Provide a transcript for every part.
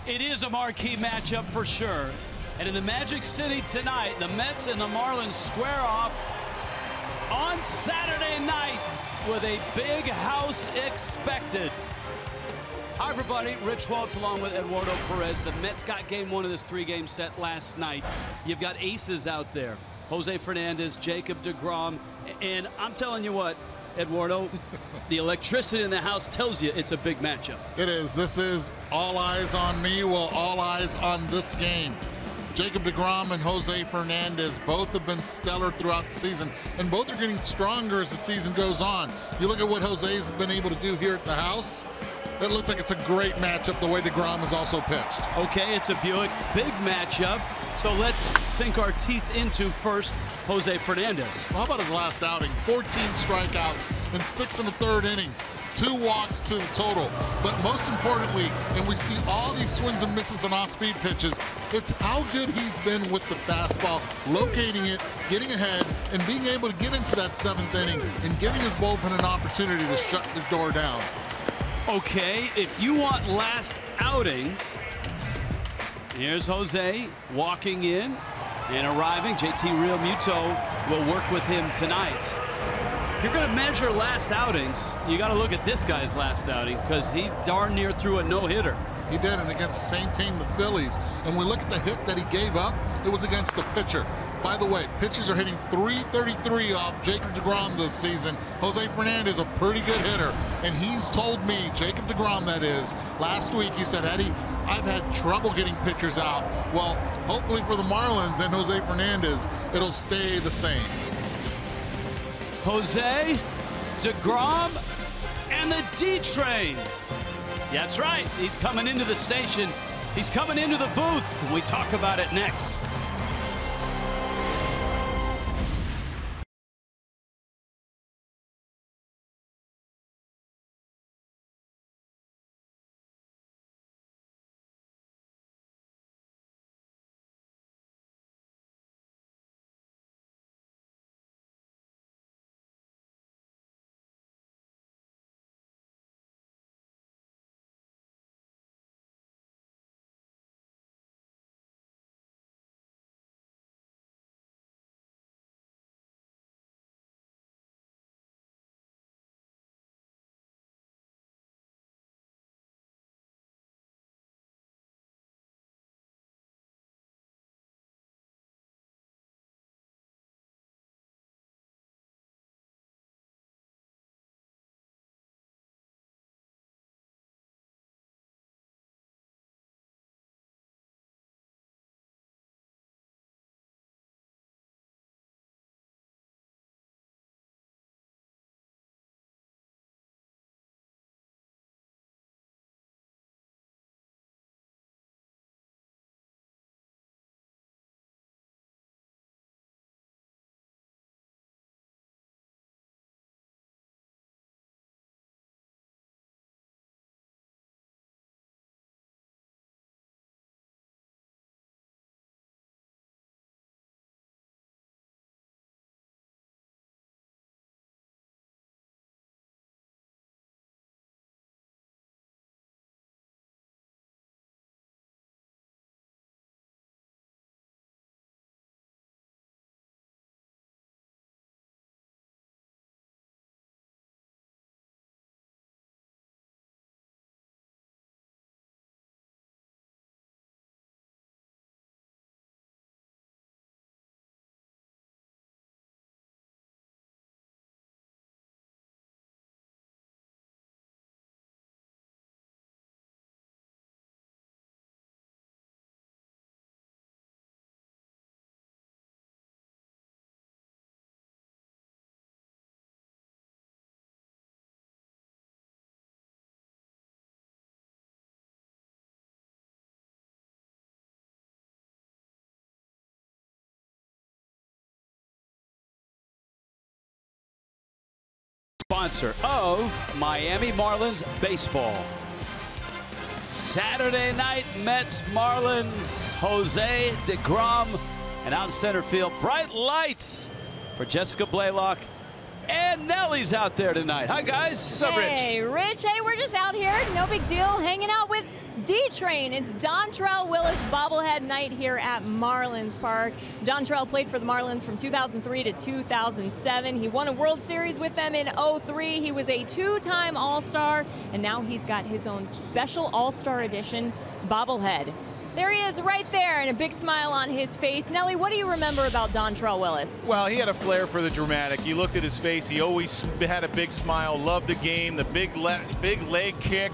It is a marquee matchup for sure. And in the Magic City tonight, the Mets and the Marlins square off on Saturday nights with a big house expected. Hi, everybody. Rich Waltz along with Eduardo Perez. The Mets got game one of this three-game set last night. You've got aces out there. Jose Fernandez, Jacob deGrom. And I'm telling you what, Eduardo, the electricity in the house tells you it's a big matchup. It is. This is all eyes on me. Well, all eyes on this game. Jacob deGrom and Jose Fernandez both have been stellar throughout the season, and both are getting stronger as the season goes on. You look at what Jose's been able to do here at the house. It looks like it's a great matchup the way deGrom has also pitched. Okay, it's a Buick big matchup. So let's sink our teeth into first Jose Fernandez. Well, how about his last outing? 14 strikeouts in 6 1/3 innings. 2 walks to the total. But most importantly, and we see all these swings and misses and off-speed pitches, it's how good he's been with the fastball, locating it, getting ahead, and being able to get into that 7th inning and giving his bullpen an opportunity to shut the door down. Okay, if you want last outings, here's Jose walking in and arriving. JT Realmuto will work with him tonight. If you're going to measure last outings, you got to look at this guy's last outing because he darn near threw a no-hitter. He did, and against the same team, the Phillies. And we look at the hit that he gave up, it was against the pitcher. By the way, pitchers are hitting .333 off Jacob deGrom this season. Jose Fernandez, a pretty good hitter. And he's told me, Jacob deGrom that is, last week he said, Eddie, I've had trouble getting pitchers out. Well, hopefully for the Marlins and Jose Fernandez, it'll stay the same. Jose, deGrom, and the D-Train. That's right. He's coming into the station. He's coming into the booth. We talk about it next. Sponsor of Miami Marlins baseball. Saturday night Mets Marlins. Jose deGrom, and out in center field, bright lights for Jessica Blaylock And Nellie's out there tonight. Hi, guys. What's up, Rich? Hey, Rich. Hey, we're just out here. No big deal. Hanging out with D-Train. It's Dontrelle Willis bobblehead night here at Marlins Park. Dontrelle played for the Marlins from 2003 to 2007. He won a World Series with them in 2003. He was a two-time All-Star, and now he's got his own special All-Star edition bobblehead. There he is right there, and a big smile on his face. Nellie, what do you remember about Dontrelle Willis? Well, he had a flair for the dramatic. You looked at his face. He always had a big smile, loved the game, the big leg kick.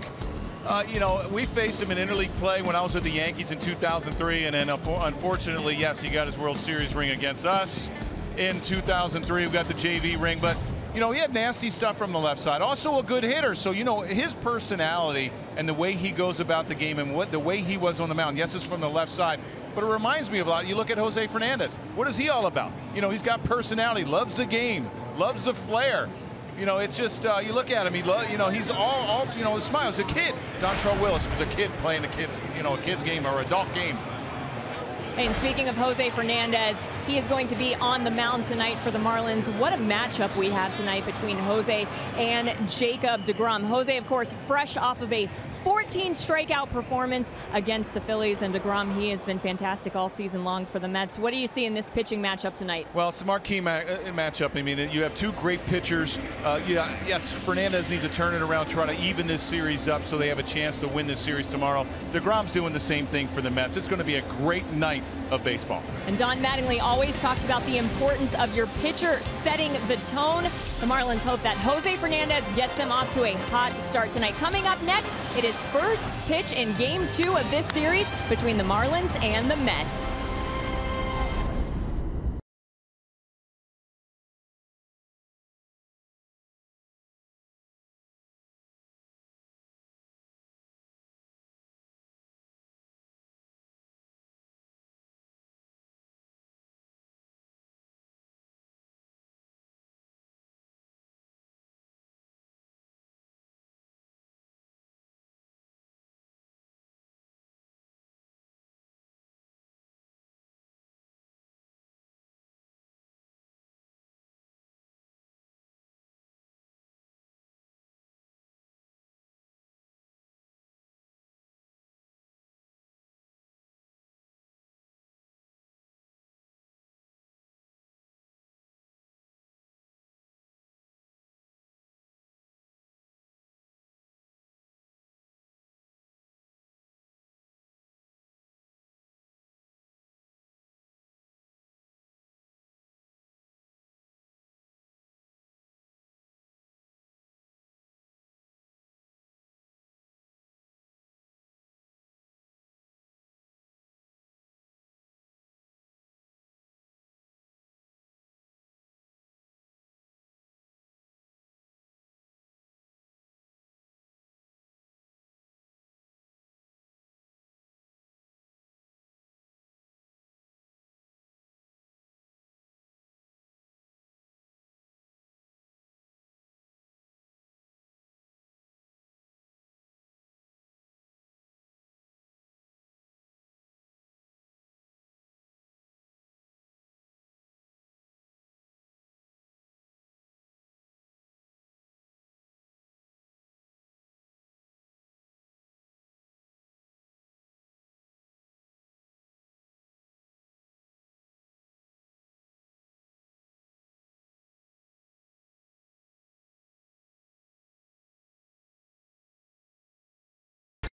You know, we faced him in interleague play when I was with the Yankees in 2003, and then unfortunately, yes, he got his World Series ring against us in 2003. We got the JV ring, but you know, he had nasty stuff from the left side. Also a good hitter, so you know his personality and the way he goes about the game and the way he was on the mound. Yes, it's from the left side, but it reminds me of a lot. You look at Jose Fernandez. What is he all about? You know, he's got personality, loves the game, loves the flair. You know, it's just you look at him. You know, he's all you know. His smile. As a kid, Dontrelle Willis was a kid playing a kid's game or adult game. And speaking of Jose Fernandez, he is going to be on the mound tonight for the Marlins. What a matchup we have tonight between Jose and Jacob deGrom. Jose, of course, fresh off of a 14 strikeout performance against the Phillies, and deGrom, he has been fantastic all season long for the Mets. What do you see in this pitching matchup tonight? Well, it's a marquee matchup. I mean, you have two great pitchers. Yes, Fernandez needs to turn it around, try to even this series up so they have a chance to win this series tomorrow. deGrom's doing the same thing for the Mets. It's going to be a great night of baseball. And Don Mattingly always talks about the importance of your pitcher setting the tone. The Marlins hope that Jose Fernandez gets them off to a hot start tonight. Coming up next, it is first pitch in Game 2 of this series between the Marlins and the Mets.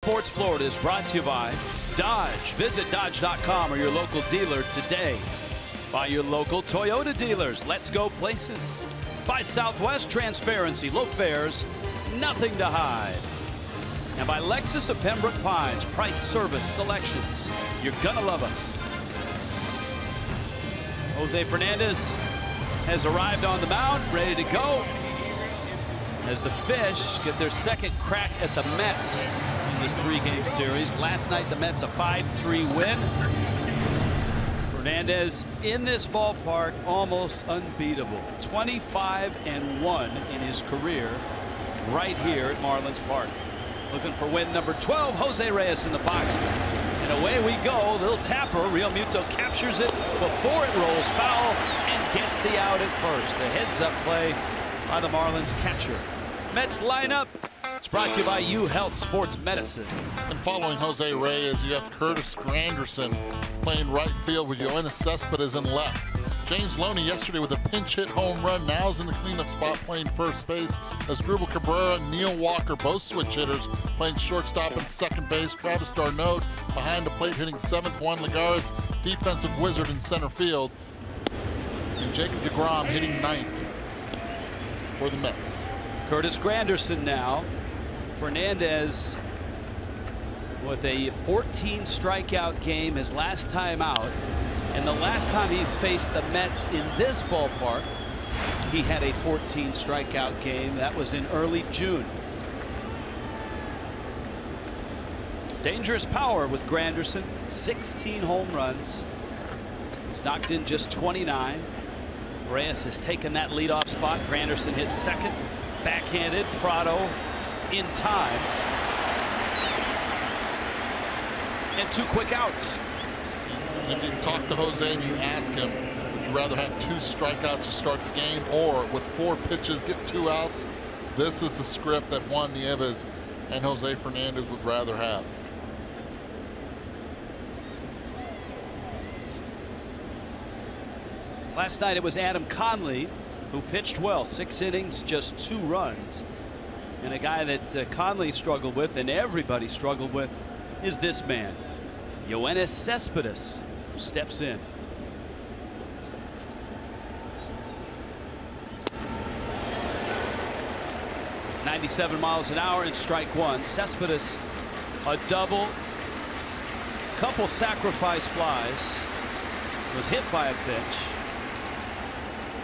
Sports Florida is brought to you by Dodge. Visit Dodge.com or your local dealer today. By your local Toyota dealers. Let's go places. By Southwest, transparency, low fares, nothing to hide. And by Lexus of Pembroke Pines, price, service, selections. You're gonna love us. Jose Fernandez has arrived on the mound, ready to go. As the Fish get their second crack at the Mets in this three-game series. Last night, the Mets a 5-3 win. Fernandez in this ballpark almost unbeatable. 25-1 in his career right here at Marlins Park. Looking for win number 12. Jose Reyes in the box. And away we go. Little tapper. Real Muto captures it before it rolls foul and gets the out at first. The heads-up play by the Marlins catcher. Mets lineup. It's brought to you by U Health Sports Medicine. And following Jose Reyes, you have Curtis Granderson playing right field with Yoenis Cespedes in left. James Loney yesterday with a pinch hit home run, now is in the cleanup spot playing first base. Asdrubal Cabrera and Neil Walker, both switch hitters, playing shortstop and second base. Travis d'Arnaud behind the plate hitting seventh. Juan Lagares, defensive wizard in center field. And Jacob deGrom hitting ninth for the Mets. Curtis Granderson now. Fernandez with a 14 strikeout game his last time out. And the last time he faced the Mets in this ballpark, he had a 14 strikeout game. That was in early June. Dangerous power with Granderson. 16 home runs. He's knocked in just 29. Reyes has taken that leadoff spot. Granderson hits second. Backhanded. Prado in time. And 2 quick outs. If you talk to Jose and you ask him, would you rather have 2 strikeouts to start the game or with 4 pitches get 2 outs? This is the script that Juan Nieves and Jose Fernandez would rather have. Last night it was Adam Conley who pitched well. 6 innings, just 2 runs. And a guy that Conley struggled with and everybody struggled with is this man, Yoenis Cespedes, who steps in. .97 miles an hour in strike 1. Cespedes, a double, couple sacrifice flies, was hit by a pitch.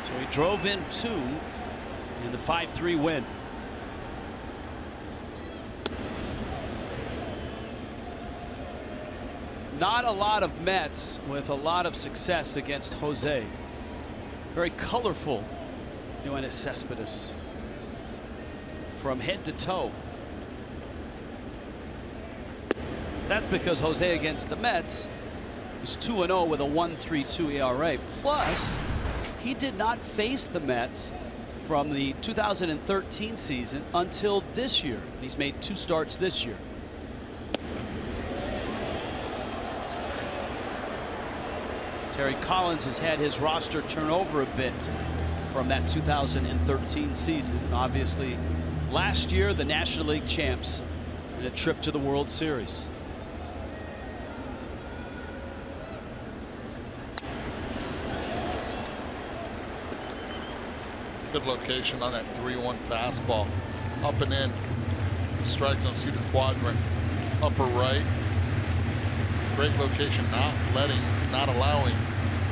So he drove in 2 in the 5-3 win. Not a lot of Mets with a lot of success against Jose. Very colorful Yoenis Cespedes from head to toe. That's because Jose against the Mets is 2-0 with a 1.32 ERA. Plus, he did not face the Mets from the 2013 season until this year. He's made 2 starts this year. Terry Collins has had his roster turn over a bit from that 2013 season. Obviously, last year, the National League champs in a trip to the World Series. Good location on that 3-1 fastball. Up and in. Strike zone. See the quadrant. Upper right. Great location. Not allowing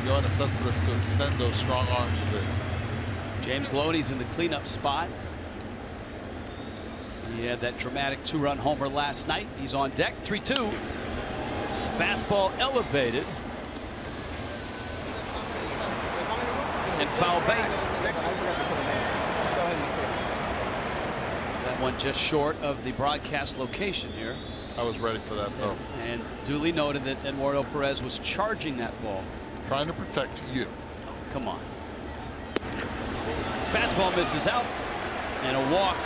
Yoenis Cespedes to extend those strong arms of his. James Loney's in the cleanup spot. He had that dramatic 2-run homer last night. He's on deck. 3-2. Fastball elevated. And foul bait. That one just short of the broadcast location here. I was ready for that, though. And duly noted that Eduardo Perez was charging that ball. Trying to protect you. Come on. Fastball misses out. And a walk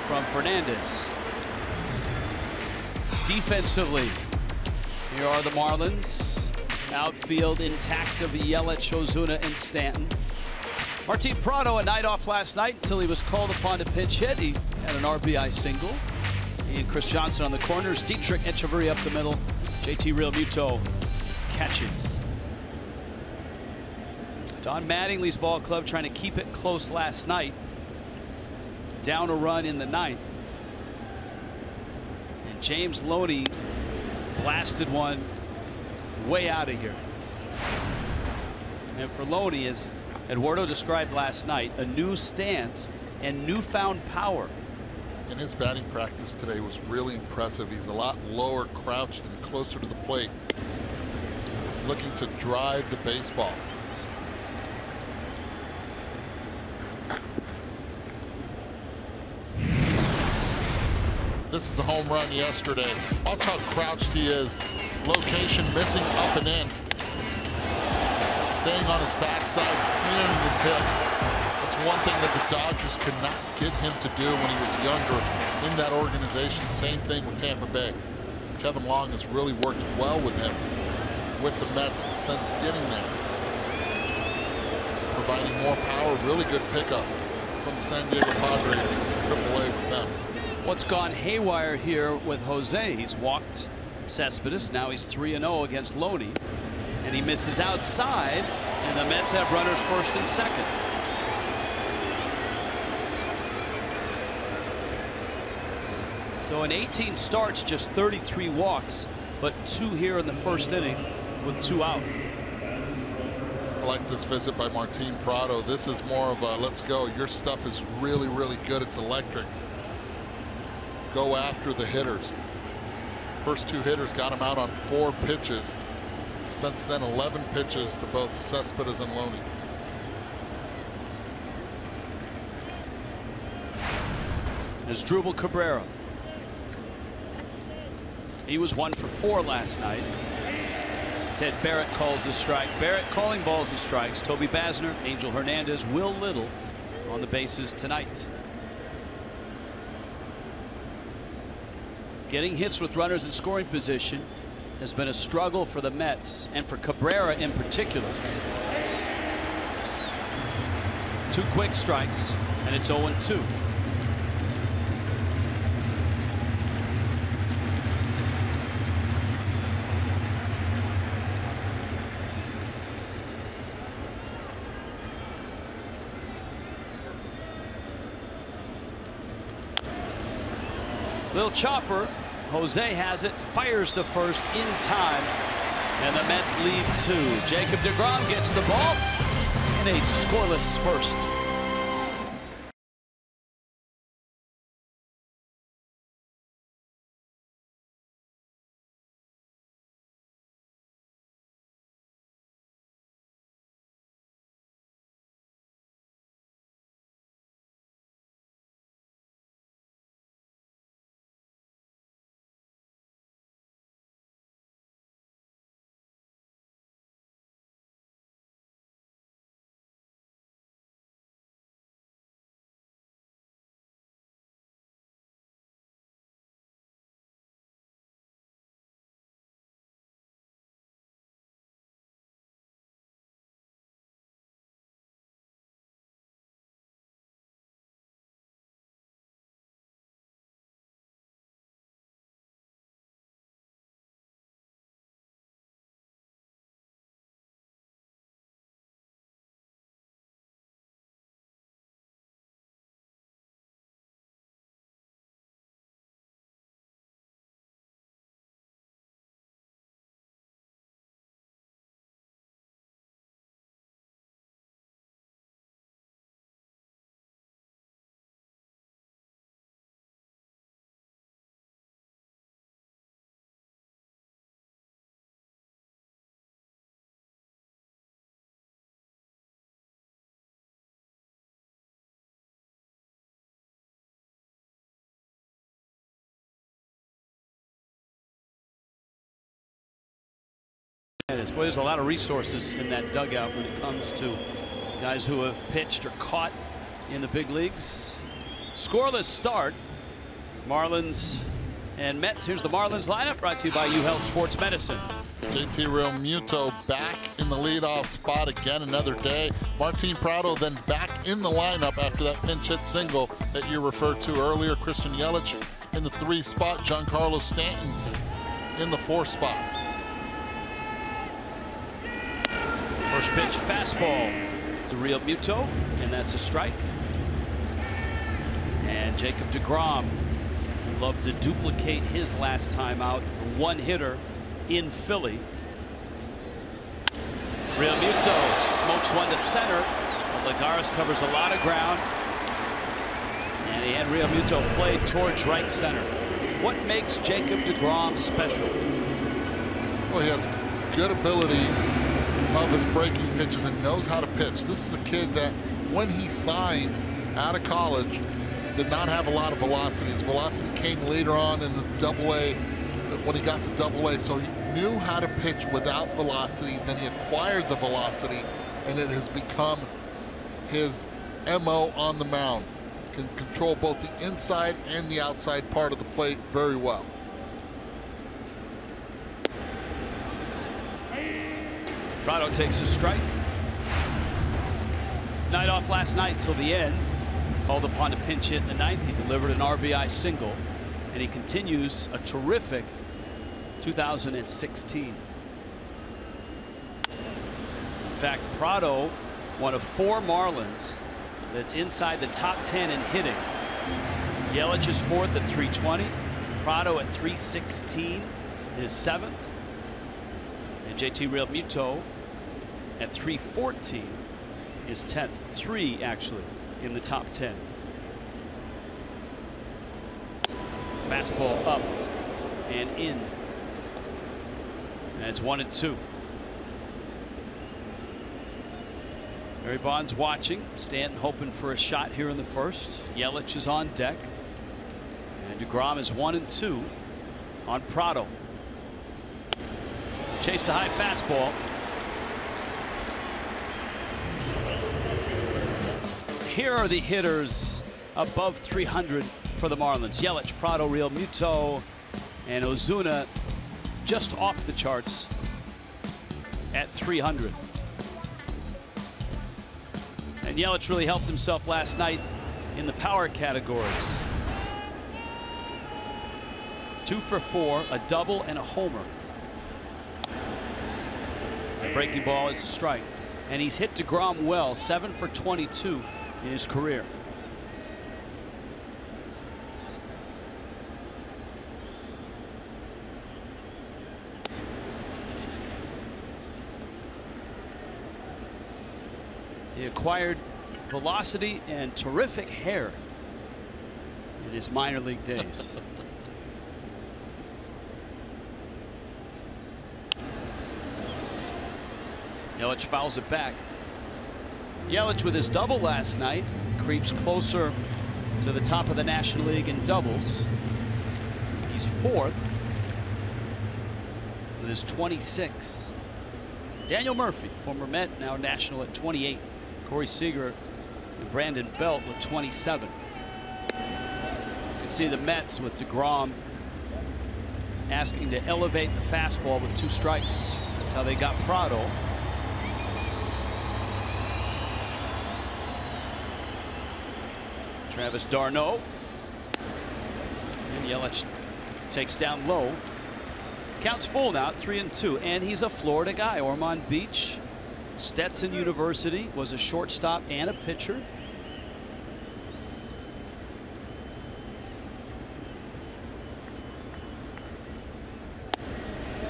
from Fernandez. Defensively, here are the Marlins. Outfield intact of Yelich, Ozuna, and Stanton. Martin Prado a night off last night until he was called upon to pinch hit. He had an RBI single. He and Chris Johnson on the corners. Dietrich Echeverria up the middle. JT Realmuto catching. Don Mattingly's ball club trying to keep it close last night. Down a run in the 9th. And James Loney blasted one way out of here. And for Loney, as Eduardo described last night, a new stance and newfound power. And his batting practice today was really impressive. He's a lot lower crouched and closer to the plate, looking to drive the baseball. This is a home run yesterday. Watch how crouched he is. Location missing up and in. staying on his backside, clearing his hips. That's one thing that the Dodgers could not get him to do when he was younger in that organization. Same thing with Tampa Bay. Kevin Long has really worked well with him, with the Mets since getting there. Providing more power, really good pickup from the San Diego Padres into AAA with them. What's gone haywire here with Jose? He's walked Cespedes. Now he's 3-0 against Loney. And he misses outside. And the Mets have runners first and second. So in 18 starts, just 33 walks, but 2 here in the first inning with 2 out. I like this visit by Martin Prado. This is more of a let's go. Your stuff is really, really good. It's electric. Go after the hitters. First 2 hitters got him out on 4 pitches. Since then, 11 pitches to both Cespedes and Loney. Asdrubal Cabrera. He was 1 for 4 last night. Ted Barrett calls the strike. Barrett calling balls and strikes. Toby Basner, Angel Hernandez, Will Little on the bases tonight. Getting hits with runners in scoring position has been a struggle for the Mets and for Cabrera in particular. 2 quick strikes and it's 0-2. Little chopper. Jose has it, fires to first in time, and the Mets lead 2. Jacob deGrom gets the ball in a scoreless first. Boy, there's a lot of resources in that dugout when it comes to guys who have pitched or caught in the big leagues. Scoreless start. Marlins and Mets. Here's the Marlins lineup brought to you by UHealth Sports Medicine. JT Realmuto back in the leadoff spot again another day. Martin Prado then back in the lineup after that pinch hit single that you referred to earlier. Christian Yelich in the 3 spot. Giancarlo Stanton in the 4 spot. First pitch fastball to Realmuto, and that's a strike. And Jacob deGrom would love to duplicate his last time out, one hitter in Philly. Realmuto smokes one to center. Lagares covers a lot of ground, and he had Realmuto play towards right center. What makes Jacob deGrom special? Well, he has good ability of his breaking pitches and knows how to pitch. This is a kid that when he signed out of college did not have a lot of velocity. His velocity came later on in the Double-A when he got to Double-A. So knew how to pitch without velocity, then he acquired the velocity, and it has become his MO on the mound. Can control both the inside and the outside part of the plate very well. Prado takes a strike. Night off last night till the end. Called upon to pinch hit in the ninth. He delivered an RBI single, and he continues a terrific 2016. In fact, Prado, one of 4 Marlins that's inside the top 10 in hitting. Yelich is 4th at 320. Prado at 316 is 7th. And JT Realmuto at 314 is 10th. 3 actually in the top 10. Fastball up and in. And it's 1-2. Barry Bonds watching. Stanton hoping for a shot here in the first. Yelich is on deck. And DeGrom is 1-2 on Prado. Chased a high fastball. Here are the hitters above 300 for the Marlins. Yelich, Prado, Realmuto, and Ozuna just off the charts at 300. And Yelich really helped himself last night in the power categories. 2 for 4, a double and a homer. The breaking ball is a strike. And he's hit DeGrom well, 7 for 22 in his career. He acquired velocity and terrific hair in his minor league days. Yelich fouls it back. Yelich with his double last night creeps closer to the top of the National League in doubles. He's 4th with his 26. Daniel Murphy, former Met, now National at 28. Corey Seager and Brandon Belt with 27. You can see the Mets with DeGrom asking to elevate the fastball with 2 strikes. That's how they got Prado. Travis d'Arnaud. And Yelich takes down low. Count's full now, 3-2, and he's a Florida guy. Ormond Beach, Stetson University, was a shortstop and a pitcher.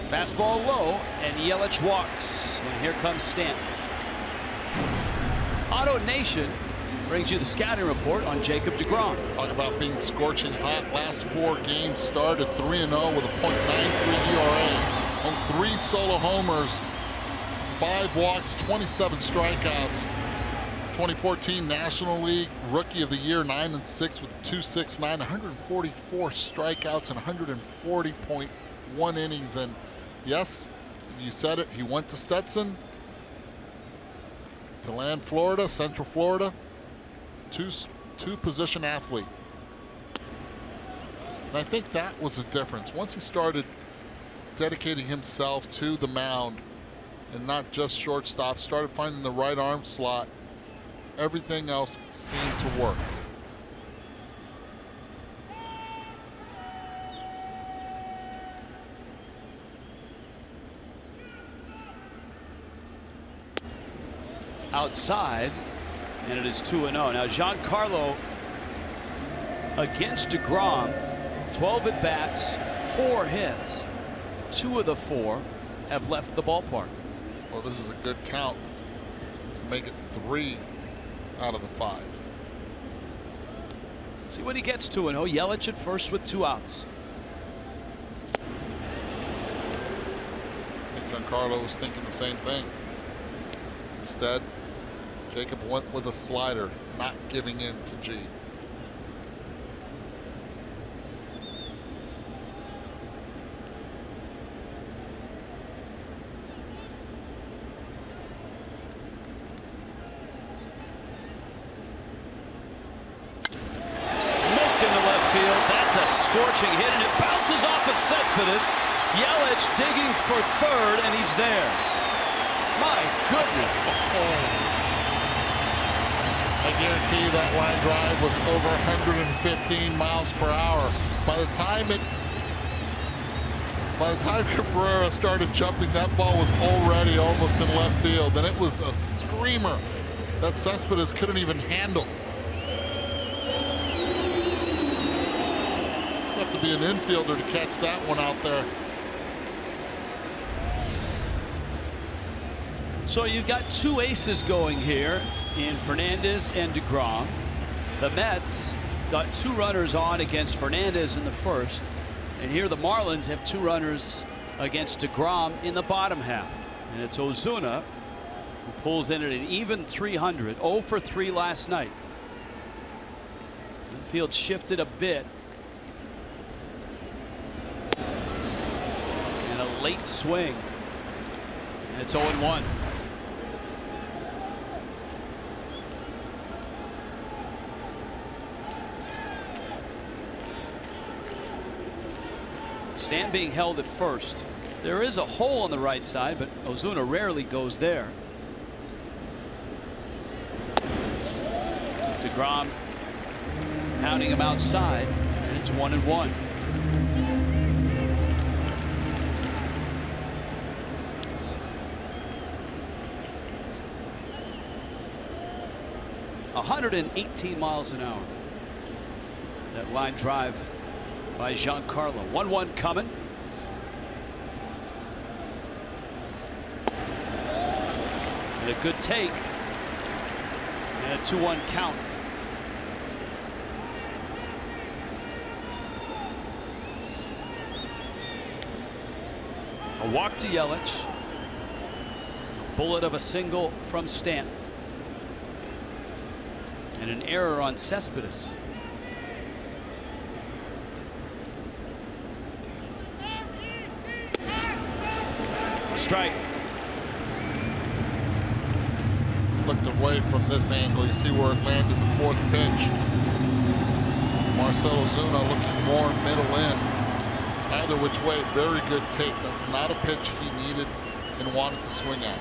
Fastball low, and Yelich walks. And here comes Stanton. Auto Nation brings you the scouting report on Jacob DeGrom. Talk about being scorching hot. Last 4 games started 3-0 with a .93 ERA. On 3 solo homers, 5 walks, 27 strikeouts. 2014 National League Rookie of the Year, 9-6 with 2.69, 144 strikeouts and 140.1 innings. And yes, you said it, he went to Stetson to land Florida, Central Florida. Two position athlete. And I think that was the difference. Once he started dedicating himself to the mound and not just shortstop, started finding the right arm slot, everything else seemed to work. Outside, and it is 2-0. Now Giancarlo against DeGrom, 12 at bats, 4 hits. 2 of the 4 have left the ballpark. Well, this is a good count to make it 3 out of the 5. See what he gets. 2-0. Yelich at first with 2 outs. I think Giancarlo was thinking the same thing. Instead, Jacob went with a slider, not giving in to G. pitching hit, and it bounces off of Cespedes. Yelich digging for third, and he's there. My goodness. I guarantee you that line drive was over 115 miles per hour. By the time Cabrera started jumping, that ball was already almost in left field, and it was a screamer that Cespedes couldn't even handle. You have to be an infielder to catch that one out there. So you've got two aces going here in Fernandez and DeGrom. The Mets got 2 runners on against Fernandez in the first, and here the Marlins have 2 runners against DeGrom in the bottom half, and it's Ozuna who pulls in at an even 300. 0 for 3 last night. Infield shifted a bit, and a late swing, and it's 0-1. Stan being held at first. There is a hole on the right side, but Ozuna rarely goes there. DeGrom pounding him outside, and it's 1-1. A 118 miles an hour. That line drive by Giancarlo. 1-1 coming. And a good take. And a 2-1 count. A walk to Yelich. A bullet of a single from Stanton. And an error on Cespedes. Strike. Looked away from this angle. You see where it landed the 4th pitch. Marcell Ozuna looking more middle in. Either which way, very good take. That's not a pitch he needed and wanted to swing at.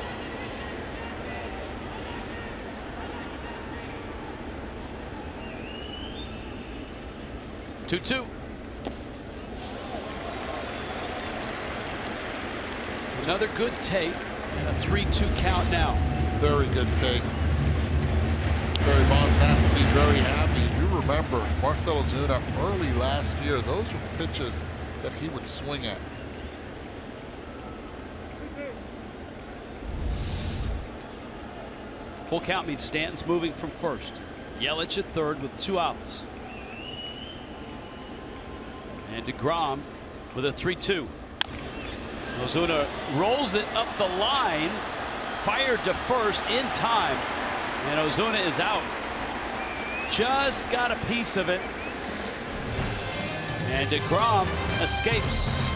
Two. Another good take and a 3-2 count now. Very good take. Barry Bonds has to be very happy. If you remember Marcell Ozuna early last year, those were pitches that he would swing at. Full count means Stanton's moving from first. Yelich at third with 2 outs. And DeGrom with a 3-2. Ozuna rolls it up the line, fired to first in time, and Ozuna is out. Just got a piece of it, and DeGrom escapes.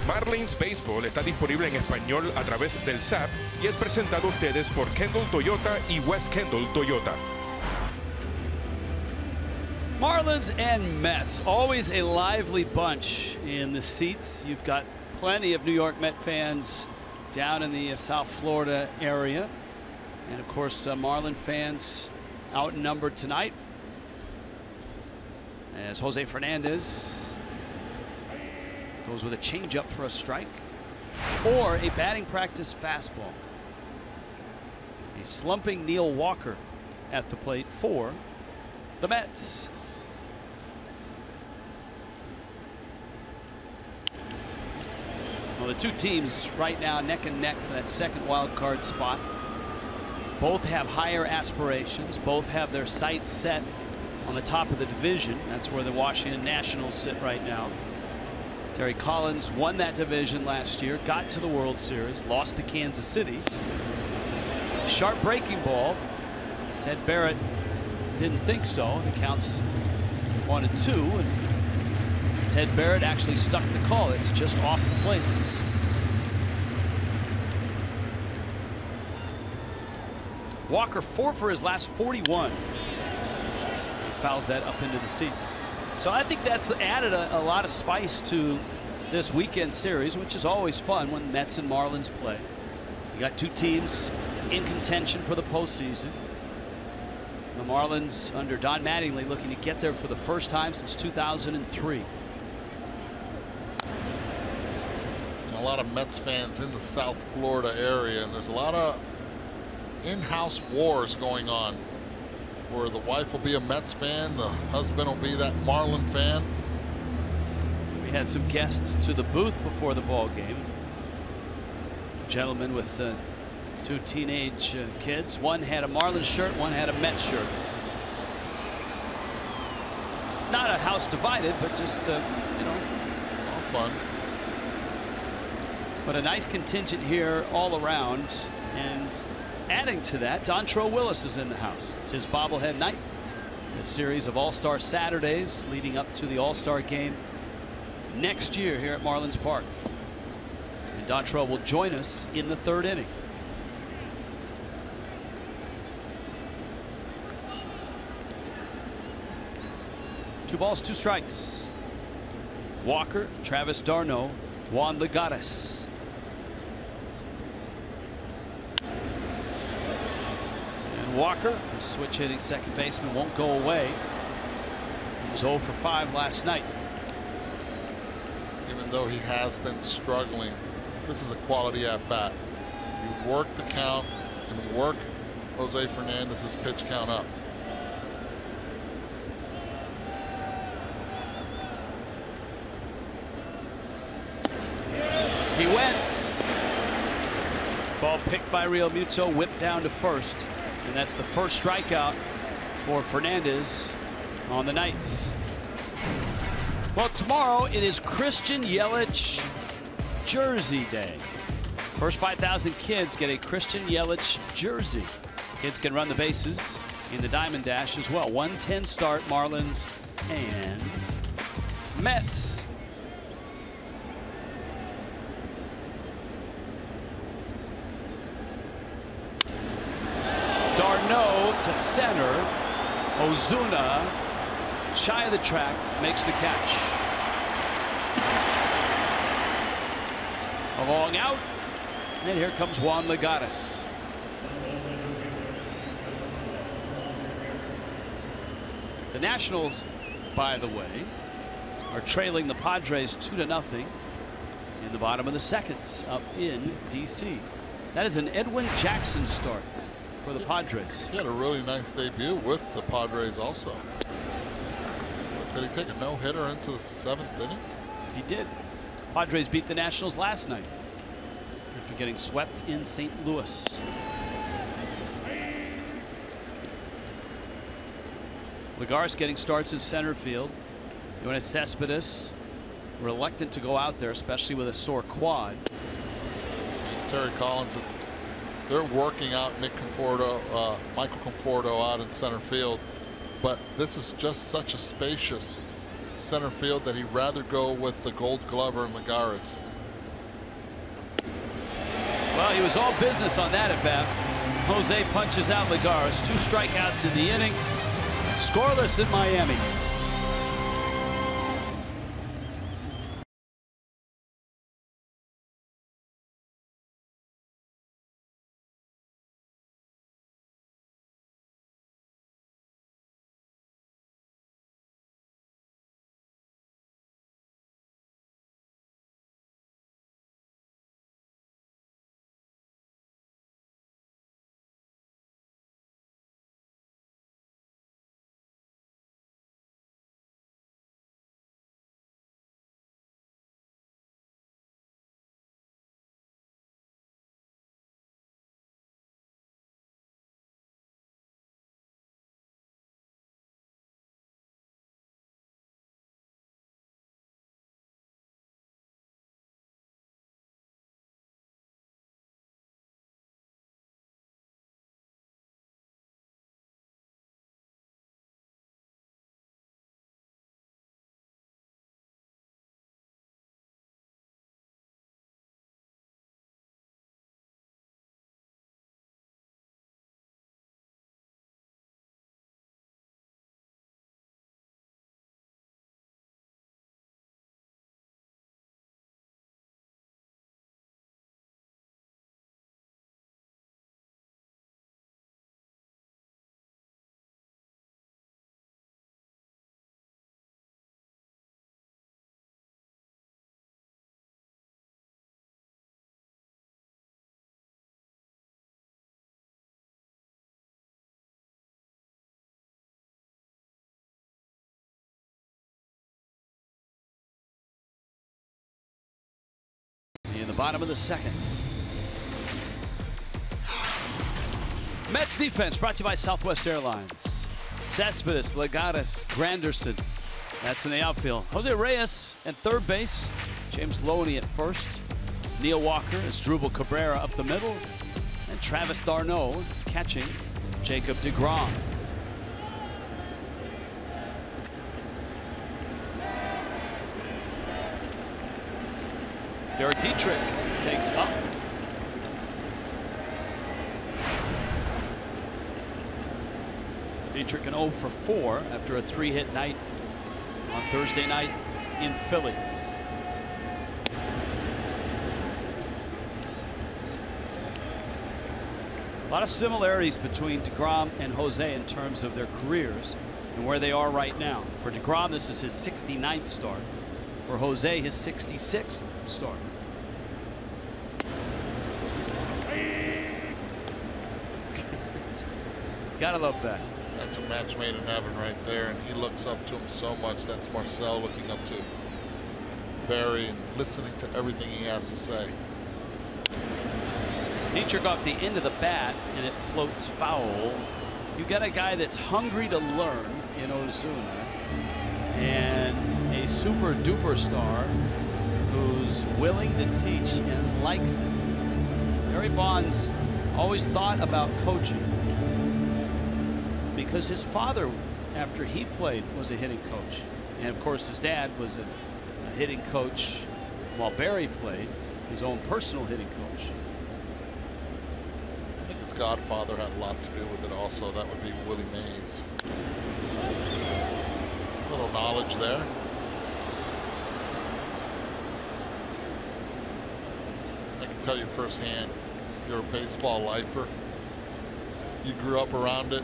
Marlins Baseball está disponible en español a través del SAP y es presentado a ustedes por Kendall Toyota y West Kendall Toyota. Marlins and Mets, always a lively bunch in the seats. You've got plenty of New York Met fans down in the South Florida area. And of course, Marlin fans outnumbered tonight as Jose Fernandez goes with a changeup for a strike or a batting practice fastball. A slumping Neil Walker at the plate for the Mets. Well, the two teams right now neck and neck for that second wild card spot. Both have higher aspirations. Both have their sights set on the top of the division. That's where the Washington Nationals sit right now. Terry Collins won that division last year, got to the World Series, lost to Kansas City. Sharp breaking ball. Ted Barrett didn't think so. The count's 1-2, and Ted Barrett actually stuck the call. It's just off the plate. Walker 4 for his last 41. He fouls that up into the seats. So I think that's added a lot of spice to this weekend series, which is always fun when Mets and Marlins play. You got two teams in contention for the postseason. The Marlins under Don Mattingly looking to get there for the first time since 2003. A lot of Mets fans in the South Florida area, and there's a lot of in-house wars going on where the wife will be a Mets fan, the husband will be that Marlin fan. We had some guests to the booth before the ball game. A gentleman with two teenage kids. One had a Marlins shirt, one had a Mets shirt. Not a house divided, but just you know, it's all fun. But a nice contingent here all around. And adding to that, Dontrelle Willis is in the house. It's his bobblehead night. A series of All-Star Saturdays leading up to the All-Star game next year here at Marlins Park. And Dontrelle will join us in the third inning. Two balls, two strikes. Walker, Travis d'Arnaud, Juan Lagares. Walker, the switch hitting second baseman, won't go away. He was 0 for 5 last night. Even though he has been struggling, this is a quality at bat. You work the count and work Jose Fernandez's pitch count up. He went. Ball picked by Real Muto, whipped down to first. And that's the first strikeout for Fernandez on the night. Well, tomorrow it is Christian Yelich Jersey Day. First 5,000 kids get a Christian Yelich jersey. Kids can run the bases in the Diamond Dash as well. 1:10 start, Marlins and Mets. d'Arnaud to center. Ozuna, shy of the track, makes the catch. A long out, and here comes Juan Lagares. The Nationals, by the way, are trailing the Padres 2-0 in the bottom of the second up in D.C. That is an Edwin Jackson start for the Padres. He had a really nice debut with the Padres also. Did he take a no-hitter into the 7th inning? He did. Padres beat the Nationals last night after getting swept in St. Louis. Lagares getting starts in center field. Yoenis Cespedes reluctant to go out there, especially with a sore quad. Terry Collins, they're working out Michael Conforto out in center field, but this is just such a spacious center field that he'd rather go with the Gold Glover and Lagares. Well, he was all business on that at bat. Jose punches out Lagares. 2 strikeouts in the inning. Scoreless in Miami. In the bottom of the 2nd. Mets defense brought to you by Southwest Airlines. Cespedes, Lagares, Granderson. That's in the outfield. Jose Reyes at third base. James Loney at first. Neil Walker is Drupal Cabrera up the middle. And Travis d'Arnaud catching Jacob deGrom. Derek Dietrich takes up. Dietrich an 0 for 4 after a 3-hit night on Thursday night in Philly. A lot of similarities between deGrom and Jose in terms of their careers and where they are right now. For deGrom, this is his 69th start. For Jose, his 66th start. Gotta love that. That's a match made in heaven right there, and he looks up to him so much. That's Marcel looking up to Barry and listening to everything he has to say. Dietrich off the end of the bat, and it floats foul. You got a guy that's hungry to learn in Ozuna, and a super duper star who's willing to teach and likes it. Barry Bonds always thought about coaching because his father, after he played, was a hitting coach, and of course his dad was a hitting coach while Barry played, his own personal hitting coach. I think his godfather had a lot to do with it also. That would be Willie Mays. A little knowledge there. I can tell you firsthand, if you're a baseball lifer, you grew up around it,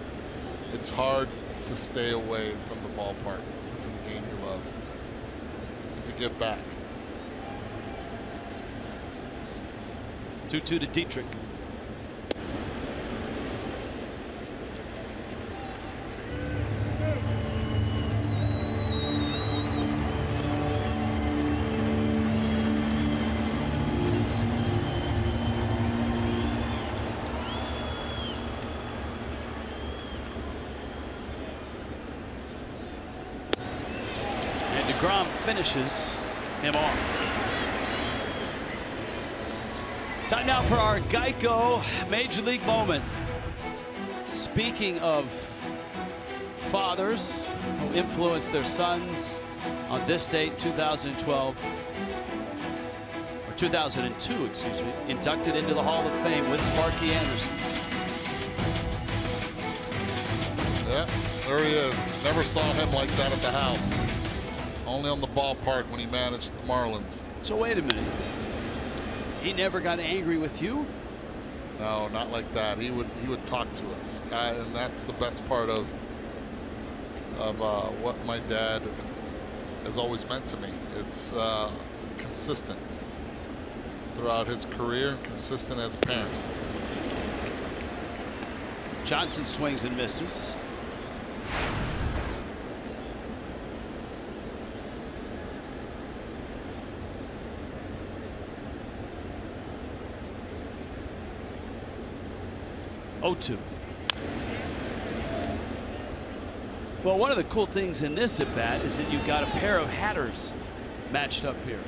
it's hard to stay away from the ballpark and from the game you love and to give back. 2-2 to Dietrich. deGrom finishes him off. Time now for our Geico Major League moment. Speaking of fathers who influenced their sons, on this date, 2012, our 2002, excuse me, inducted into the Hall of Fame with Sparky Anderson. Yeah, there he is. Never saw him like that at the house. Only on the ballpark when he managed the Marlins. So wait a minute. He never got angry with you? No, not like that. He would talk to us, and that's the best part of what my dad has always meant to me. It's consistent throughout his career and consistent as a parent. Johnson swings and misses. Oh-2. Well, one of the cool things in this at bat is that you've got a pair of Hatters matched up here.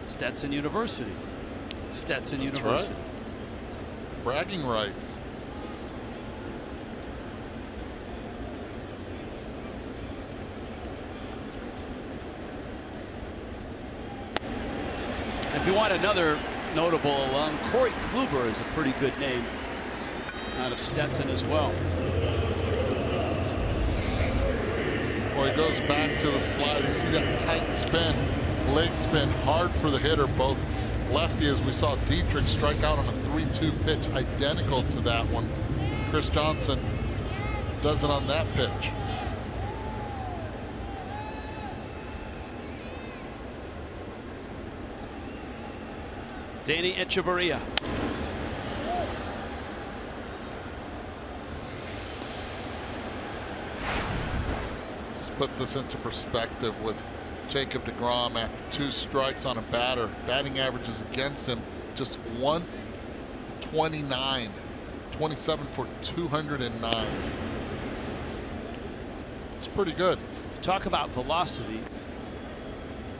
Stetson University. Stetson That's University. Right. Bragging rights. If you want another notable alum, Corey Kluber is a pretty good name out of Stetson as well. Boy, he goes back to the slider. You see that tight spin, leg spin, hard for the hitter. Both lefty, as we saw Dietrich strike out on a 3-2 pitch identical to that one. Chris Johnson does it on that pitch. Danny Echeverria. Just put this into perspective with Jacob deGrom after 2 strikes on a batter. Batting averages against him just 129, 27 for 209. It's pretty good. Talk about velocity.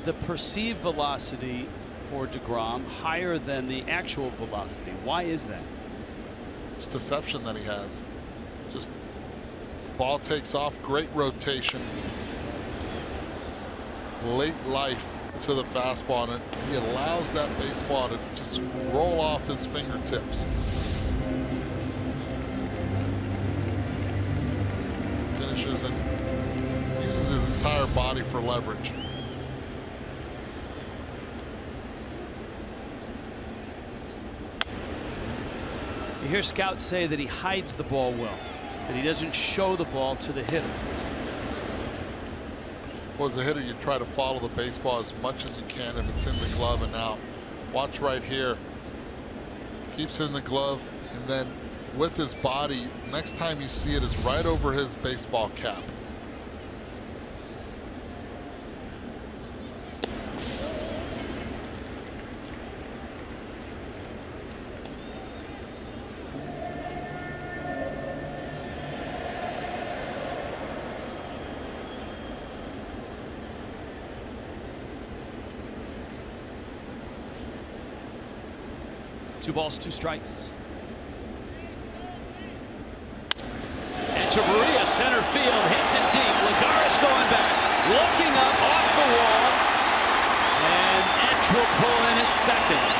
The perceived velocity for deGrom higher than the actual velocity. Why is that? It's deception that he has. Just the ball takes off, great rotation, late life to the fastball, and he allows that baseball to just roll off his fingertips. Finishes and uses his entire body for leverage. You hear scouts say that he hides the ball well, that he doesn't show the ball to the hitter. Well, as a hitter, you try to follow the baseball as much as you can if it's in the glove and out. Watch right here. Keeps it in the glove, and then with his body, next time you see it is right over his baseball cap. Two balls, 2 strikes. Echeverria, center field, hits it deep. Lagares going back, looking up off the wall, and Etch will pull in at seconds.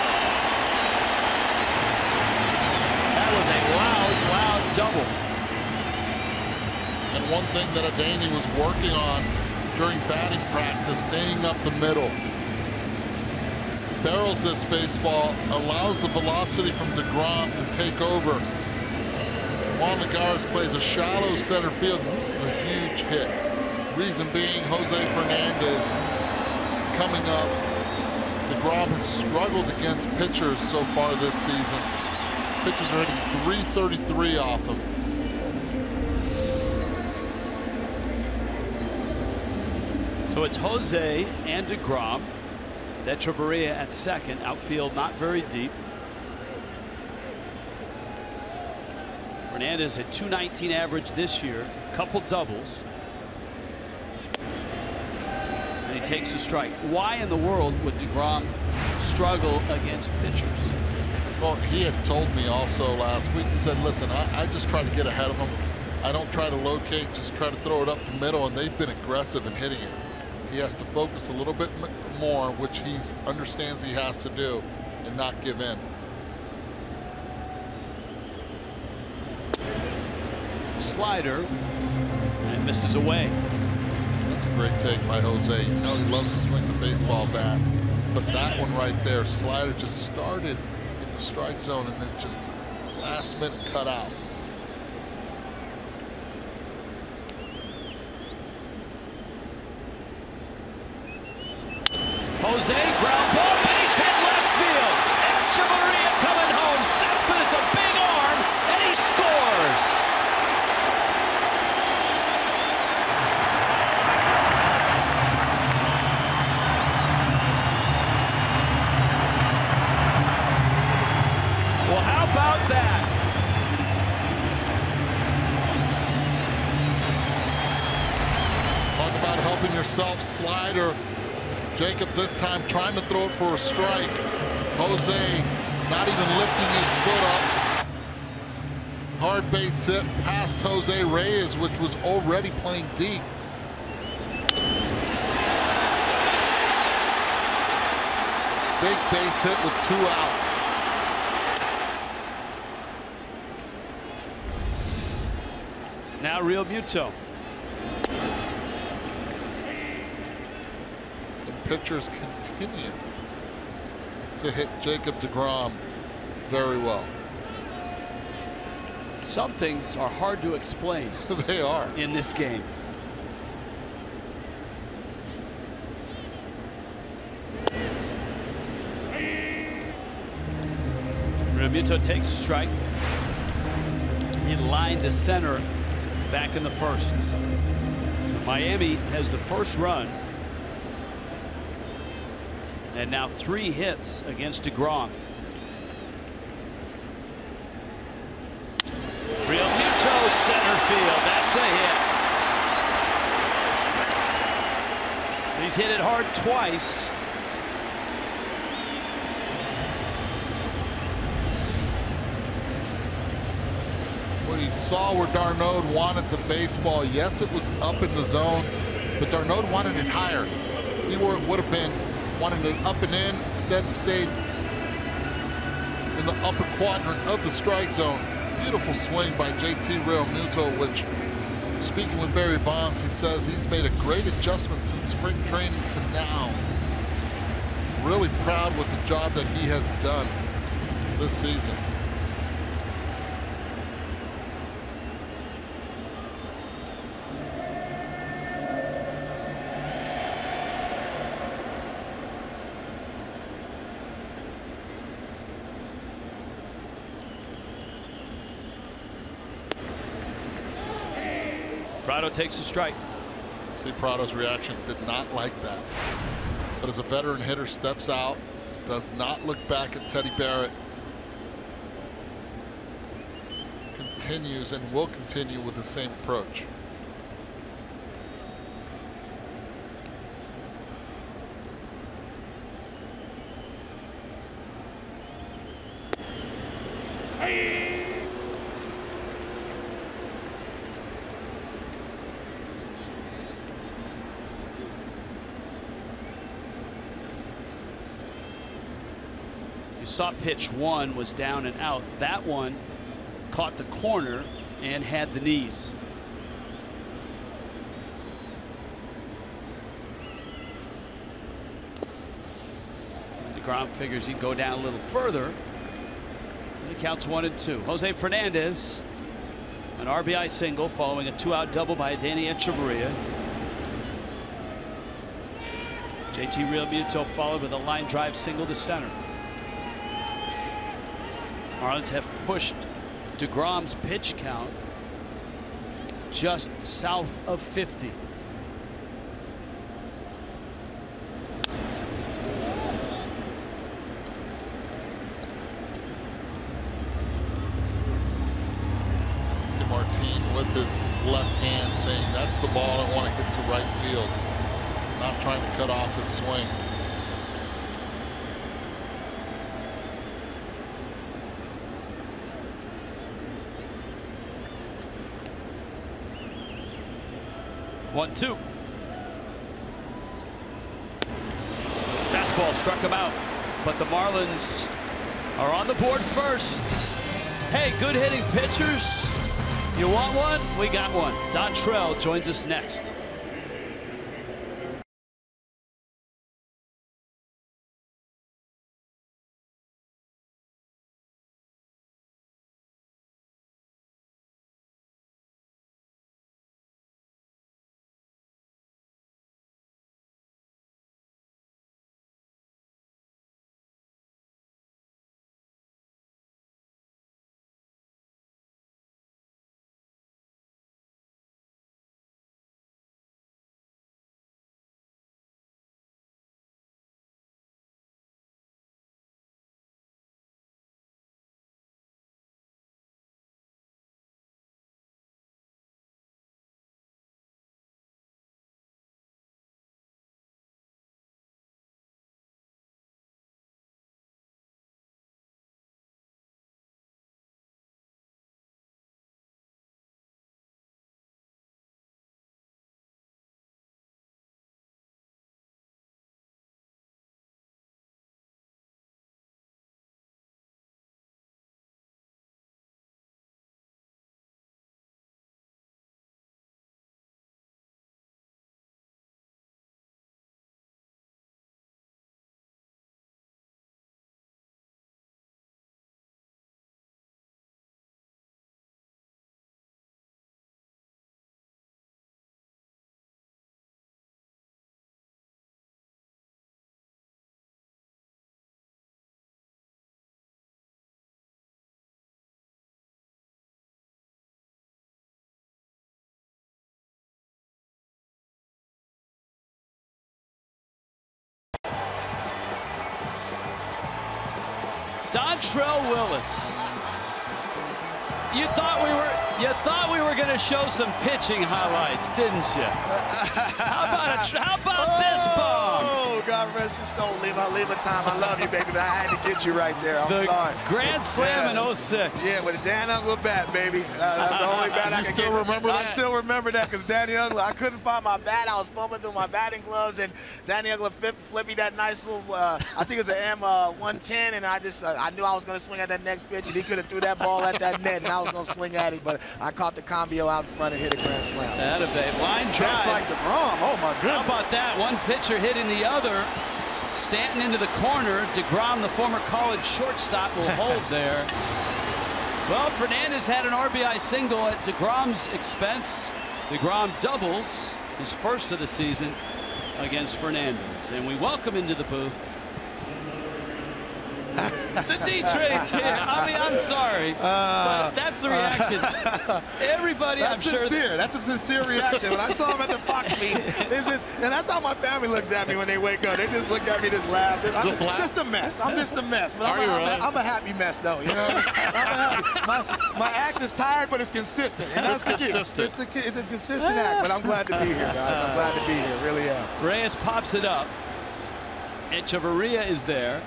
That was a loud double. And one thing that Adeiny was working on during batting practice, staying up the middle. Barrels this baseball, allows the velocity from deGrom to take over. Juan Lagares plays a shallow center field, and this is a huge hit. Reason being, Jose Fernandez coming up. deGrom has struggled against pitchers so far this season. Pitchers are hitting 333 off him. So it's Jose and deGrom. Echeverria at second. Outfield not very deep. Fernandez at .219 average this year. Couple doubles. And he takes a strike. Why in the world would deGrom struggle against pitchers? Well, he had told me also last week, he said, listen, I just try to get ahead of them. I don't try to locate, just try to throw it up the middle, and they've been aggressive in hitting it. he has to focus a little bit more, which he understands he has to do, and not give in. Slider, and misses away. That's a great take by Jose. You know he loves to swing the baseball bat, but that one right there, slider just started in the strike zone and then just last minute cut out. Jose, ground ball, base hit left field. Echeverria coming home. Cespedes, a big arm, and he scores. Well, how about that? Talk about helping yourself. Slider. Jacob this time trying to throw it for a strike. Jose not even lifting his foot up. Hard base hit past Jose Reyes, which was already playing deep. Big base hit with 2 outs. Now Real Muto. Pitchers continue to hit Jacob deGrom very well. Some things are hard to explain. They are. In this game. Realmuto takes a strike. In line to center back in the first. Miami has the first run. And now 3 hits against deGrom. Realmuto center field. That's a hit. He's hit it hard twice. Well, you saw where d'Arnaud wanted the baseball. Yes, it was up in the zone, but d'Arnaud wanted it higher. See where it would have been. Wanted it up and in. Instead, it stayed in the upper quadrant of the strike zone. Beautiful swing by JT Realmuto, which, speaking with Barry Bonds, he says he's made a great adjustment since spring training to now. Really proud with the job that he has done this season. Prado takes a strike. See, Prado's reaction did not like that. But as a veteran hitter steps out, does not look back at Teddy Barrett. Continues and will continue with the same approach. You saw pitch 1 was down and out. That one caught the corner and had the knees. deGrom figures he'd go down a little further. And it counts 1-2. Jose Fernandez, an RBI single following a 2-out double by Danny Echeverria. JT Realmuto followed with a line drive single to center. Marlins have pushed deGrom's pitch count just south of 50. Martin with his left hand saying that's the ball I want to hit to right field. Not trying to cut off his swing. One, two. fastball struck him out. But the Marlins are on the board first. Hey, good hitting pitchers. You want one? We got one. Dontrelle joins us next. Dontrelle Willis. You thought we were going to show some pitching highlights, didn't you? How about this bomb? Oh, God rest your soul. Leave my time. I love you, baby, but I had to get you right there. I'm sorry. Grand Slam in 06. Yeah, with a Dan Uggla bat, baby. That's the only bat I can get. Remember that? I still remember that because Danny Uggla, I couldn't find my bat. I was fumbling through my batting gloves, and Danny Uggla flipped me that nice little, I think it was an M110, and I knew I was going to swing at that next pitch, and he could have threw that ball at that net, and I was going to swing at it, but I caught the cambio out in front and hit a grand slam. Attaboy. Line drive. Just like DeGrom. Oh, my goodness. How about that? One pitcher hitting the other. Stanton into the corner. DeGrom, the former college shortstop, will hold there. Well, Fernandez had an RBI single at DeGrom's expense. DeGrom doubles his first of the season against Fernandez. And we welcome into the booth the D-Trade's here. I mean, I'm sorry, but that's the reaction. Everybody, I'm sure. That's a sincere reaction. When I saw him at the Fox meet, and that's how my family looks at me when they wake up. They just look at me, just laugh. I'm just a mess. I'm just a mess. But I'm a happy mess, though. You know, my act is tired, but it's consistent. And that's consistent. It's a consistent act. But I'm glad to be here, guys. I'm glad to be here. Really am. Reyes pops it up. Echeverria is there.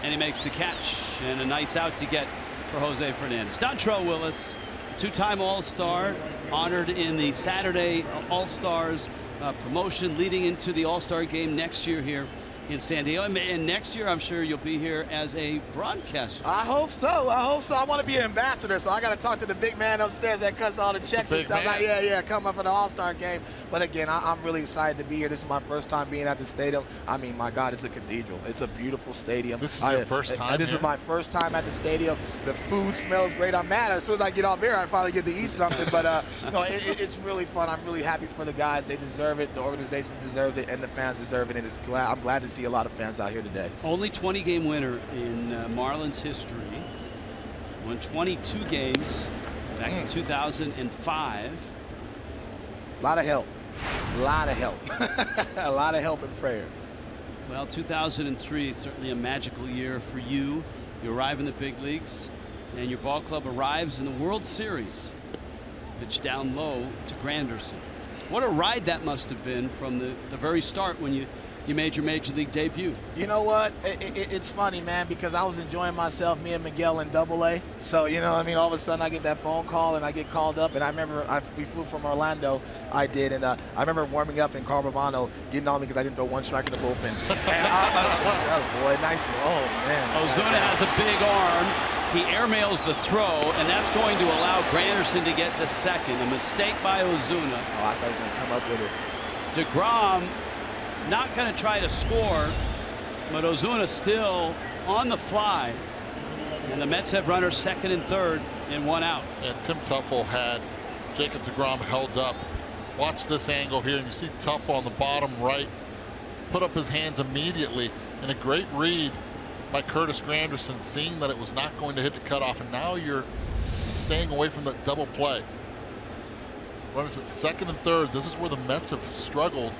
And he makes the catch, and a nice out to get for Jose Fernandez. Dontrelle Willis, two-time All-Star, honored in the Saturday All-Stars promotion leading into the All-Star game next year here in San Diego. And next year, I'm sure you'll be here as a broadcaster. I hope so. I hope so. I want to be an ambassador, so I got to talk to the big man upstairs that cuts all the checks and stuff. Like, yeah, come up for the All-Star game. But again, I'm really excited to be here. This is my first time being at the stadium. I mean, my God, it's a cathedral. It's a beautiful stadium. This is your first time This is my first time at the stadium. The food smells great. I'm mad. As soon as I get off here, I finally get to eat something. But no, it's really fun. I'm really happy for the guys. They deserve it. The organization deserves it, and the fans deserve it. And I'm glad to see a lot of fans out here today. Only 20-game winner in Marlins history. Won 22 games back in 2005. A lot of help. A lot of help. A lot of help and prayer. Well, 2003 is certainly a magical year for you. You arrive in the big leagues, and your ball club arrives in the World Series. Pitch down low to Granderson. What a ride that must have been from the very start when you you made your Major League debut. You know what? It's funny, man, because I was enjoying myself, me and Miguel in Double-A. So, you know what I mean? All of a sudden, I get that phone call, and I get called up. And I remember we flew from Orlando. I did. And I remember warming up, and Carl Bavano getting on me because I didn't throw one strike in the bullpen. And oh, boy, nice. Oh, man. Ozuna has a big arm. He airmails the throw, and that's going to allow Granderson to get to second. A mistake by Ozuna. Oh, I thought he was going to come up with it. DeGrom not going to try to score, but Ozuna still on the fly. And the Mets have runners second and third and one out. And Tim Teufel had Jacob DeGrom held up. Watch this angle here, and you see Teufel on the bottom right put up his hands immediately. And a great read by Curtis Granderson, seeing that it was not going to hit the cutoff, and now you're staying away from that double play. Runners at second and third. This is where the Mets have struggled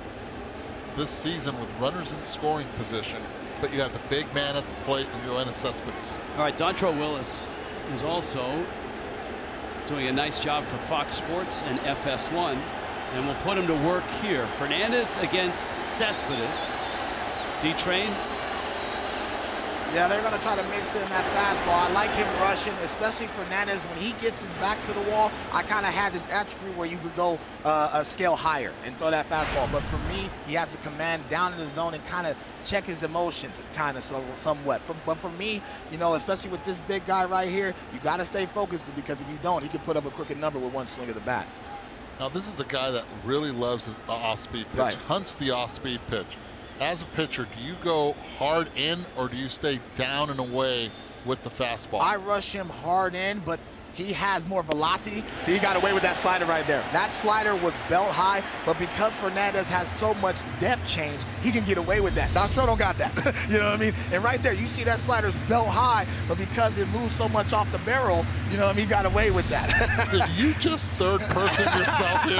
this season with runners in scoring position, but you have the big man at the plate in Yoenis Cespedes. All right, Dontrelle Willis is also doing a nice job for Fox Sports and FS1, and we'll put him to work here. Fernandez against Cespedes. D-Train. Yeah, they're going to try to mix in that fastball. I like him rushing, especially Fernandez. When he gets his back to the wall, I kind of had this attribute where you could go a scale higher and throw that fastball. But for me, he has the command down in the zone and kind of check his emotions kind of somewhat. But for me, you know, especially with this big guy right here, you got to stay focused, because if you don't, he can put up a crooked number with one swing of the bat. Now, this is a guy that really loves the off-speed pitch, right. Hunts the off-speed pitch. As a pitcher, do you go hard in, or do you stay down and away with the fastball? I rush him hard in, but he has more velocity, so he got away with that slider right there. That slider was belt high, but because Fernandez has so much depth change, he can get away with that. Dontrelle don't got that. You know what I mean? And right there, you see that slider's belt high, but because it moves so much off the barrel, you know what I mean, he got away with that. Did you just third person yourself here?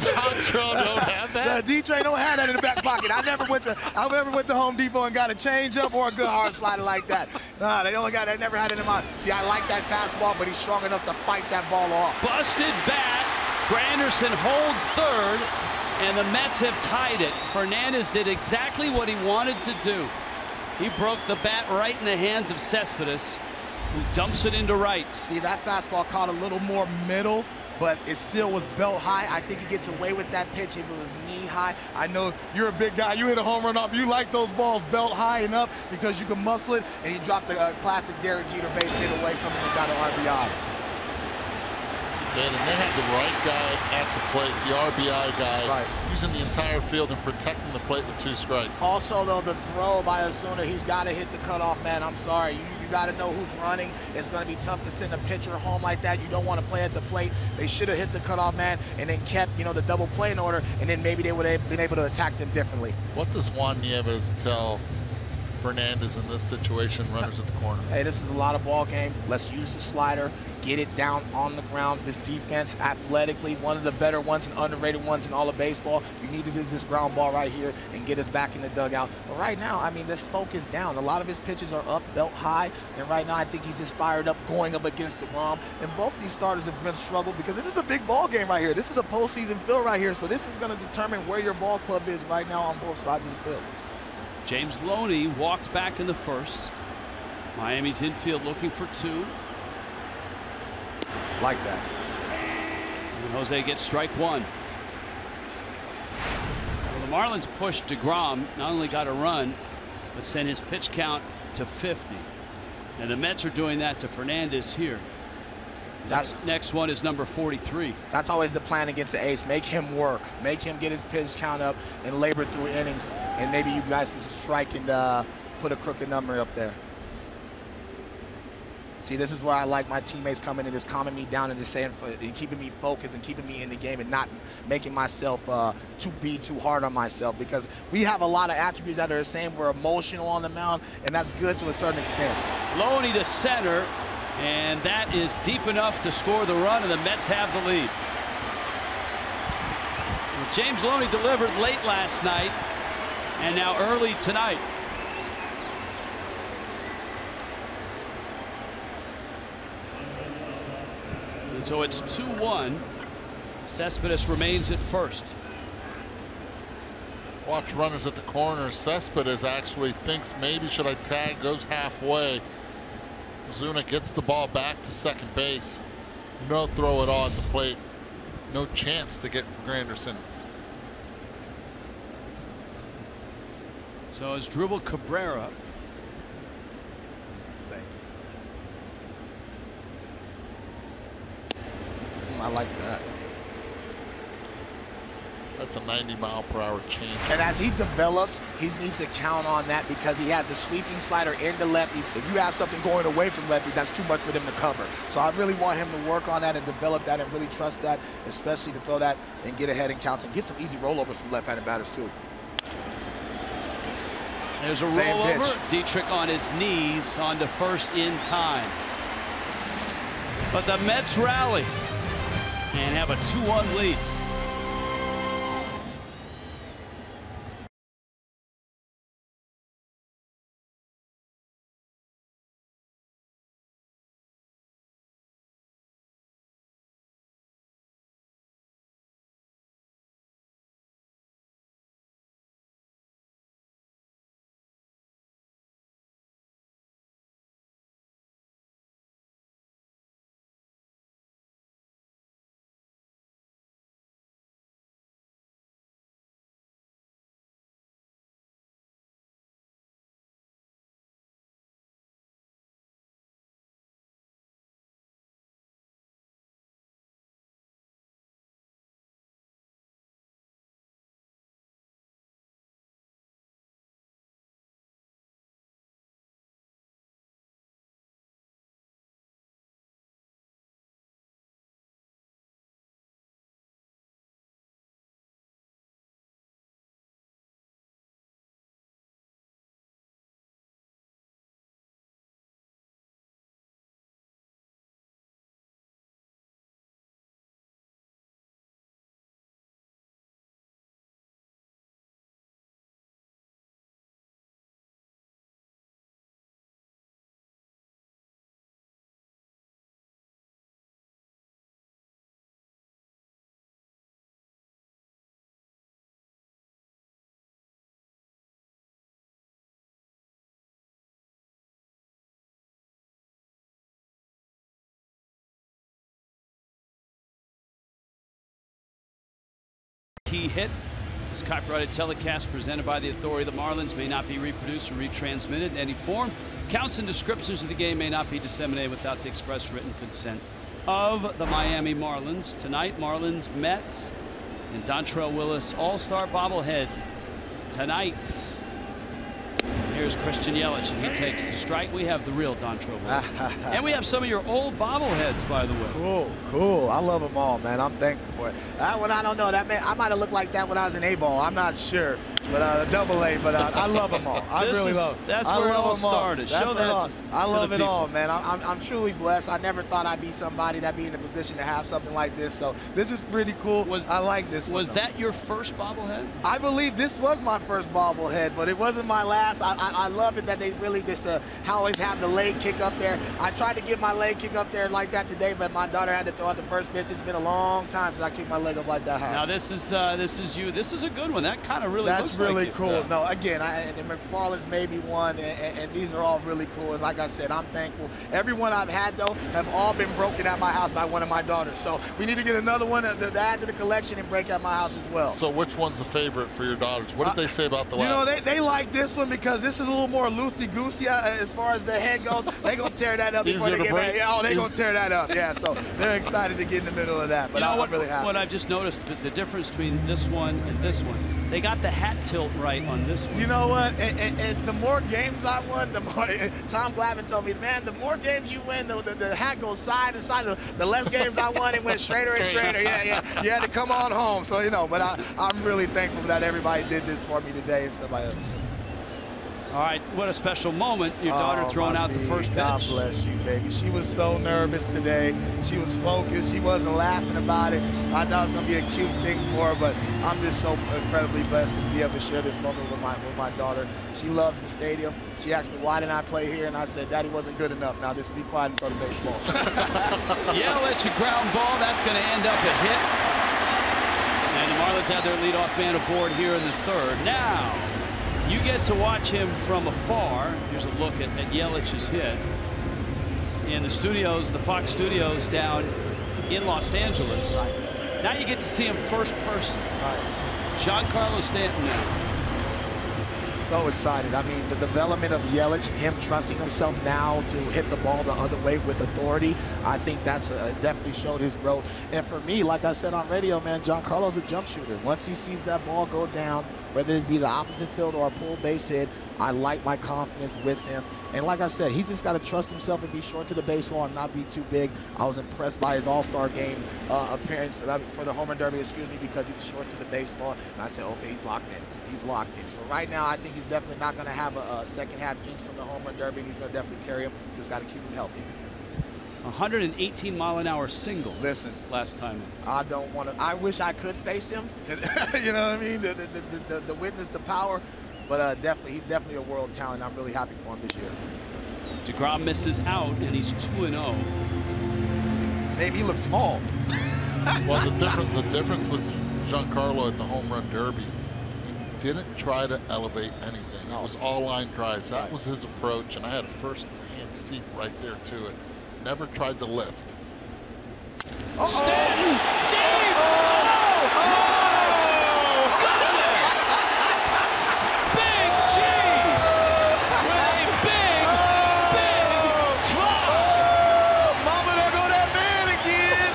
Dontrelle don't have that? D-Train don't have that in the back pocket. I never went to Home Depot and got a changeup or a good hard slider like that. Nah, they never had it in my. See, I like that fastball, but he's strong enough to fight that ball off. Busted bat. Granderson holds third, and the Mets have tied it. Fernandez did exactly what he wanted to do. He broke the bat right in the hands of Cespedes, who dumps it into right. See, that fastball caught a little more middle, but it still was belt high. I think he gets away with that pitch if it was knee high. I know you're a big guy. You hit a home run off. You like those balls belt high enough because you can muscle it, and he dropped the classic Derek Jeter base hit away from him and got an RBI. And they had the right guy at the plate, the RBI guy, right, using the entire field and protecting the plate with 2 strikes. Also, though, the throw by Ozuna, he's got to hit the cutoff, man. I'm sorry. You got to know who's running. It's going to be tough to send a pitcher home like that. You don't want to play at the plate. They should have hit the cutoff man and then kept, you know, the double play in order, and then maybe they would have been able to attack them differently. What does Juan Nieves tell Fernandez in this situation, runners at the corner? Hey, this is a lot of ball game. Let's use the slider, get it down on the ground. This defense, athletically, one of the better ones and underrated ones in all of baseball. You need to do this ground ball right here and get us back in the dugout. But right now, I mean, this focus down. A lot of his pitches are up, belt high, and right now I think he's just fired up going up against DeGrom. And both these starters have been struggled because this is a big ball game right here. This is a postseason field right here, so this is going to determine where your ball club is right now on both sides of the field. James Loney walked back in the first. Miami's infield looking for 2. Like that. And Jose gets strike 1. Well, the Marlins pushed DeGrom, not only got a run, but sent his pitch count to 50. And the Mets are doing that to Fernandez here. Next one is number 43. That's always the plan against the ace. Make him work. Make him get his pitch count up and labor through innings. And maybe you guys can strike and put a crooked number up there. See, this is where I like my teammates coming in, just calming me down and just saying, and keeping me focused and keeping me in the game and not making myself be too hard on myself, because we have a lot of attributes that are the same. We're emotional on the mound, and that's good to a certain extent. Loney to center, and that is deep enough to score the run, and the Mets have the lead. Well, James Loney delivered late last night and now early tonight. And so it's 2-1. Cespedes remains at first. Watch runners at the corner. Cespedes actually thinks maybe should I tag, goes halfway. Ozuna gets the ball back to second base. No throw at all at the plate. No chance to get Granderson. So it's Dribble Cabrera. I like that. That's a 90-mile-per-hour change. And as he develops, he needs to count on that because he has a sweeping slider into lefties. If you have something going away from lefties, that's too much for them to cover. So I really want him to work on that and develop that and really trust that, especially to throw that and get ahead in counts and get some easy rollovers from left-handed batters, too. There's a rollover. Dietrich on his knees onto first in time. But the Mets rally and have a 2-1 lead. Key hit. This copyrighted telecast presented by the authority of the Marlins may not be reproduced or retransmitted in any form. Counts and descriptions of the game may not be disseminated without the express written consent of the Miami Marlins. Tonight, Marlins, Mets, and Dontrelle Willis all-star bobblehead tonight. Here's Christian Yelich, and he takes the strike. We have the real Dontrelle Willis. And we have some of your old bobbleheads, by the way. Cool, cool. I love them all, man. I'm thankful for it. That one, I don't know. That I might have looked like that when I was in A-ball. I'm not sure. But double A, but I love them all. I really love them. That's where it all started. Show that I love it all, man. I'm truly blessed. I never thought I'd be somebody that'd be in a position to have something like this. So this is pretty cool. I like this. Was that your first bobblehead? I believe this was my first bobblehead, but it wasn't my last. I love it that they really just always have the leg kick up there. I tried to get my leg kick up there like that today, but my daughter had to throw out the first pitch. It's been a long time since I kicked my leg up like that. Now this is you. This is a good one. That kind of really looks really like cool. No, again, the McFarland's maybe one, and these are all really cool. And like I said, I'm thankful. Everyone I've had, though, have all been broken at my house by one of my daughters. So we need to get another one to add to the collection and break at my house as well. So which one's a favorite for your daughters? What did they say about the last one? They like this one because this is a little more loosey-goosey as far as the head goes. They're going to tear that up before they get back. Yeah, they're going to tear that up. Yeah, so they're excited to get in the middle of that. But I'm really happy. What I've just noticed, the difference between this one and this one, they got the hat tilt right on this one. You know what? And the more games I won, the more Tom Glavine told me, man, the more games you win, the hat goes side to side. The less games I won, it went straighter and straighter. Yeah. You had to come on home. So, but I'm really thankful that everybody did this for me today and stuff like that. All right, what a special moment. Your daughter throwing out the first pitch. God bless you, baby. She was so nervous today. She was focused. She wasn't laughing about it. I thought it was going to be a cute thing for her, but I'm just so incredibly blessed to be able to share this moment with my daughter. She loves the stadium. She asked me, why didn't I play here? And I said, Daddy wasn't good enough. Now just be quiet and throw the baseball. Yelich, a ground ball. That's going to end up a hit. And the Marlins have their leadoff man aboard here in the third. Now, you get to watch him from afar. Here's a look at Yelich's hit in the studios, the Fox studios down in Los Angeles. Right. Now you get to see him first person. Right. Giancarlo Stanton now. So excited. I mean, the development of Yelich, him trusting himself now to hit the ball the other way with authority, I think that's definitely showed his growth. And for me, like I said on radio, man, Giancarlo's a jump shooter. Once he sees that ball go down, whether it be the opposite field or a pull base hit, I like my confidence with him. And like I said, he's just got to trust himself and be short to the baseball and not be too big. I was impressed by his All-Star game appearance for the Home Run Derby, because he was short to the baseball. And I said, okay, he's locked in. He's locked in. So right now, I think he's definitely not going to have a second half jinx from the Home Run Derby. He's going to definitely carry him. Just got to keep him healthy. 118-mile-an-hour single. Listen, last time. I don't want to. I wish I could face him. You know what I mean? The witness, the power. But definitely, he's definitely a world talent. I'm really happy for him this year. DeGrom misses out, and he's 2-0. Maybe he looks small. Well, the difference with Giancarlo at the Home Run Derby, he didn't try to elevate anything. It was all line drives. That was his approach, and I had a first-hand seat right there to it. Never tried to lift. Stanton! Deep! Goodness! Big G! With a big fly! Mama, there go that man again!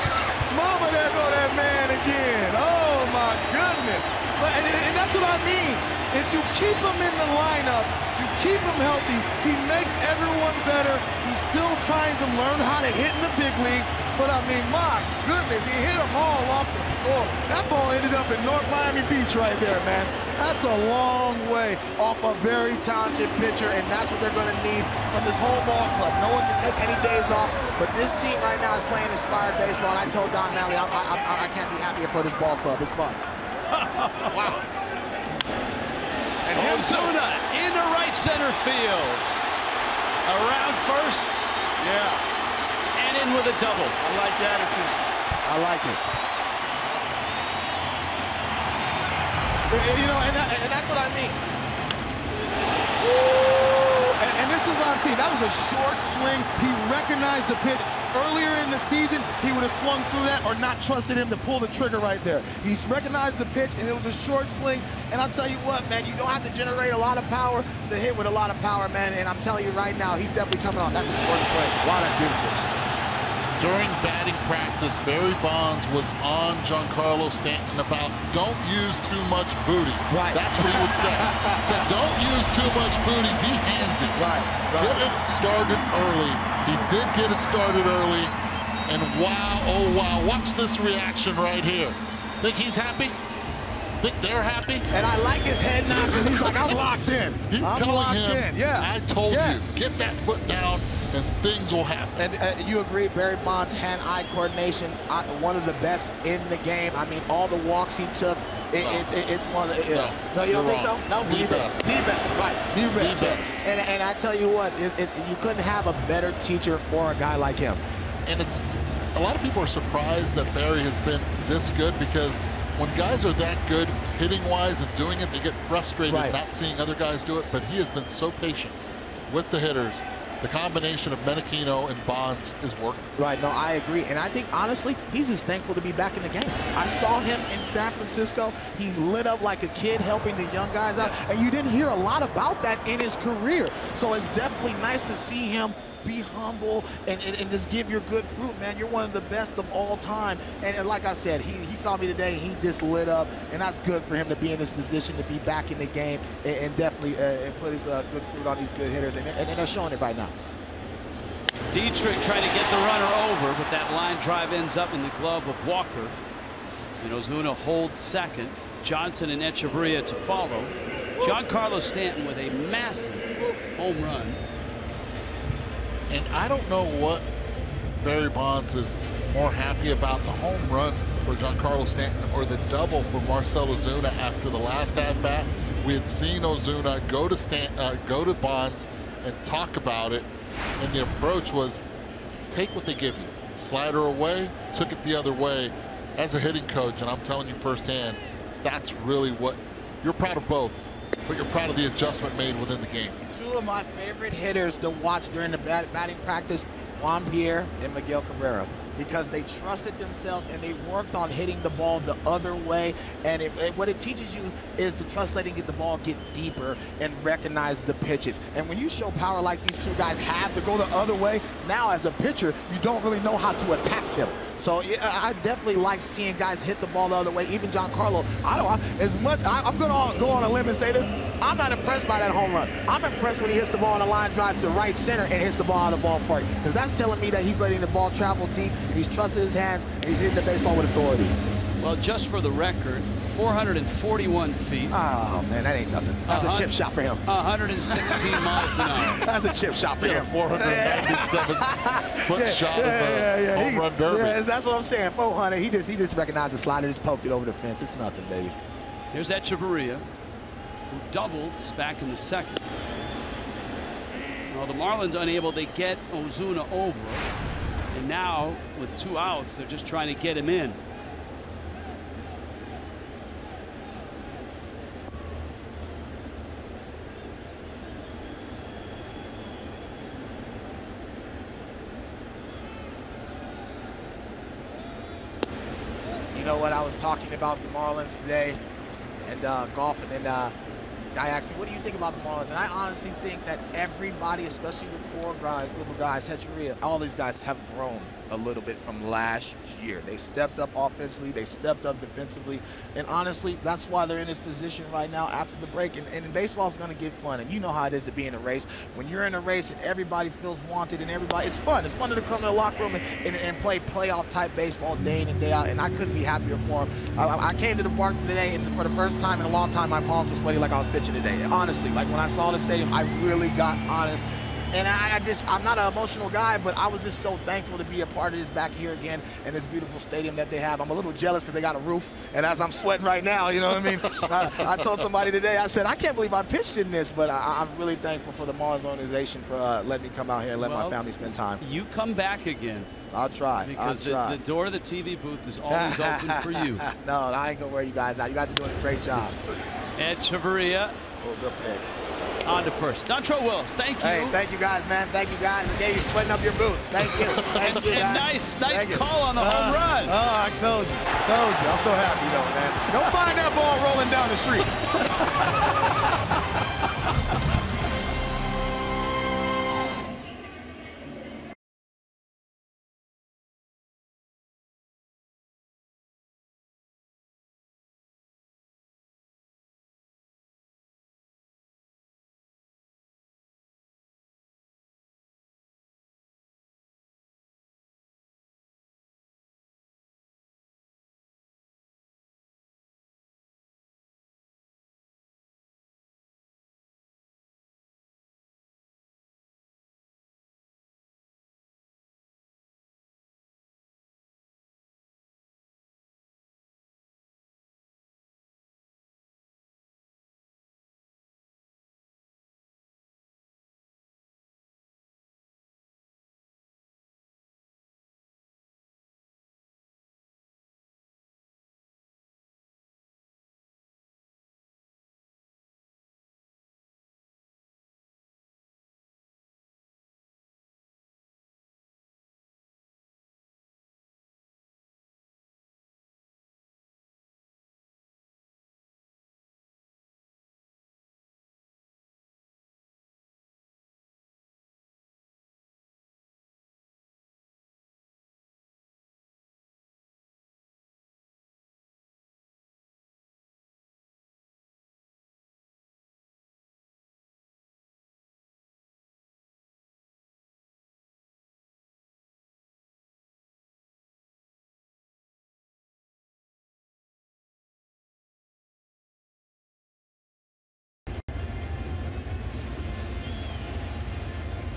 Mama, there go that man again! Oh, my goodness! And that's what I mean. If you keep him in the lineup, you keep him healthy, he makes everyone better. He's still trying to learn how to hit in the big leagues. But I mean, my goodness, he hit them all off the score. That ball ended up in North Miami Beach right there, man. That's a long way off a very talented pitcher, and that's what they're going to need from this whole ball club. No one can take any days off, but this team right now is playing inspired baseball, and I told Don Malley I can't be happier for this ball club. It's fun. Wow. And Ozuna into right center field. Around first. Yeah. And in with a double. I like the attitude. I like it. You know, and that's what I mean. And this is what I'm seeing. That was a short swing. He recognized the pitch. Earlier in the season, he would have swung through that or not trusted him to pull the trigger right there. He's recognized the pitch, and it was a short swing. And I'll tell you what, man, you don't have to generate a lot of power to hit with a lot of power, man. And I'm telling you right now, he's definitely coming on. That's a short swing. Wow, that's beautiful. During batting practice, Barry Bonds was on Giancarlo Stanton about don't use too much booty. Right. That's what he would say. Said don't use too much booty, be handsy. Right. Get it started early. He did get it started early. And wow, oh wow, watch this reaction right here. Think he's happy? Think they're happy? And I like his head now because he's like, I'm locked in. He's telling him, yeah. I told you, get that foot down and things will happen. And you agree, Barry Bonds' hand-eye coordination, one of the best in the game. I mean, all the walks he took, it's one of the... No, you don't think so? No, the best. The best, right. The best. And I tell you what, you couldn't have a better teacher for a guy like him. And a lot of people are surprised that Barry has been this good because when guys are that good hitting-wise and doing it, they get frustrated not seeing other guys do it, but he has been so patient with the hitters. The combination of Menechino and Bonds is working. Right, no, I agree. And I think, honestly, he's just thankful to be back in the game. I saw him in San Francisco. He lit up like a kid helping the young guys out. And you didn't hear a lot about that in his career. So it's definitely nice to see him be humble and just give your good fruit, man. You're one of the best of all time. And like I said, he saw me today, he just lit up, and that's good for him to be in this position, to be back in the game, and definitely put his good fruit on these good hitters, and they're showing it right now. Dietrich trying to get the runner over, but that line drive ends up in the glove of Walker. And Ozuna holds second. Johnson and Echeverria to follow. Giancarlo Stanton with a massive home run. And I don't know what Barry Bonds is more happy about, the home run for Giancarlo Stanton or the double for Marcell Ozuna after the last at-bat. We had seen Ozuna go to Bonds and talk about it, and the approach was take what they give you. Slider away, took it the other way. as a hitting coach, and I'm telling you firsthand, that's really what you're proud of both, but you're proud of the adjustment made within the game. Two of my favorite hitters to watch during the batting practice, Juan Pierre and Miguel Cabrera, because they trusted themselves and they worked on hitting the ball the other way. And what it teaches you is to trust letting the ball get deeper and recognize the pitches. And when you show power like these two guys have to go the other way, now as a pitcher, you don't really know how to attack them. So I definitely like seeing guys hit the ball the other way. Even Giancarlo, I'm going to go on a limb and say this, I'm not impressed by that home run. I'm impressed when he hits the ball on a line drive to right center and hits the ball out of the ballpark, because that's telling me that he's letting the ball travel deep, and he's trusting his hands, and he's hitting the baseball with authority. Well, just for the record, 441 feet. Oh, man, that ain't nothing. That's a chip shot for him. 116 miles an hour. That's a chip shot for him. 497-foot shot of the home run derby. Yeah, that's what I'm saying. 400. He just recognized the slider, just poked it over the fence. It's nothing, baby. Here's Echeverria, who doubled back in the second. Well, the Marlins unable to get Ozuna over. And now, with 2 outs, they're just trying to get him in. You know what? I was talking about the Marlins today and golf, and then guy asked me, what do you think about the Marlins? And I honestly think that everybody, especially the core group of guys, Hechavarria, all these guys have grown a little bit from last year. They stepped up offensively, they stepped up defensively, and honestly, that's why they're in this position right now after the break. And baseball is going to get fun, and you know how it is to be in a race. When you're in a race and everybody feels wanted and everybody, it's fun. It's fun to come in the locker room and play playoff-type baseball day in and day out, and I couldn't be happier for them. I came to the park today, and for the first time in a long time, my palms were sweaty like I was pitching today. Honestly, like when I saw the stadium, I really got honest. And I'm not an emotional guy, but I was just so thankful to be a part of this back here again in this beautiful stadium that they have. I'm a little jealous because they got a roof, and as I'm sweating right now, you know what I mean? I told somebody today, I said, I can't believe I pitched in this, but I'm really thankful for the Marlins organization for letting me come out here and let my family spend time. You come back again. I'll try. Because the door of the TV booth is always open for you. No, I ain't going to wear you guys out. You guys are doing a great job. Echeverria. Oh, good pick. On to first. Dontrelle Willis, thank you. Hey, thank you guys, man. Thank you guys. I gave you sweating up your booth. Thank you. Thank you, guys. And nice call on the home run. Oh, I told you. I'm so happy, though, man. Don't find that ball rolling down the street.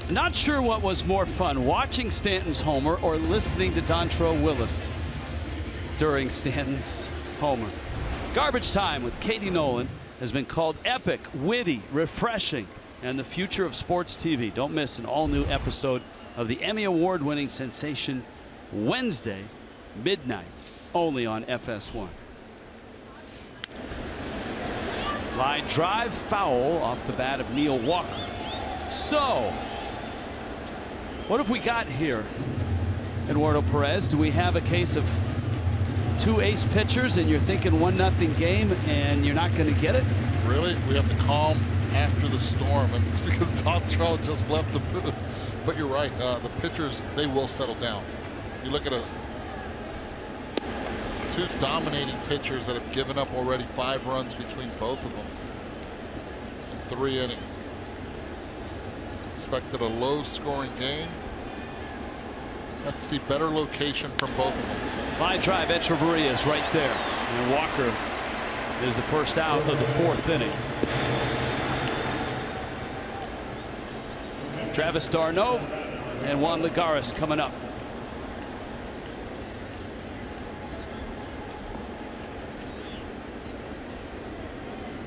Not sure what was more fun, watching Stanton's homer or listening to Dontrelle Willis during Stanton's homer. Garbage Time with Katie Nolan has been called epic, witty, refreshing, and the future of sports TV. Don't miss an all-new episode of the Emmy Award-winning sensation Wednesday, midnight only on FS1. Line drive foul off the bat of Neil Walker. So what have we got here, Eduardo Perez? Do we have a case of two ace pitchers and you're thinking 1-0 game and you're not going to get it? Really? We have the calm after the storm, and it's because Dontrelle just left the booth. But you're right, the pitchers, they will settle down. You look at two dominating pitchers that have given up already 5 runs between both of them in 3 innings. Expected a low-scoring game. Have to see better location from both of them. Line drive, Echeverria is right there, and Walker is the first out of the 4th inning. Travis d'Arnaud and Juan Lagares coming up.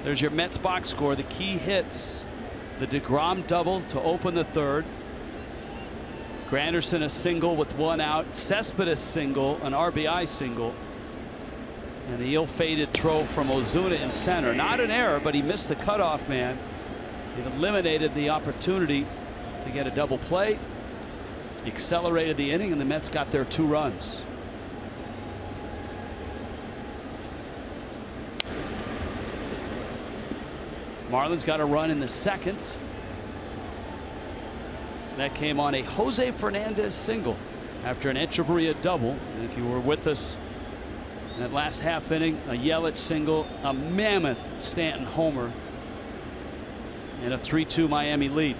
There's your Mets box score. The key hits: the DeGrom double to open the 3rd. Granderson a single with 1 out. Cespedes single, an RBI single. And the ill-fated throw from Ozuna in center. Not an error, but he missed the cutoff man. It eliminated the opportunity to get a double play. Accelerated the inning, and the Mets got their 2 runs. Marlins got a run in the 2nd. That came on a Jose Fernandez single after an Echeverria double. And if you were with us in that last half inning, a Yelich single, a mammoth Stanton homer, and a 3-2 Miami lead.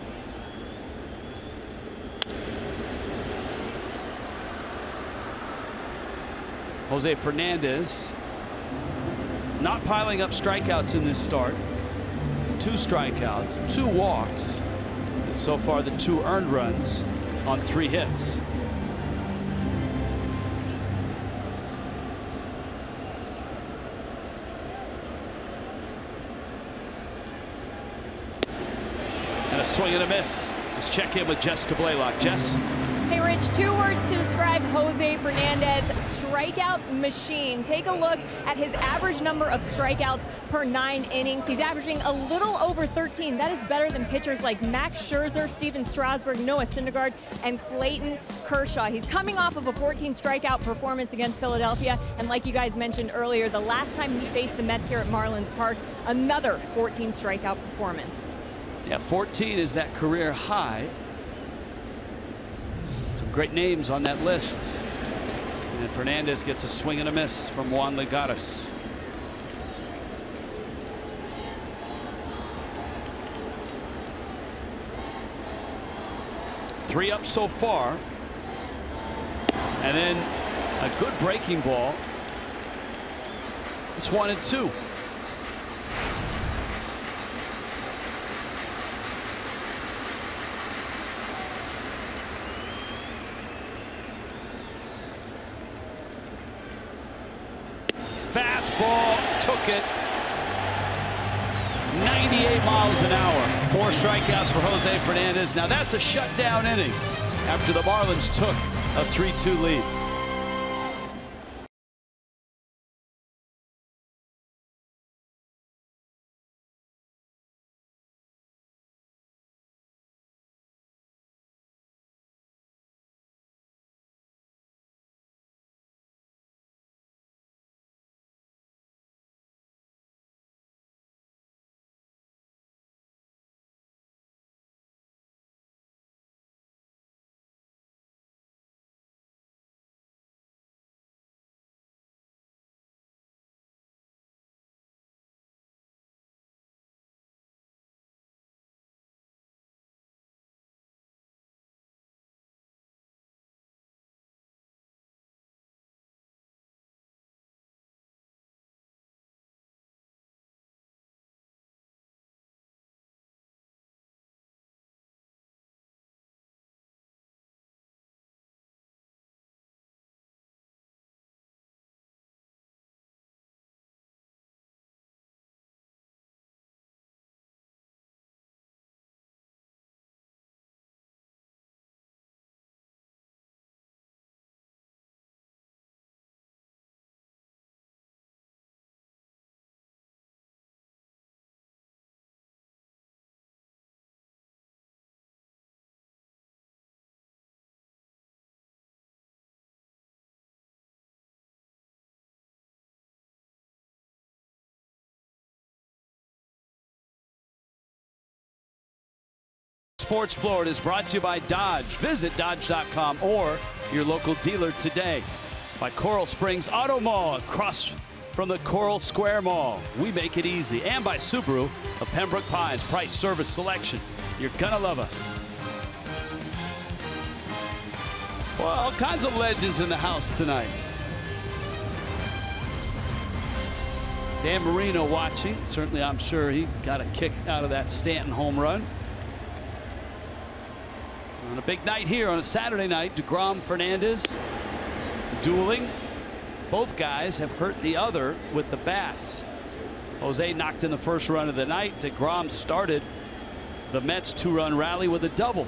Jose Fernandez not piling up strikeouts in this start. 2 strikeouts, 2 walks. So far, the 2 earned runs on 3 hits. And a swing and a miss. Let's check in with Jessica Blaylock. Jess? Hey, Rich, 2 words to describe Jose Fernandez: strikeout machine. Take a look at his average number of strikeouts per 9 innings. He's averaging a little over 13. That is better than pitchers like Max Scherzer, Steven Strasburg, Noah Syndergaard, and Clayton Kershaw. He's coming off of a 14 strikeout performance against Philadelphia. And like you guys mentioned earlier, the last time he faced the Mets here at Marlins Park, another 14 strikeout performance. Yeah, 14 is that career high. Some great names on that list. And Fernandez gets a swing and a miss from Juan Lagares. Three up so far. And then a good breaking ball. It's 1-2. Fastball, took it. 98 miles an hour. 4 strikeouts for Jose Fernandez. Now that's a shutdown inning after the Marlins took a 3-2 lead. Sports Florida is brought to you by Dodge. Visit Dodge.com or your local dealer today. By Coral Springs Auto Mall across from the Coral Square Mall. We make it easy. And by Subaru of Pembroke Pines. Price, service, selection. You're gonna love us. Well, all kinds of legends in the house tonight. Dan Marino watching. Certainly, I'm sure he got a kick out of that Stanton home run. On a big night here on a Saturday night, DeGrom, Fernandez dueling. Both guys have hurt the other with the bats. Jose knocked in the first run of the night. DeGrom started the Mets 2-run rally with a double.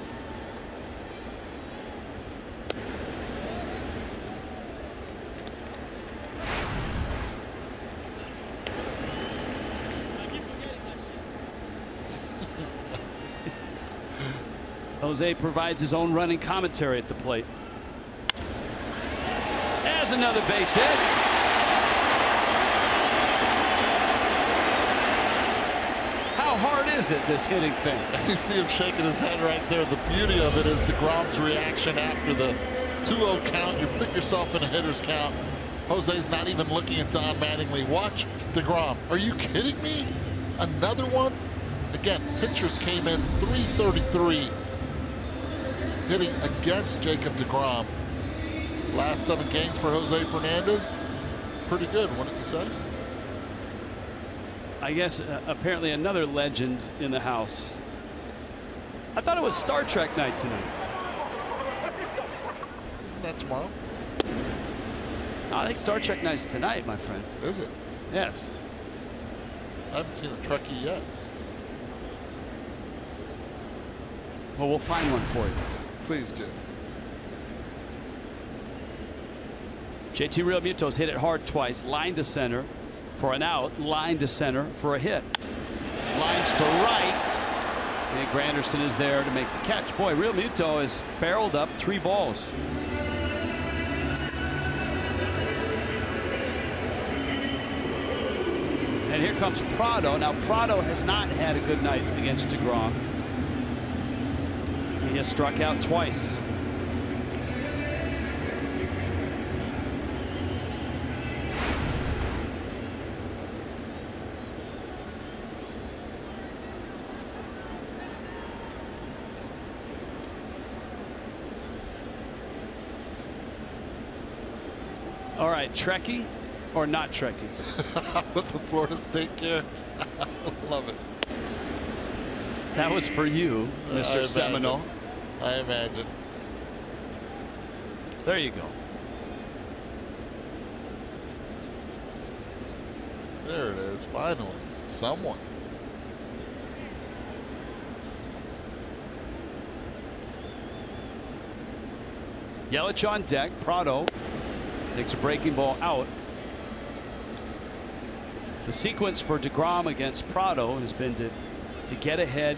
Jose provides his own running commentary at the plate. As another base hit. How hard is it, this hitting thing? You see him shaking his head right there. The beauty of it is DeGrom's reaction after this. 2-0 count. You put yourself in a hitter's count. Jose's not even looking at Don Mattingly. Watch DeGrom. Are you kidding me? Another one? Again, pitchers came in 333. Hitting against Jacob DeGrom. Last 7 games for Jose Fernandez. Pretty good, wouldn't you say? I guess apparently another legend in the house. I thought it was Star Trek night tonight. Isn't that tomorrow? I think Star Trek night's tonight, my friend. Is it? Yes. I haven't seen a Trekkie yet. Well, we'll find one for you. Please do. JT Realmuto's hit it hard twice. Line to center for an out. Line to center for a hit. Lines to right. And Granderson is there to make the catch. Boy, Realmuto has barreled up 3 balls. And here comes Prado. Now, Prado has not had a good night against DeGrom. He has struck out twice. All right, Trekkie or not Trekkie? With the Florida State care. Love it. That was for you, Mr. Seminole. I imagine. There you go. There it is. Finally, someone. Yelich on deck. Prado takes a breaking ball out. The sequence for DeGrom against Prado has been to get ahead,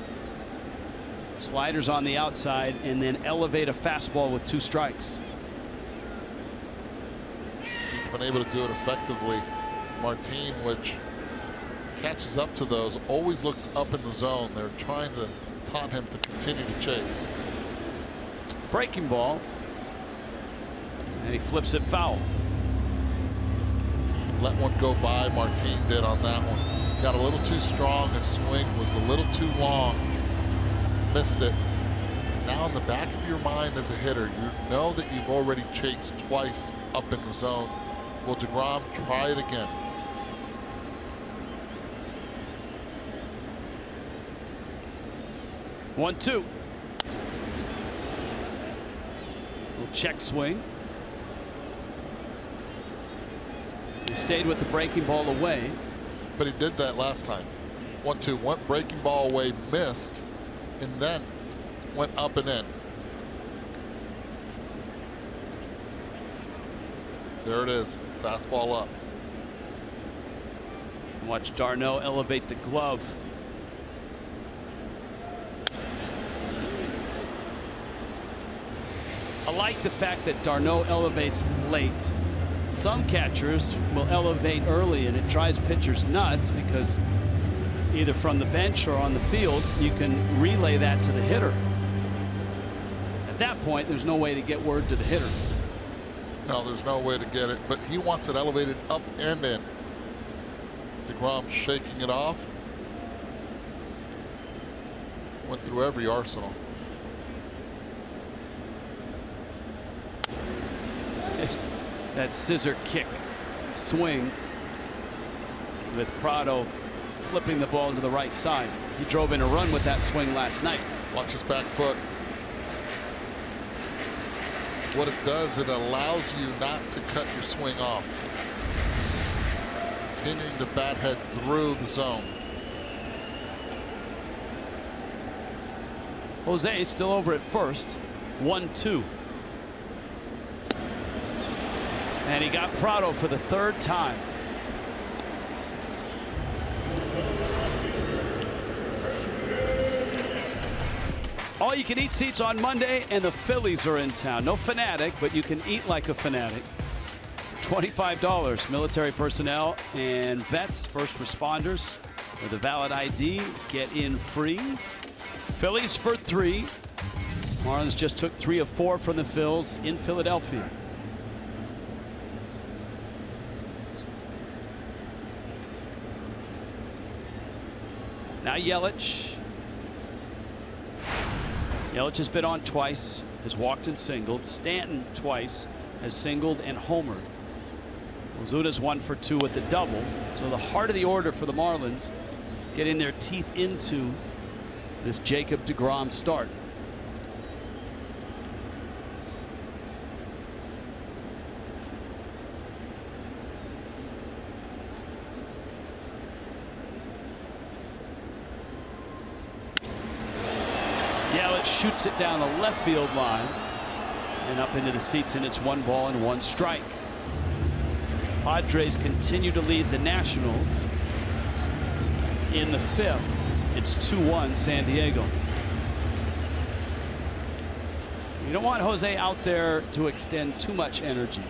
sliders on the outside, and then elevate a fastball with 2 strikes. He's been able to do it effectively. Martin, which catches up to those, always looks up in the zone. They're trying to taunt him to continue to chase. Breaking ball. And he flips it foul. Let one go by. Martin did on that one. Got a little too strong. His swing was a little too long. Missed it. And now in the back of your mind as a hitter, you know that you've already chased twice up in the zone. Will DeGrom try it again? One, two. Little check swing. He stayed with the breaking ball away. But he did that last time. 1-2, went breaking ball away, missed, and then went up and in. There it is, fastball up. Watch d'Arnaud elevate the glove. I like the fact that d'Arnaud elevates late. Some catchers will elevate early, and it drives pitchers nuts because either from the bench or on the field, you can relay that to the hitter. At that point, there's no way to get word to the hitter. No, there's no way to get it, but he wants it elevated up and in. DeGrom shaking it off. Went through every arsenal. There's that scissor kick swing with Prado flipping the ball to the right side. He drove in a run with that swing last night. Watch his back foot. What it does, it allows you not to cut your swing off. Continuing to bat head through the zone. Jose is still over at first. 1-2. And he got Prado for the third time. All you can eat seats on Monday, and the Phillies are in town. No fanatic, but you can eat like a fanatic. $25. Military personnel and vets, first responders with a valid ID get in free. Phillies for 3. Marlins just took 3 of 4 from the Phils in Philadelphia. Now Yelich. Yelich has been on twice, has walked and singled. Stanton twice has singled and homered. Ozuna's 1 for 2 with the double. So the heart of the order for the Marlins getting their teeth into this Jacob deGrom start. Yelich shoots it down the left field line and up into the seats, and it's 1 ball and 1 strike. Padres continue to lead the Nationals in the 5th. It's 2-1 San Diego. You don't want Jose out there to extend too much energy.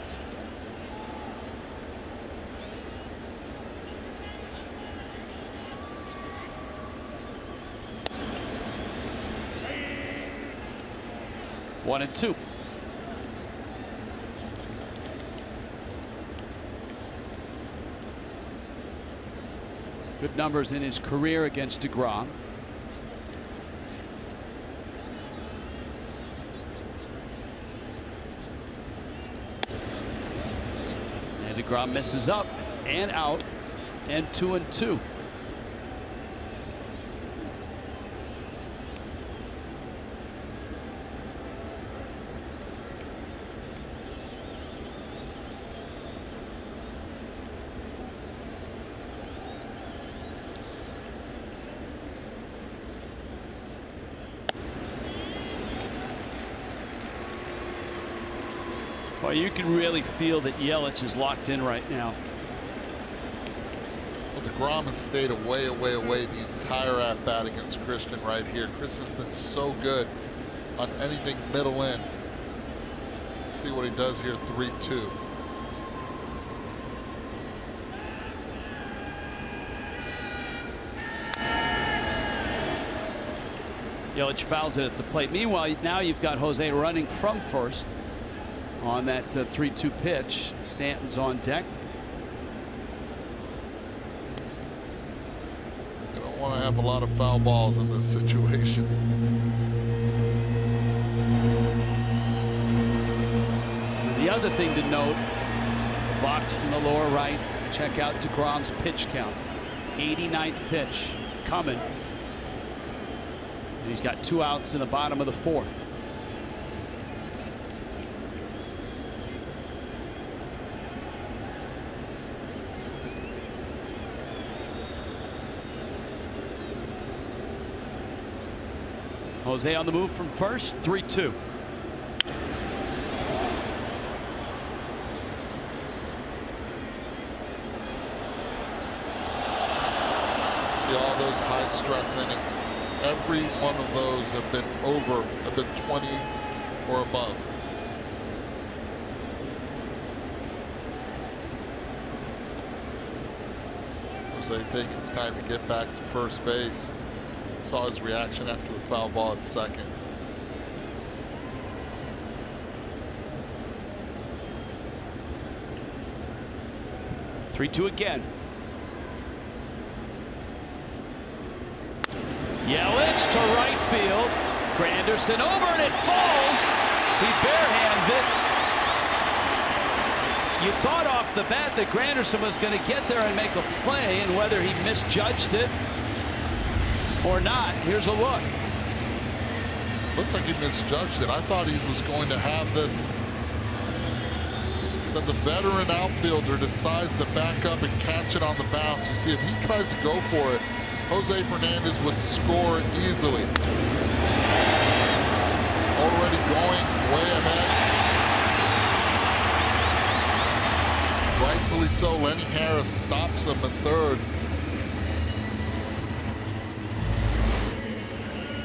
One and 2. Good numbers in his career against deGrom. And deGrom misses up and out, and 2-2. Well, you can really feel that Yelich is locked in right now. Well, deGrom has stayed away the entire at bat against Christian right here. Christian's been so good on anything middle in. See what he does here, 3-2. Yelich fouls it at the plate. Meanwhile, now you've got Jose running from first on that 3-2 pitch. Stanton's on deck. You don't want to have a lot of foul balls in this situation. The other thing to note, the box in the lower right, check out deGrom's pitch count. 89th pitch coming. And he's got 2 outs in the bottom of the 4th. Jose on the move from first, 3-2. See all those high stress innings. Every one of those have been 20 or above. Jose taking his time to get back to first base. Saw his reaction after the foul ball at second. 3-2 again. Yelich to right field. Granderson over, and it falls. He barehands it. You thought off the bat that Granderson was going to get there and make a play, and whether he misjudged it or not, here's a look. Looks like he misjudged it. I thought he was going to have this. Then the veteran outfielder decides to back up and catch it on the bounce. You see, if he tries to go for it, Jose Fernandez would score easily. Already going way ahead. Rightfully so. Lenny Harris stops him at third.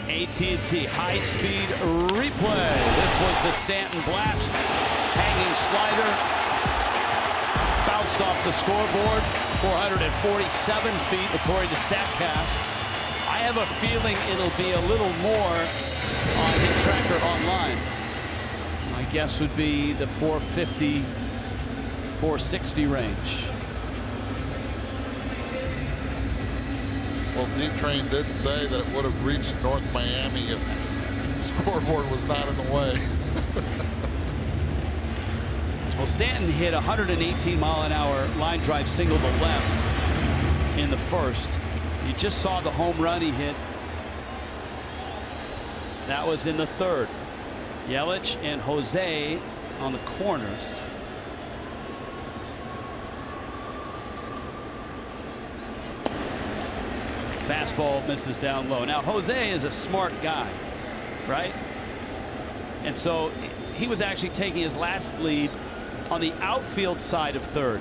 AT&T high-speed replay. This was the Stanton blast. Hanging slider. Bounced off the scoreboard. 447 feet according to StatCast. I have a feeling it'll be a little more on Hit Tracker Online. My guess would be the 450, 460 range. Well, D-Train did say that it would have reached North Miami if the scoreboard was not in the way. Well, Stanton hit 118-mile-an-hour line drive single to left in the first. You just saw the home run he hit. That was in the third. Yelich and Jose on the corners. Fastball misses down low. Now, Jose is a smart guy, right? And so he was actually taking his last lead on the outfield side of third.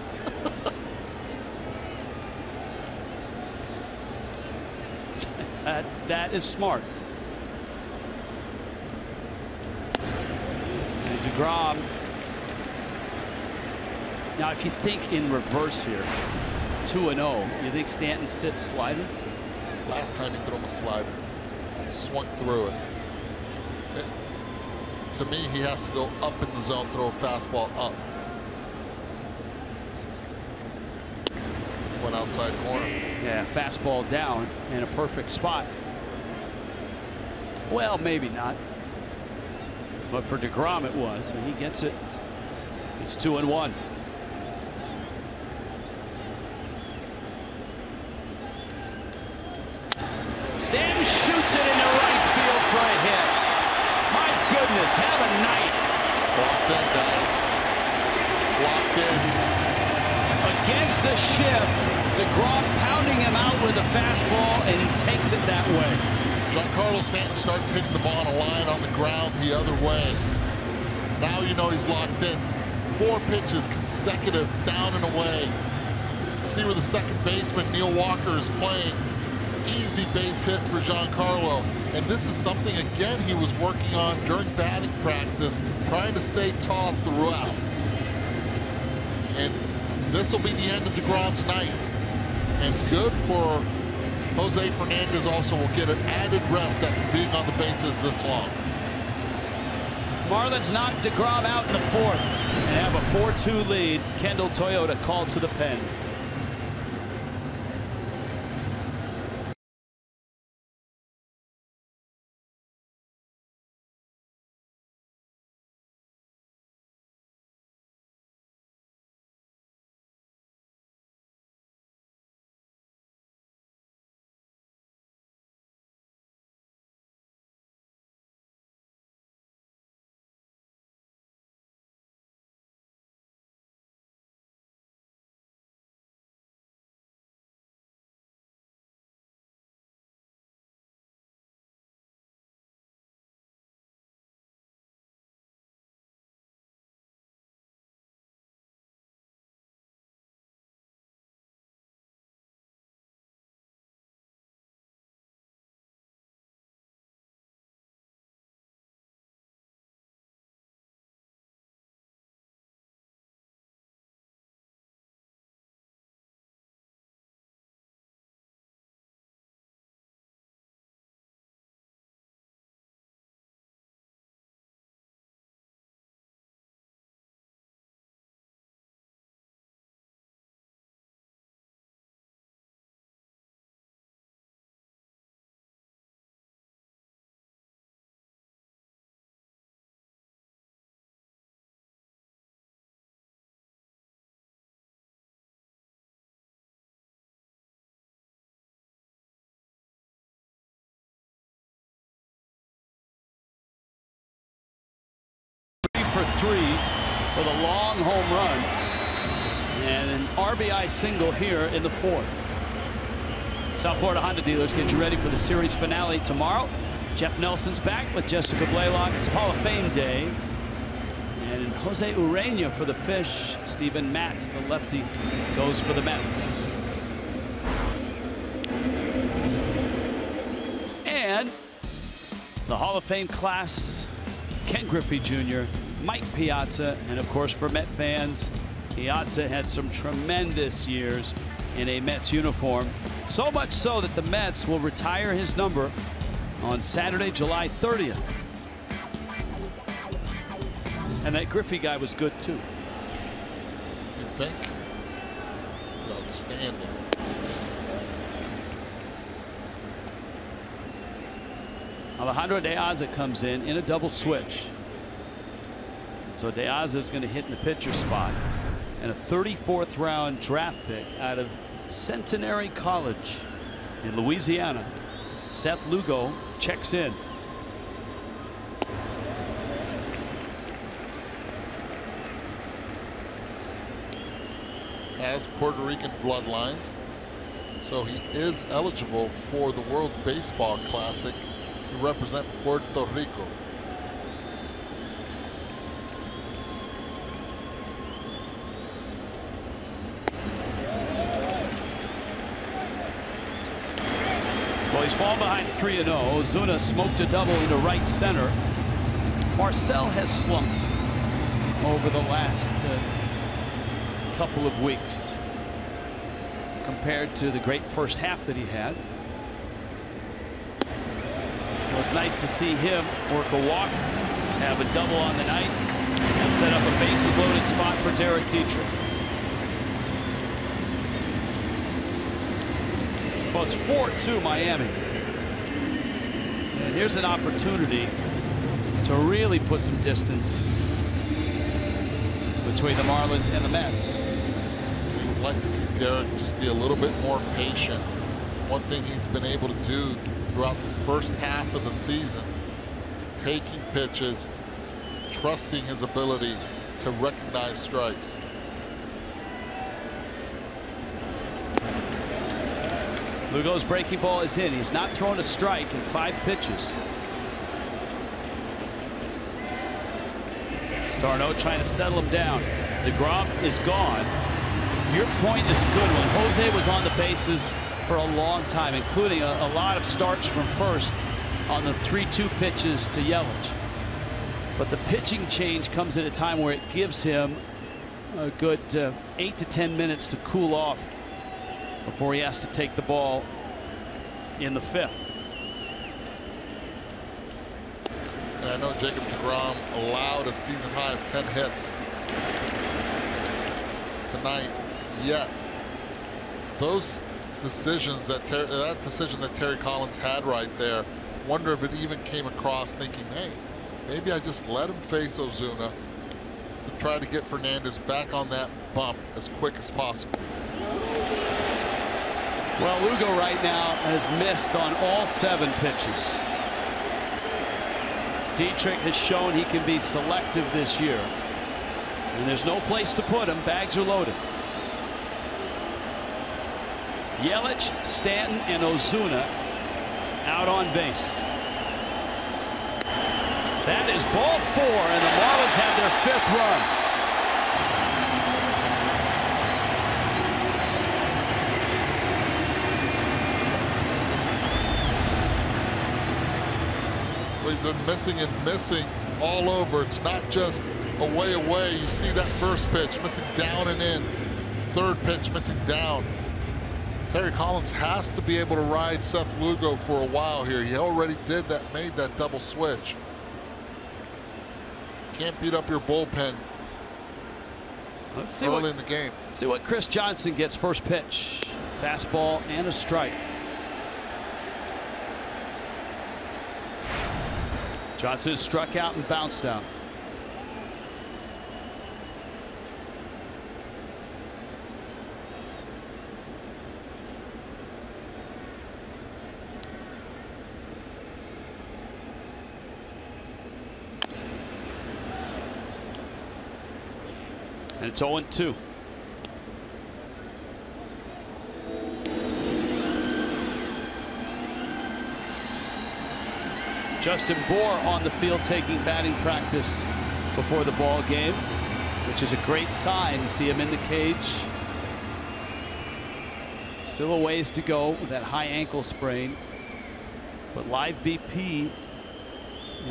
That is smart. And DeGrom. Now, if you think in reverse here, 2-0, you think Stanton sits slider? Last time he threw him a slider, swung through it. To me, he has to go up in the zone, throw a fastball up. One outside corner. Yeah, fastball down in a perfect spot. Well, maybe not. But for DeGrom it was, and he gets it. It's 2-1. Stanton shoots it into right field for a hit. My goodness, have a night. Locked in, guys. Locked in. Against the shift, DeGrom pounding him out with a fastball, and he takes it that way. Giancarlo Stanton starts hitting the ball on a line on the ground the other way. Now you know he's locked in. 4 pitches consecutive, down and away. See where the second baseman, Neil Walker, is playing. Easy base hit for Giancarlo. And this is something, again, he was working on during batting practice, trying to stay tall throughout. And this will be the end of DeGrom's night. And good for Jose Fernandez also will get an added rest after being on the bases this long. Marlins knocked DeGrom out in the fourth and have a 4-2 lead. Kendall Toyota called to the pen. for 3 with a long home run and an RBI single here in the 4th. South Florida Honda dealers, get you ready for the series finale tomorrow. Jeff Nelson's back with Jessica Blaylock. It's Hall of Fame day. And Jose Urena for the Fish. Steven Matz, the lefty, goes for the Mets. And the Hall of Fame class, Ken Griffey Jr., Mike Piazza, and of course for Met fans, Piazza had some tremendous years in a Mets uniform. So much so that the Mets will retire his number on Saturday, July 30th. And that Griffey guy was good too. You think? Outstanding. Alejandro De Aza comes in a double switch. So De Aza is going to hit in the pitcher spot. And a 34th round draft pick out of Centenary College in Louisiana. Seth Lugo checks in. Has Puerto Rican bloodlines, so he is eligible for the World Baseball Classic to represent Puerto Rico. Well, he's fallen behind 3-0. Ozuna smoked a double into right center. Marcel has slumped over the last couple of weeks compared to the great first half that he had. Well, it's nice to see him work a walk, have a double on the night, and set up a bases loaded spot for Derek Dietrich. Well, it's 4-2 Miami. And here's an opportunity to really put some distance between the Marlins and the Mets. We would like to see Derek just be a little bit more patient. One thing he's been able to do throughout the first half of the season, taking pitches, trusting his ability to recognize strikes. Lugo's breaking ball is in. He's not thrown a strike in 5 pitches. d'Arnaud trying to settle him down. DeGrom is gone. Your point is a good one. Jose was on the bases for a long time, including a lot of starts from first on the 3-2 pitches to Yelich. But the pitching change comes at a time where it gives him a good 8 to 10 minutes to cool off before he has to take the ball in the 5th. And I know Jacob DeGrom allowed a season high of 10 hits tonight, yet those decisions that decision that Terry Collins had right there, wonder if it even came across thinking, hey, maybe I just let him face Ozuna to try to get Fernandez back on that bump as quick as possible. Well, Lugo right now has missed on all 7 pitches. Dietrich has shown he can be selective this year. And there's no place to put him. Bags are loaded. Yelich, Stanton, and Ozuna out on base. That is ball 4, and the Marlins have their 5th run. He's been missing and missing all over. It's not just away. You see that first pitch missing down and in. 3rd pitch missing down. Terry Collins has to be able to ride Seth Lugo for a while here. He already did that, made that double switch. Can't beat up your bullpen early in the game. Let's see what Chris Johnson gets first pitch. Fastball and a strike. Johnson is struck out and bounced out. And it's 0-2. Justin Bour on the field taking batting practice before the ball game, which is a great sign to see him in the cage. Still a ways to go with that high ankle sprain, but live BP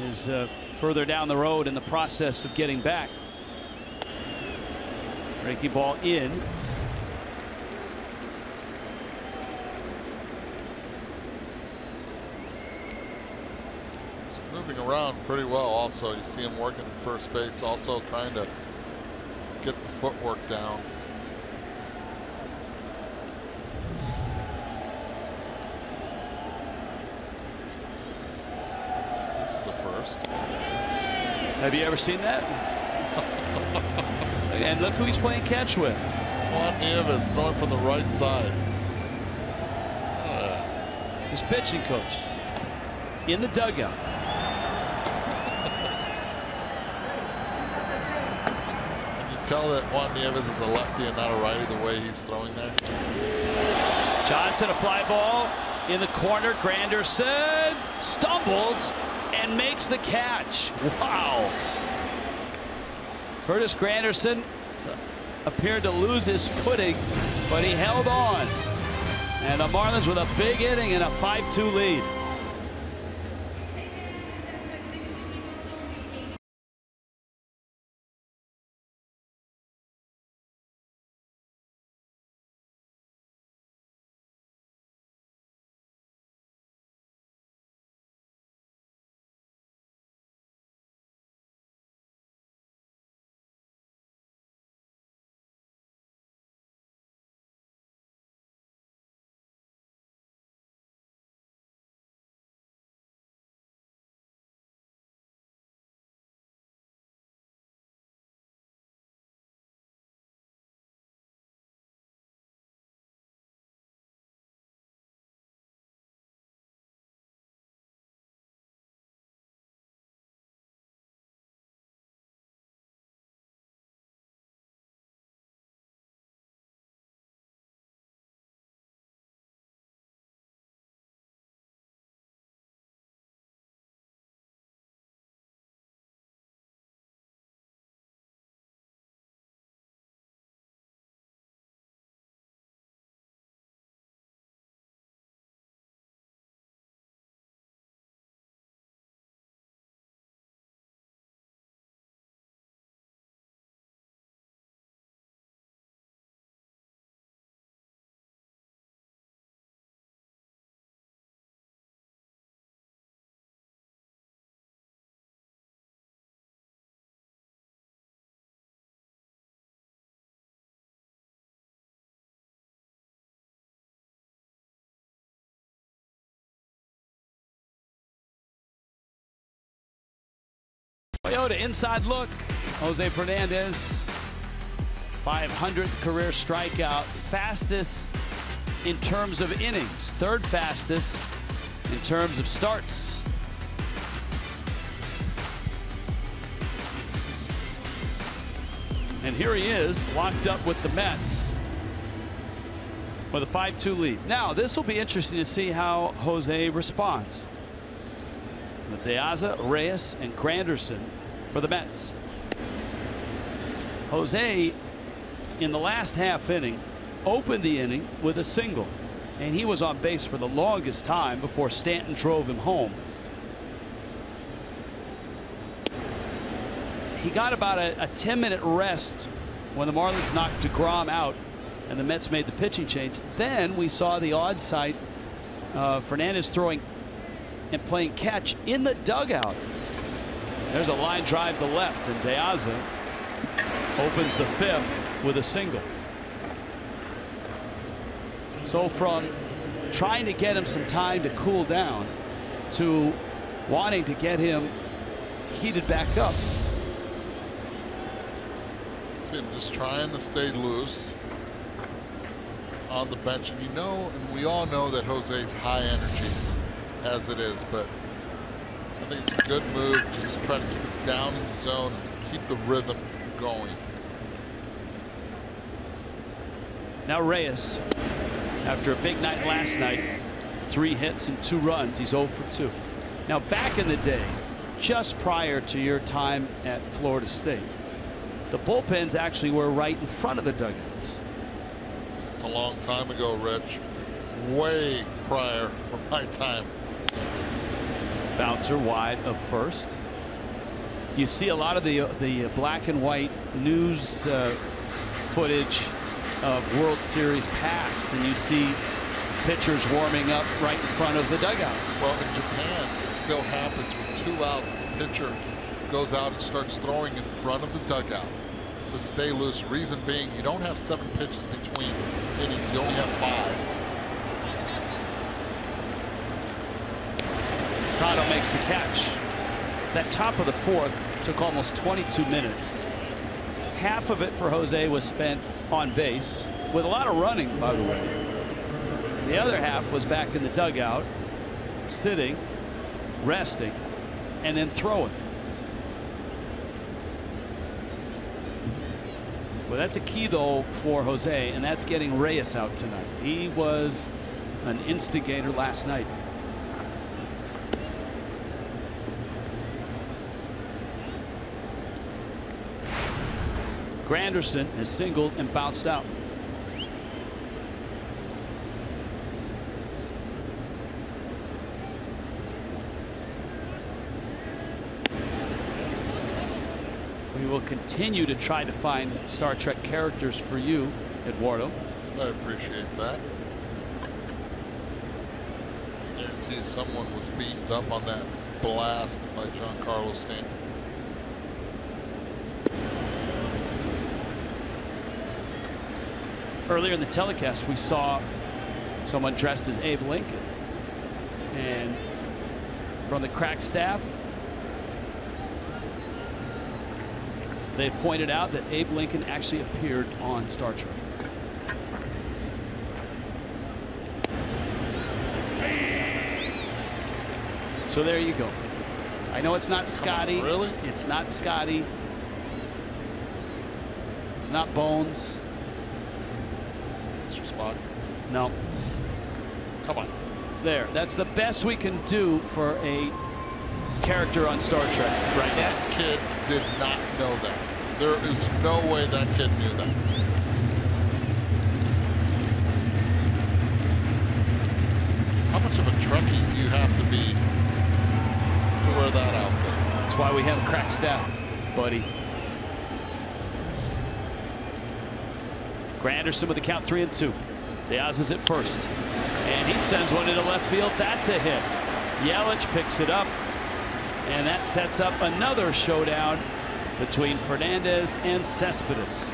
is further down the road in the process of getting back. Breaking ball in. He's moving around pretty well also. You see him working at first base, also trying to get the footwork down. Have you ever seen that? And look who he's playing catch with. Juan Nieves throwing from the right side. His pitching coach in the dugout. Can you tell that Juan Nieves is a lefty and not a righty the way he's throwing there? Johnson, a fly ball in the corner. Granderson stumbles and makes the catch. Wow. Curtis Granderson appeared to lose his footing, but he held on. And the Marlins with a big inning and a 5-2 lead. Toyota inside look. Jose Fernandez, 500th career strikeout, fastest in terms of innings, third fastest in terms of starts. And here he is, locked up with the Mets with a 5-2 lead. Now, this will be interesting to see how Jose responds. With De Aza, Reyes, and Granderson for the Mets. Jose, in the last half inning, opened the inning with a single, and he was on base for the longest time before Stanton drove him home. He got about a 10-minute rest when the Marlins knocked DeGrom out and the Mets made the pitching change. Then we saw the odd side, Fernandez throwing and playing catch in the dugout. There's a line drive to left, and De Aza opens the fifth with a single. So from trying to get him some time to cool down to wanting to get him heated back up. See him just trying to stay loose on the bench, and you know, and we all know that Jose's high energy as it is, but I think it's a good move just to try to keep him down in the zone and to keep the rhythm going. Now Reyes, after a big night last night, 3 hits and 2 runs, he's 0 for 2. Now back in the day, just prior to your time at Florida State, the bullpens actually were right in front of the dugouts. It's a long time ago, Rich. Way prior from my time. Bouncer wide of first. You see a lot of the black and white news footage of World Series past, and you see pitchers warming up right in front of the dugouts. Well, in Japan, it still happens with 2 outs. The pitcher goes out and starts throwing in front of the dugout. It's to stay loose. Reason being, you don't have 7 pitches between innings. You only have 5. Prado makes the catch. That top of the 4th took almost 22 minutes. Half of it for Jose was spent on base, with a lot of running, by the way. The other half was back in the dugout, sitting, resting, and then throwing. Well, that's a key, though, for Jose, and that's getting Reyes out tonight. He was an instigator last night. Granderson has singled and bounced out. We will continue to try to find Star Trek characters for you, Eduardo. I appreciate that. I guarantee someone was beamed up on that blast by Giancarlo Stanton. Earlier in the telecast, we saw someone dressed as Abe Lincoln. And from the crack staff, they've pointed out that Abe Lincoln actually appeared on Star Trek. So there you go. I know it's not Scotty. Really? It's not Scotty. It's not Bones. Mr. Spock. No. Come on. There. That's the best we can do for a character on Star Trek right now. That kid did not know that. There is no way that kid knew that. How much of a Trekkie do you have to be to wear that outfit? That's why we have a crack staff, buddy. Granderson with the count 3-2. Diaz is at first, and he sends one into left field. That's a hit. Yelich picks it up, and that sets up another showdown between Fernandez and Cespedes.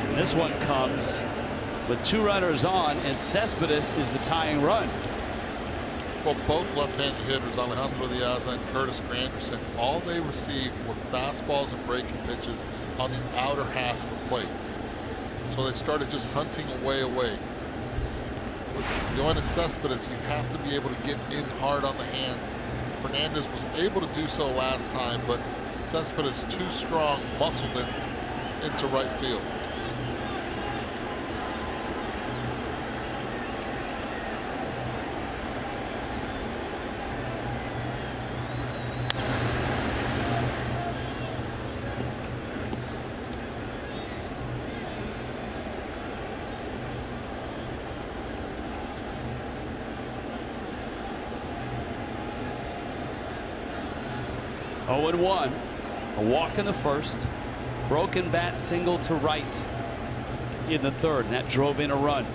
And this one comes with 2 runners on, and Cespedes is the tying run. Well, both left-handed hitters, Alejandro Diaz and Curtis Granderson, all they received were fastballs and breaking pitches on the outer half of the plate. So they started just hunting away. With Yoenis Cespedes, you have to be able to get in hard on the hands. Fernandez was able to do so last time, but Cespedes, too strong, muscled it into right field. Oh, 0-1. A walk in the first. Broken bat single to right in the third, and that drove in a run.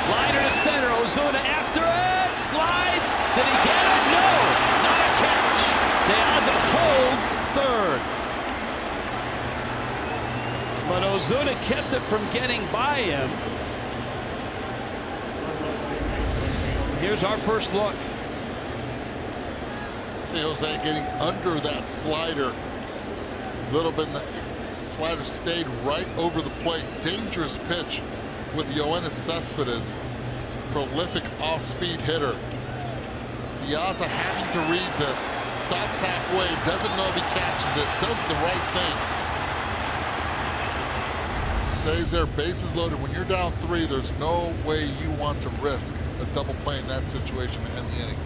Liner to center. Ozuna after it. Slides. Did he get it? No. Not a catch. Diaz holds third. But Ozuna kept it from getting by him. Here's our first look. See Jose getting under that slider. Little bit, the slider stayed right over the plate. Dangerous pitch with Yoenis Cespedes. Prolific off-speed hitter. Diaz having to read this. Stops halfway, doesn't know if he catches it, does the right thing. Stays there, bases loaded. When you're down 3, there's no way you want to risk a double play in that situation to end the inning.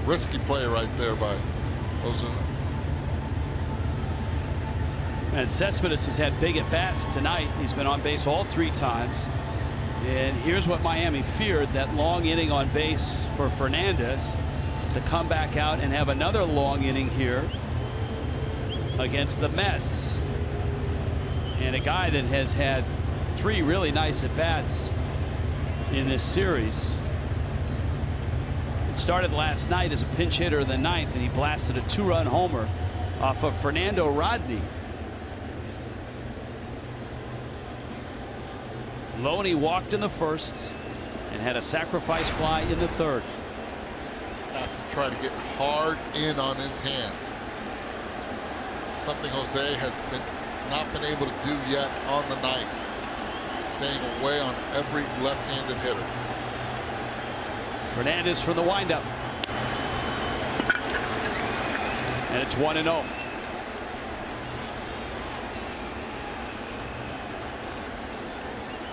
Risky play right there by Ozuna. And Cespedes has had big at-bats tonight. He's been on base all 3 times. And here's what Miami feared, that long inning on base for Fernandez to come back out and have another long inning here against the Mets. And a guy that has had 3 really nice at-bats in this series. It started last night as a pinch hitter in the 9th, and he blasted a 2-run homer off of Fernando Rodney. Loney walked in the 1st and had a sacrifice fly in the 3rd. Have to try to get hard in on his hands. Something Jose has not been able to do yet on the night. Staying away on every left-handed hitter. Fernandez from the windup. And it's 1-0.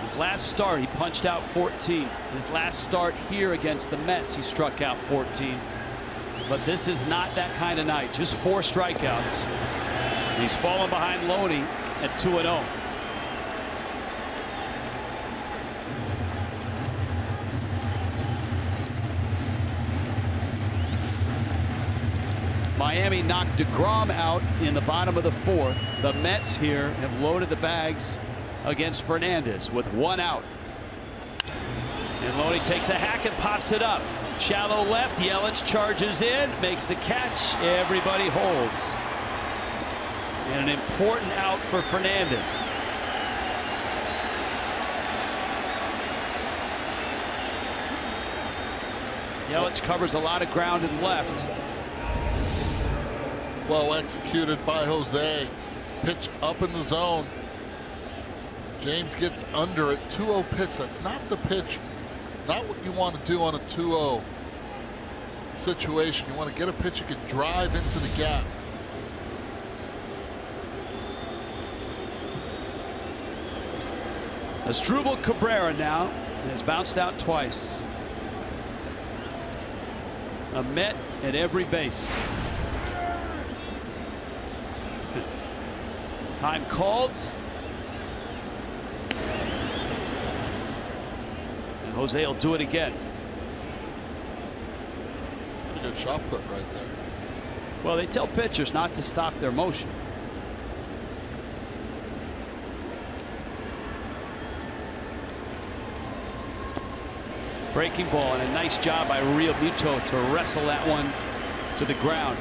His last start, he punched out 14. His last start here against the Mets, he struck out 14. But this is not that kind of night. Just 4 strikeouts. He's fallen behind Loney at 2-0. Miami knocked DeGrom out in the bottom of the 4th. The Mets here have loaded the bags against Fernandez with 1 out. And Loney takes a hack and pops it up. Shallow left. Yelich charges in, makes the catch. Everybody holds. And an important out for Fernandez. Yelich covers a lot of ground and left. Well executed by Jose. Pitch up in the zone. James gets under it. 2-0 pitch. That's not the pitch. Not what you want to do on a 2-0 situation. You want to get a pitch you can drive into the gap. Asdrubal Cabrera now has bounced out twice. A Met at every base. Time called. And Jose will do it again. Pretty good shot put right there. Well, they tell pitchers not to stop their motion. Breaking ball, and a nice job by Real Muto to wrestle that one to the ground.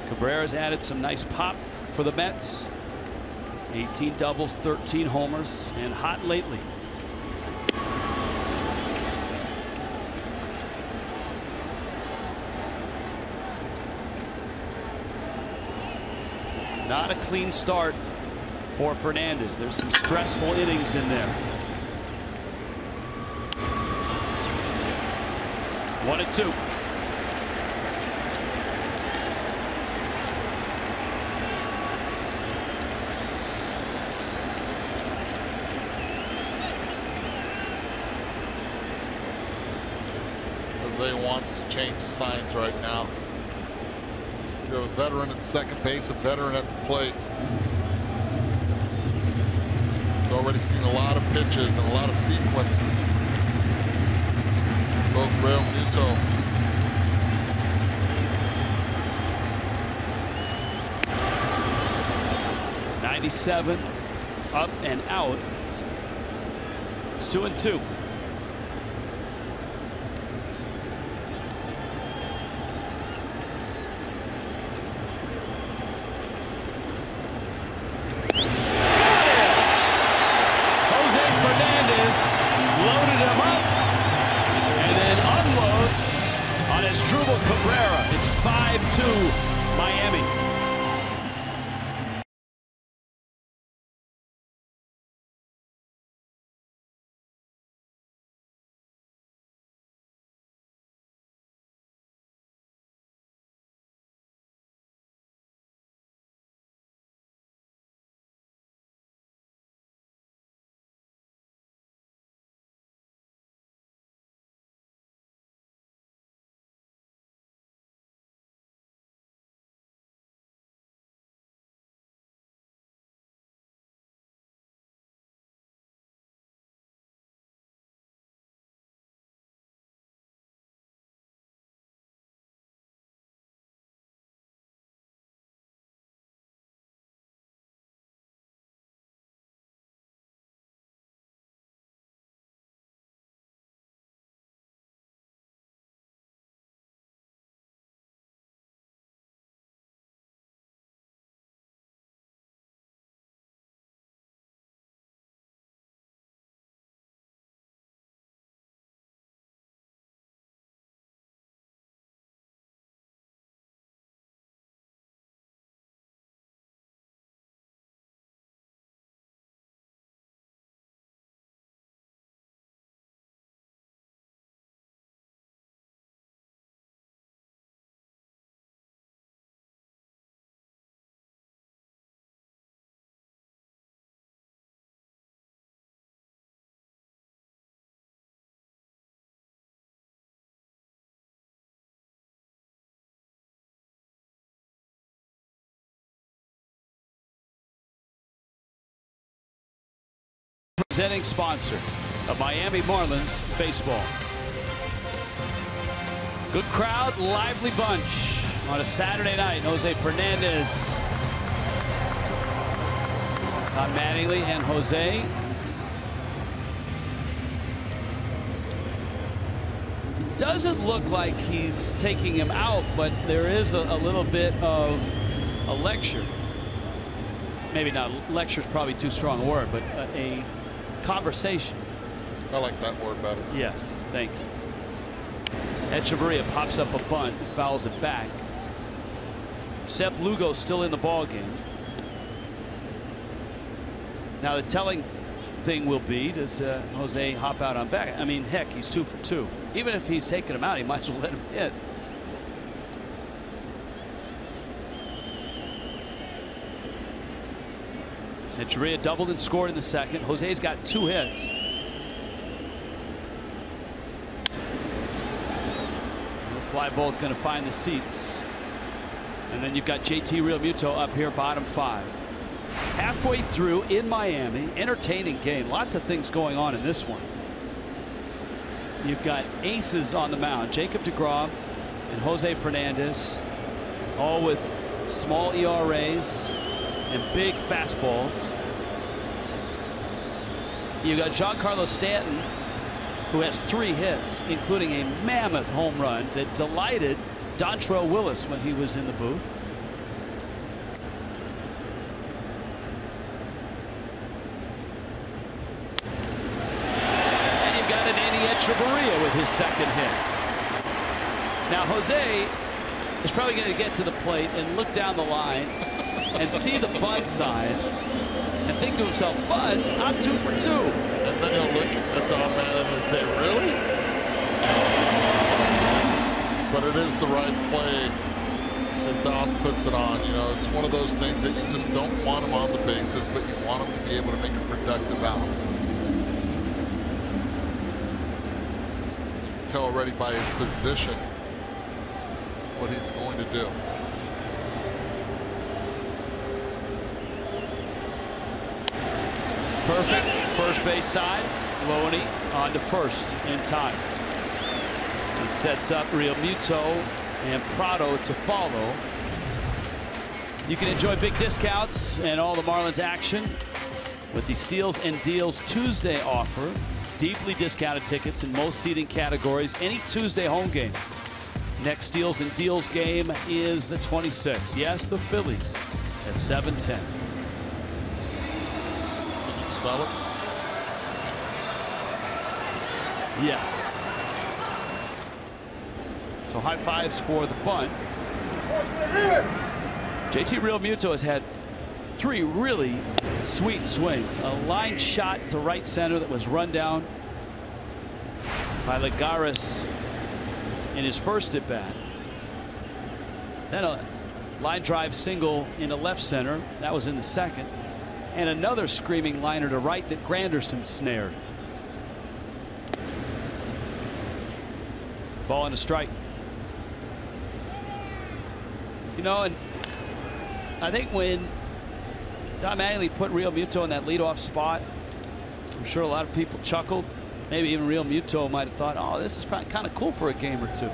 Cabrera's added some nice pop for the Mets. 18 doubles, 13 homers, and hot lately. Not a clean start for Fernandez. There's some stressful innings in there. 1-2. Jose wants to change the signs right now. You have a veteran at second base, a veteran at the plate. We've already seen a lot of pitches and a lot of sequences. Both Real Muto. '97, up and out. It's 2-2. Cabrera. It's 5-2 Miami. presenting sponsor of Miami Marlins baseball. Good crowd, lively bunch on a Saturday night. Jose Fernandez, Tom Mattingly, and Jose. Doesn't look like he's taking him out, but there is a little bit of a lecture. Maybe not, lecture is probably too strong a word, but a conversation. I like that word better. Yes, thank you. Echeverria pops up a bunt, fouls it back. Seth Lugo still in the ball game. Now the telling thing will be, does Jose hop out on back? I mean, heck, he's 2 for 2. Even if he's taking him out, he might as well let him hit. Echeverria doubled and scored in the second. Jose's got 2 hits. The fly ball is going to find the seats. And then you've got JT Realmuto up here, bottom 5. Halfway through in Miami, entertaining game. Lots of things going on in this one. You've got aces on the mound, Jacob deGrom and Jose Fernandez, all with small ERAs and big fastballs. You've got Giancarlo Stanton, who has 3 hits, including a mammoth home run that delighted Dontrelle Willis when he was in the booth. And you've got an Andy Echeverria with his second hit. Now Jose is probably going to get to the plate and look down the line and see the bunt sign and think to himself, "But I'm 2 for 2." And then he'll look at Don Madden and say, "Really?" But it is the right play that Don puts it on. You know, it's one of those things that you just don't want him on the bases, but you want him to be able to make a productive out. You can tell already by his position what he's going to do. Perfect first base side. Loney on to first in time. It sets up Realmuto and Prado to follow. You can enjoy big discounts and all the Marlins action with the Steals and Deals Tuesday offer. Deeply discounted tickets in most seating categories any Tuesday home game. Next Steals and Deals game is the 26th. Yes, the Phillies at 7:10. Can you spell it? Yes. So high fives for the bunt. JT Realmuto has had 3 really sweet swings. A line shot to right center that was run down by Lagares in his first at bat. Then a line drive single into left center. That was in the second. And another screaming liner to right that Granderson snared. Ball and a strike. You know, and I think when Don Mattingly put Realmuto in that leadoff spot, I'm sure a lot of people chuckled. Maybe even Realmuto might have thought, "Oh, this is probably kind of cool for a game or 2."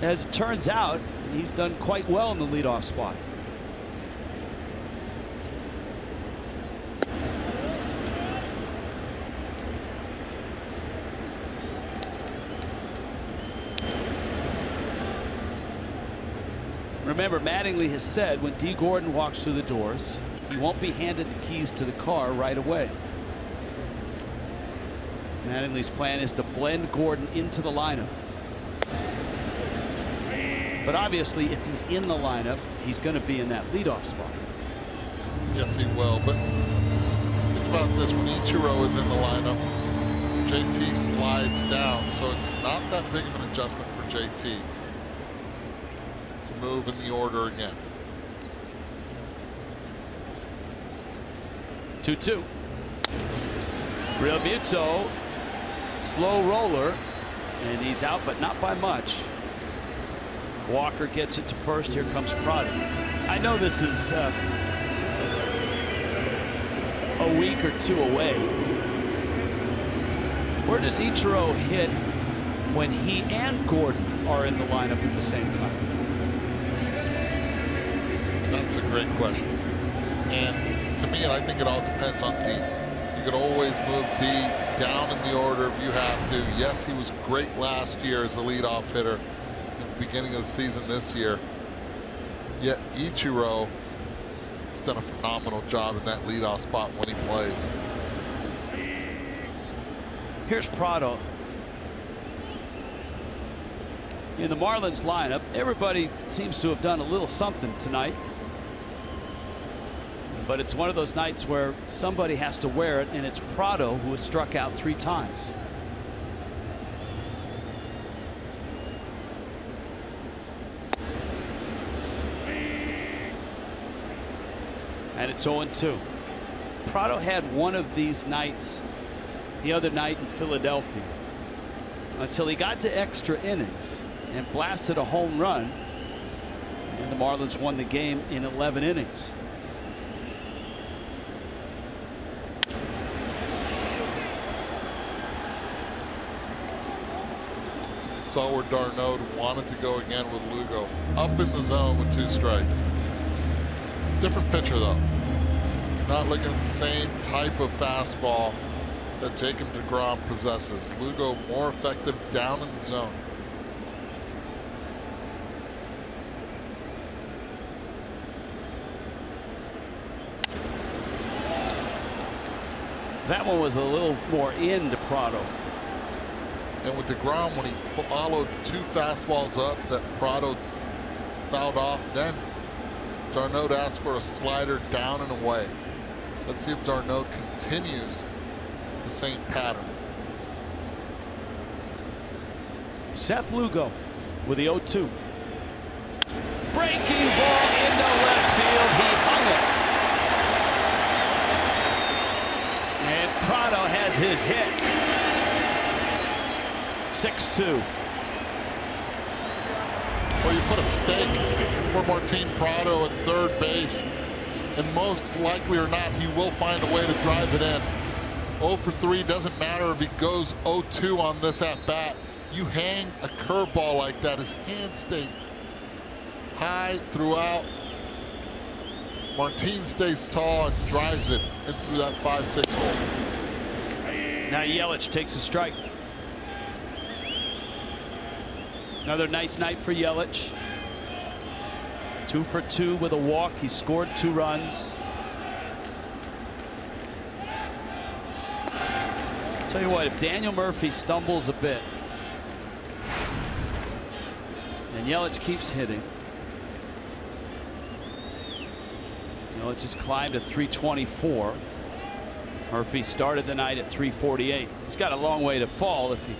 As it turns out, he's done quite well in the leadoff spot. Remember, Mattingly has said when Dee Gordon walks through the doors, he won't be handed the keys to the car right away. Mattingly's plan is to blend Gordon into the lineup. But obviously, if he's in the lineup, he's going to be in that leadoff spot. Yes, he will. But think about this: when Ichiro is in the lineup, JT slides down, so it's not that big of an adjustment for JT. Move in the order again. 2-2. Realmuto, slow roller, and he's out, but not by much. Walker gets it to first. Here comes Prado. I know this is a week or 2 away, Where does Ichiro hit when he and Gordon are in the lineup at the same time? That's a great question. And to me, I think it all depends on D. You could always move D down in the order if you have to. Yes, he was great last year as a leadoff hitter at the beginning of the season this year. Yet Ichiro has done a phenomenal job in that leadoff spot when he plays. Here's Prado. In the Marlins lineup, everybody seems to have done a little something tonight. But it's one of those nights where somebody has to wear it, and it's Prado who has struck out 3 times. And it's 0-2. Prado had one of these nights the other night in Philadelphia until he got to extra innings and blasted a home run, and the Marlins won the game in 11 innings. You saw where d'Arnaud wanted to go again with Lugo, up in the zone with 2 strikes. Different pitcher though. Not looking at the same type of fastball that Jacob deGrom possesses. Lugo more effective down in the zone. That one was a little more into Prado. And with deGrom, when he followed 2 fastballs up that Prado fouled off, then d'Arnaud asked for a slider down and away. Let's see if d'Arnaud continues the same pattern. Seth Lugo with the 0-2. Breaking ball into left field. He hung it. And Prado has his hit. 6-2. Well, you put a stake for Martin Prado at third base, and most likely or not, he will find a way to drive it in. 0 for 3, doesn't matter if he goes 0-2 on this at bat. You hang a curveball like that, his hands stay high throughout. Martin stays tall and drives it in through that 5-6 hole. Now Yelich takes a strike. Another nice night for Yelich. 2 for 2 with a walk. He scored 2 runs. Tell you what, if Daniel Murphy stumbles a bit and Yelich keeps hitting, Yelich has climbed to 324. Murphy started the night at 348. He's got a long way to fall if he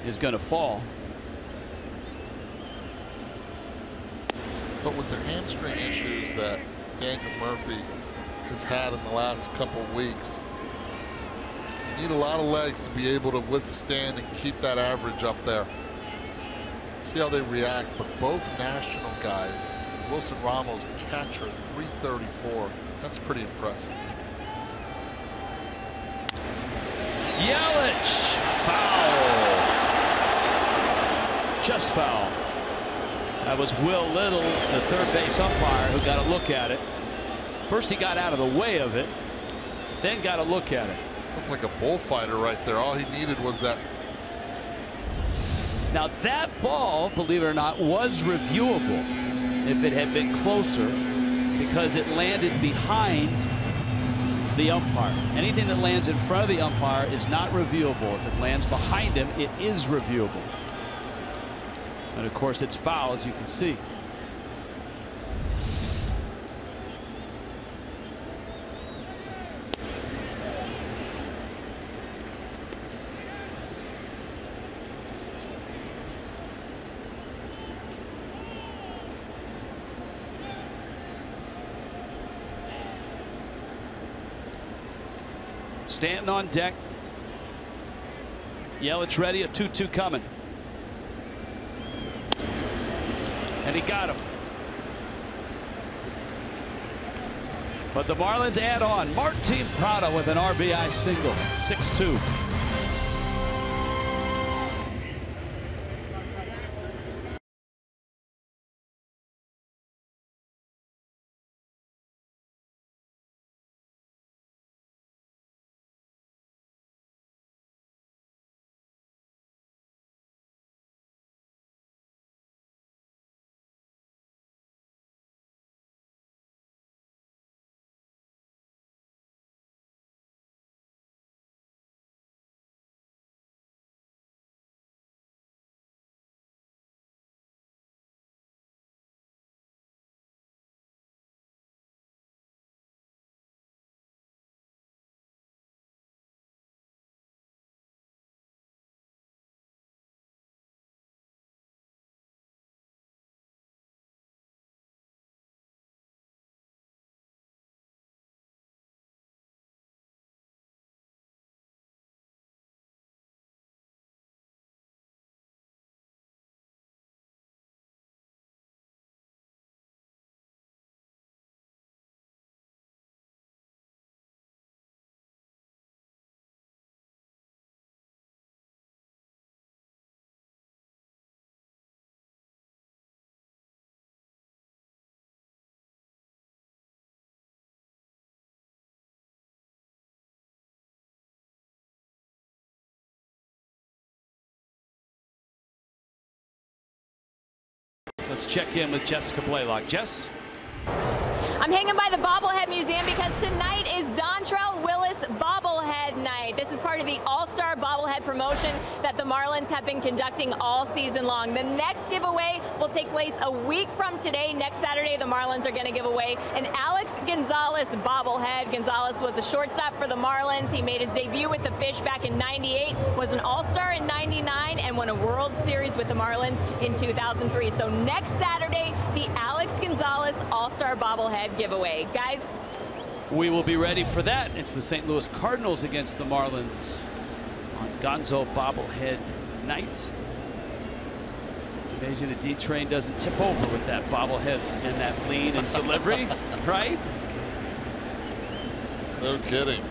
is going to fall. But with the hamstring issues that Daniel Murphy has had in the last couple of weeks, you need a lot of legs to be able to withstand and keep that average up there. See how they react, but both national guys, Wilson Ramos, catcher at 334, that's pretty impressive. Yelich, foul. Just foul. That was Will Little, the third base umpire, who got a look at it. First he got out of the way of it, then got a look at it. Looked like a bullfighter right there. All he needed was that. Now that ball, believe it or not, was reviewable if it had been closer, because it landed behind the umpire. Anything that lands in front of the umpire is not reviewable. If it lands behind him, it is reviewable. And of course, it's foul, as you can see. Stanton on deck. Yelich ready, a 2-2 coming. And he got him. But the Marlins add on Martin Prado with an RBI single. 6-2. Let's check in with Jessica Blaylock. Jess? I'm hanging by the Bobblehead Museum because tonight is Dontrelle Willis Bobblehead Night. This is part of the All-Star Bobblehead promotion that the Marlins have been conducting all season long. The next giveaway will take place a week from today. Next Saturday, the Marlins are going to give away an Alex Gonzalez bobblehead. Gonzalez was a shortstop for the Marlins. He made his debut with the Fish back in '98, was an All-Star in '99, and won a World Series with the Marlins in 2003. So next Saturday, the Alex Gonzalez All-Star bobblehead giveaway. Guys, we will be ready for that. It's the St. Louis Cardinals against the Marlins on Gonzo Bobblehead Night. It's amazing the D-Train doesn't tip over with that bobblehead and that lean and delivery, right? No kidding.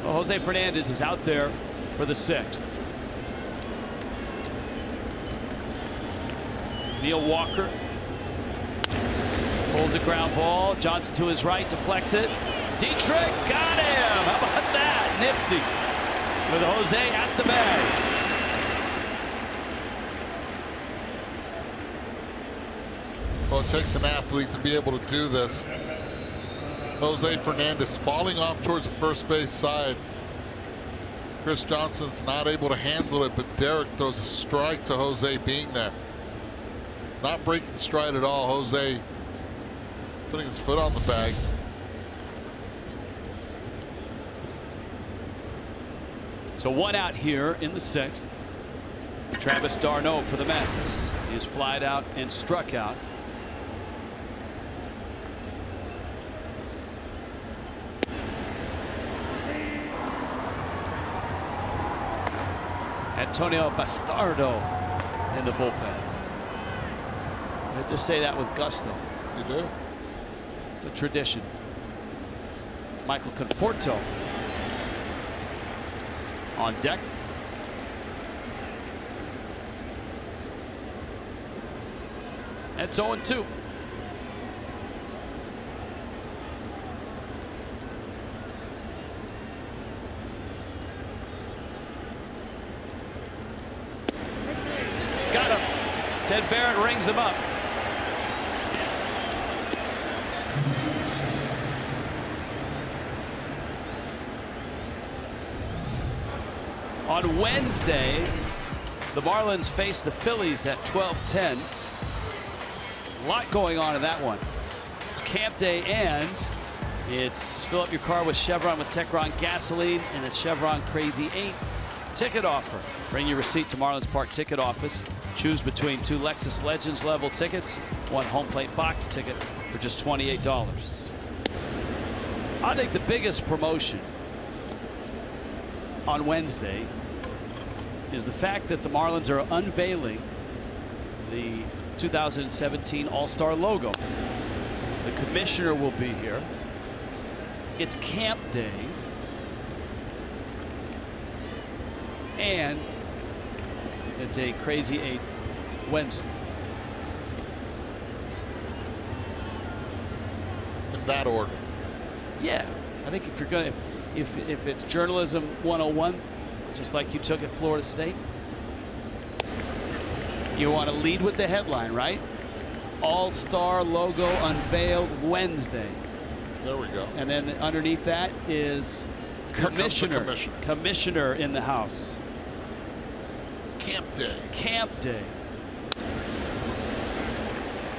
Well, Jose Fernandez is out there for the 6th. Neil Walker pulls a ground ball. Johnson to his right, deflects it. Dietrich got him. How about that? Nifty. With Jose at the bag. Well, it takes an athlete to be able to do this. Jose Fernandez falling off towards the first base side. Chris Johnson's not able to handle it, but Derek throws a strike to Jose being there. Not breaking stride at all. Jose putting his foot on the bag. So 1 out here in the 6th. Travis d'Arnaud for the Mets. He is flied out and struck out. Antonio Bastardo in the bullpen. I just say that with gusto. You do. It's a tradition. Michael Conforto on deck. It's 0-2. Got him. Ted Barrett rings him up. On Wednesday, the Marlins face the Phillies at 12:10. A lot going on in that one. It's camp day and it's fill up your car with Chevron with Techron gasoline, and it's Chevron Crazy 8s ticket offer. Bring your receipt to Marlins Park ticket office. Choose between 2 Lexus Legends level tickets, 1 home plate box ticket for just $28. I think the biggest promotion on Wednesday is the fact that the Marlins are unveiling the 2017 All-Star logo. The commissioner will be here. It's camp day. And it's a Crazy 8 Wednesday. In that order. Yeah, I think if you're gonna, if it's journalism 101, just like you took at Florida State, you want to lead with the headline, right? All-Star logo unveiled Wednesday. There we go. And then underneath that is commissioner in the house. Camp day. Camp day.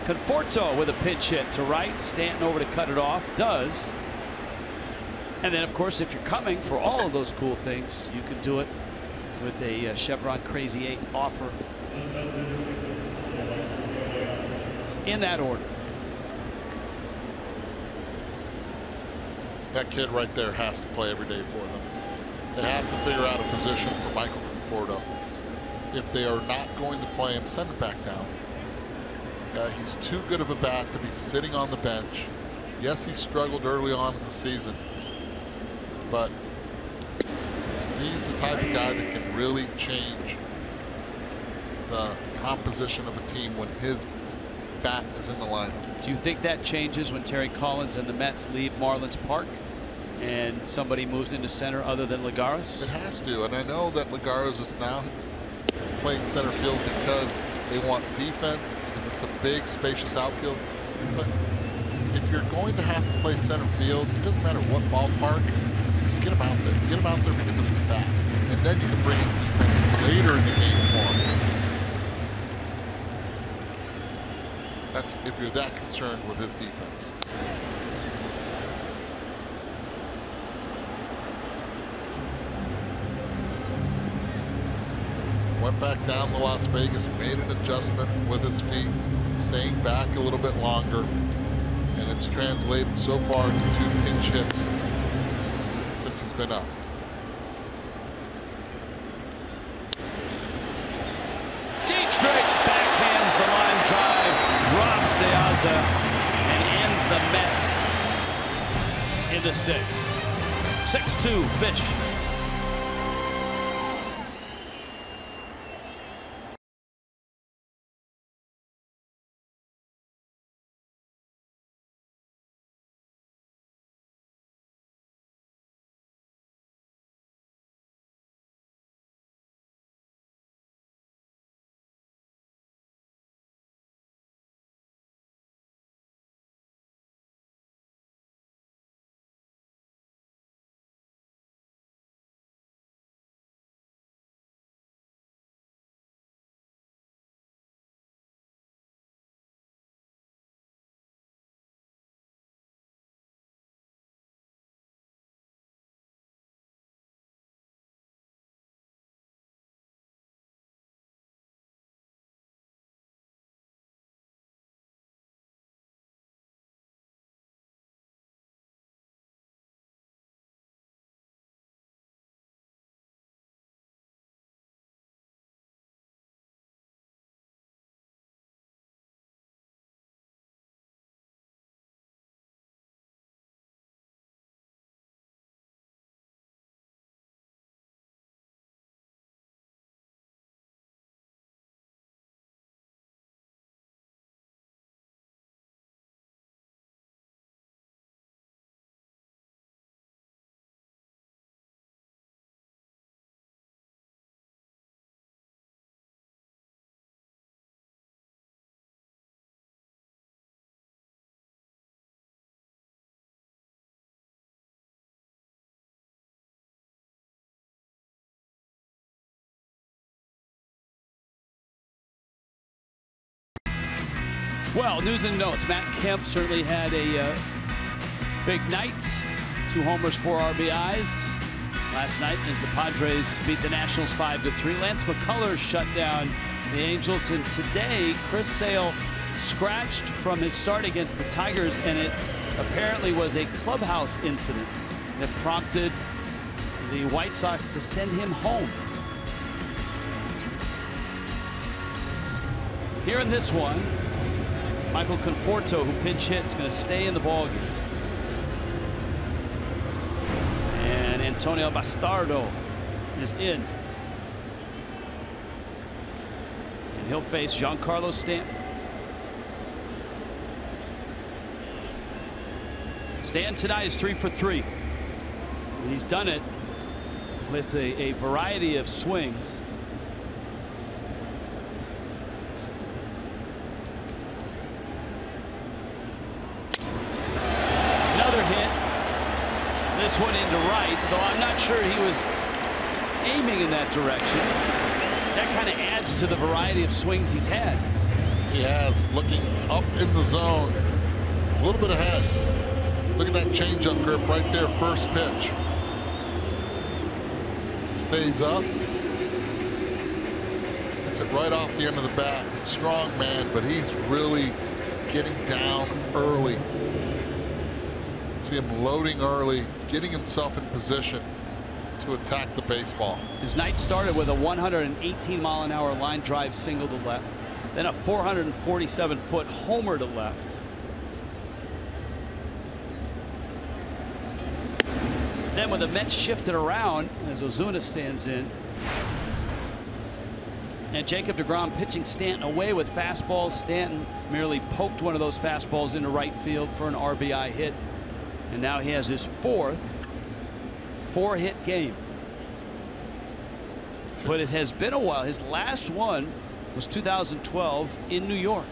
Conforto with a pinch hit to right. Stanton over to cut it off. Does. And then, of course, if you're coming for all of those cool things, you can do it with a Chevron Crazy 8 offer. In that order. That kid right there has to play every day for them. They have to figure out a position for Michael Conforto. If they are not going to play him, send him back down. He's too good of a bat to be sitting on the bench. Yes, he struggled early on in the season, but he's the type of guy that can really change the composition of a team when his bat is in the lineup. Do you think that changes when Terry Collins and the Mets leave Marlins Park and somebody moves into center other than Lagares? It has to, and I know that Lagares is now playing center field because they want defense, because it's a big, spacious outfield. But if you're going to have to play center field, it doesn't matter what ballpark, just get him out there. Get him out there because of his bat. And then you can bring in defense later in the game for him. That's if you're that concerned with his defense. Went back down to Las Vegas, made an adjustment with his feet, staying back a little bit longer, and it's translated so far to 2 pinch hits since he's been up. Dietrich backhands the line drive, robs De Aza, and ends the Mets into 6. 6-2 pitch. Well, news and notes. Matt Kemp certainly had a big night. 2 homers, 4 RBIs last night as the Padres beat the Nationals 5-3. Lance McCullers shut down the Angels, and today Chris Sale scratched from his start against the Tigers, and it apparently was a clubhouse incident that prompted the White Sox to send him home. Here in this one, Michael Conforto, who pinch hit, is going to stay in the ballgame. And Antonio Bastardo is in. And he'll face Giancarlo Stanton. Stanton tonight is 3 for 3. And he's done it with a variety of swings. This one into right, though I'm not sure he was aiming in that direction. That kind of adds to the variety of swings he's had. He has, looking up in the zone, a little bit ahead. Look at that changeup grip right there, first pitch. Stays up. Hits it right off the end of the bat. Strong man, but he's really getting down early. See him loading early, getting himself in position to attack the baseball. His night started with a 118-mile-an-hour line drive single to left, then a 447-foot homer to left. Then when the Mets shifted around as Ozuna stands in, and Jacob deGrom pitching Stanton away with fastballs. Stanton merely poked one of those fastballs into right field for an RBI hit. And now he has his 4th 4-hit game. But it has been a while. His last one was 2012 in New York.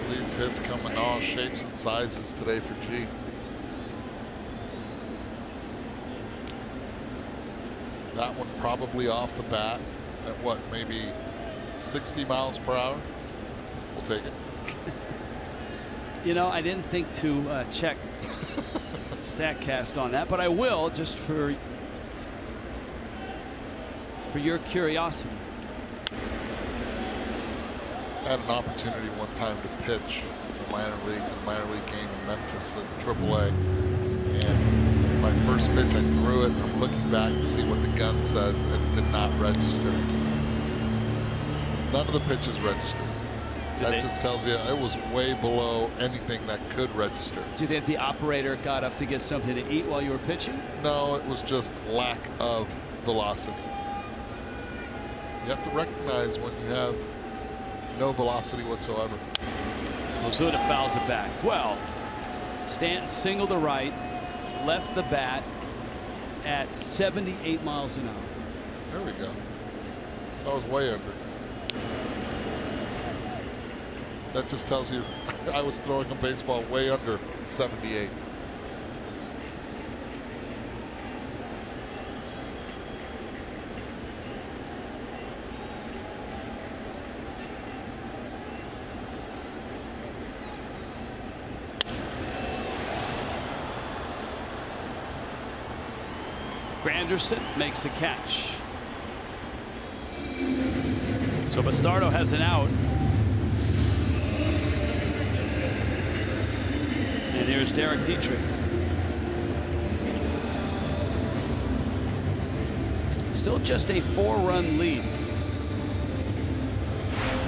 These hits come in all shapes and sizes today for G. That one probably off the bat at what, maybe 60 miles per hour? We'll take it. You know, I didn't think to check StatCast on that, but I will, just for your curiosity. I had an opportunity one time to pitch in the minor leagues in a minor league game in Memphis at AAA, and my first pitch I threw it, and I'm looking back to see what the gun says, and it did not register. None of the pitches registered. That just tells you it was way below anything that could register. Do you think the operator got up to get something to eat while you were pitching? No, it was just lack of velocity. You have to recognize when you have no velocity whatsoever. Ozuna fouls it back. Well, Stanton singled to right, left the bat at 78 miles an hour. There we go. So I was way under. That just tells you I was throwing a baseball way under 78. Granderson makes a catch. So Bastardo has an out. And here's Derek Dietrich. Still just a 4-run lead.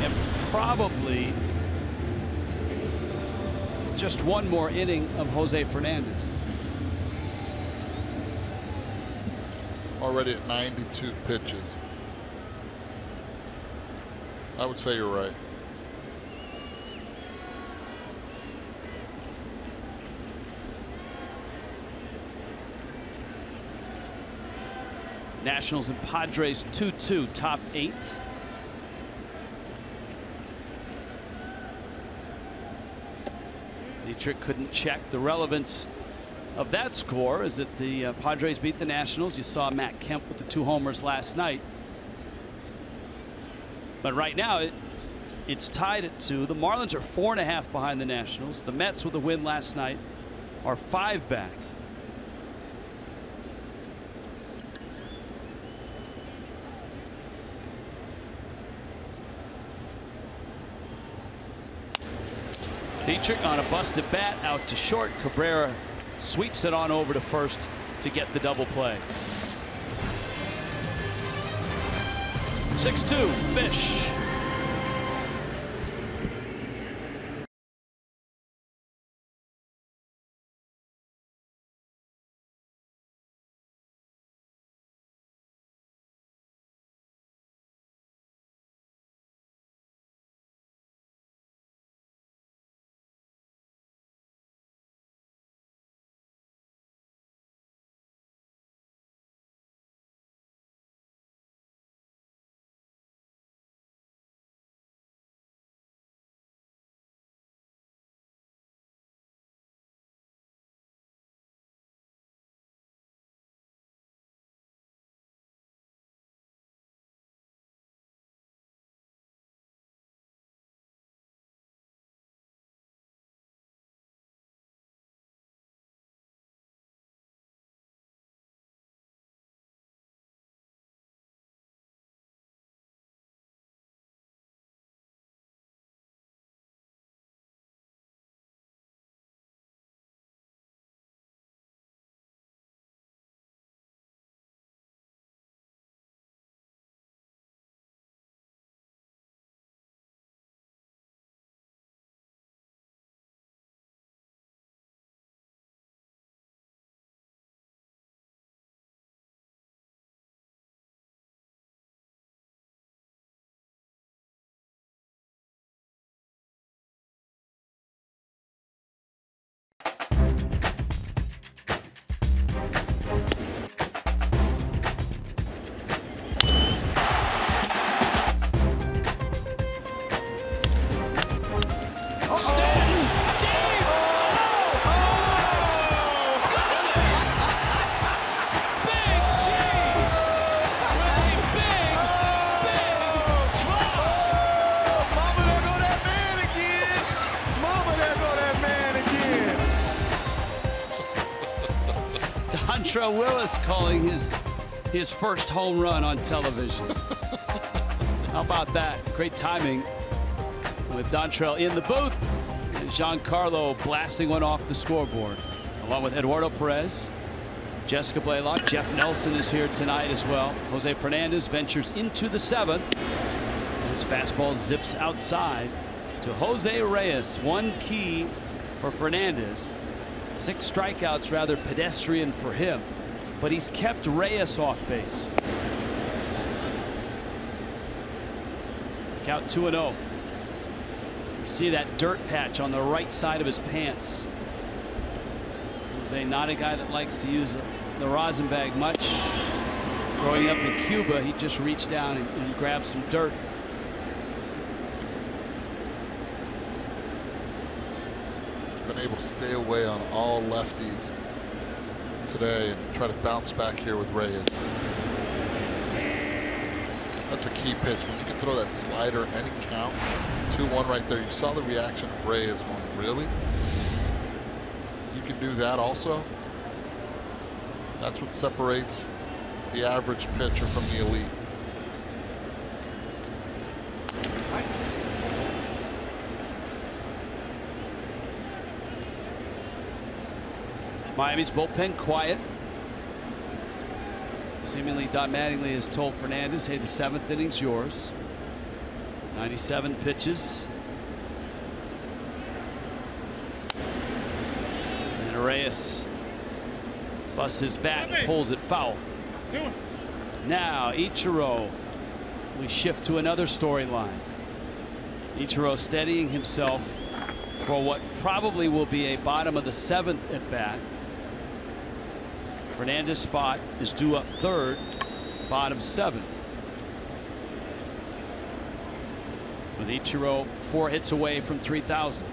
And probably just one more inning of Jose Fernandez. Already at 92 pitches. I would say you're right. Nationals and Padres 2-2, top 8. Dietrich couldn't check the relevance of that score, is that the Padres beat the Nationals. You saw Matt Kemp with the 2 homers last night. But right now it's tied at 2. The Marlins are 4.5 behind the Nationals. The Mets, with a win last night, are 5 back. Dietrich on a busted bat out to short. Cabrera sweeps it on over to first to get the double play. 6-2 Fish. Dontrelle Willis calling his first home run on television. How about that? Great timing with Dontrelle in the booth and Giancarlo blasting one off the scoreboard, along with Eduardo Perez, Jessica Blaylock. Jeff Nelson is here tonight as well. Jose Fernandez ventures into the 7th. His fastball zips outside to Jose Reyes. One key for Fernandez. 6 strikeouts, rather pedestrian for him, but he's kept Reyes off base. Count 2-0. You see that dirt patch on the right side of his pants. Jose, not a guy that likes to use the rosin bag much. Growing up in Cuba, he just reached down and grabbed some dirt. Been able to stay away on all lefties today and try to bounce back here with Reyes. That's a key pitch. When you can throw that slider any count, 2-1 right there. You saw the reaction of Reyes going, really? You can do that also? That's what separates the average pitcher from the elite. Miami's bullpen quiet. Seemingly Don Mattingly has told Fernandez, hey, the 7th inning's yours. 97 pitches. And Reyes busts his bat and pulls it foul. Now Ichiro, we shift to another storyline. Ichiro steadying himself for what probably will be a bottom of the 7th at bat. Fernandez's spot is due up 3rd, bottom 7. With Ichiro 4 hits away from 3,000.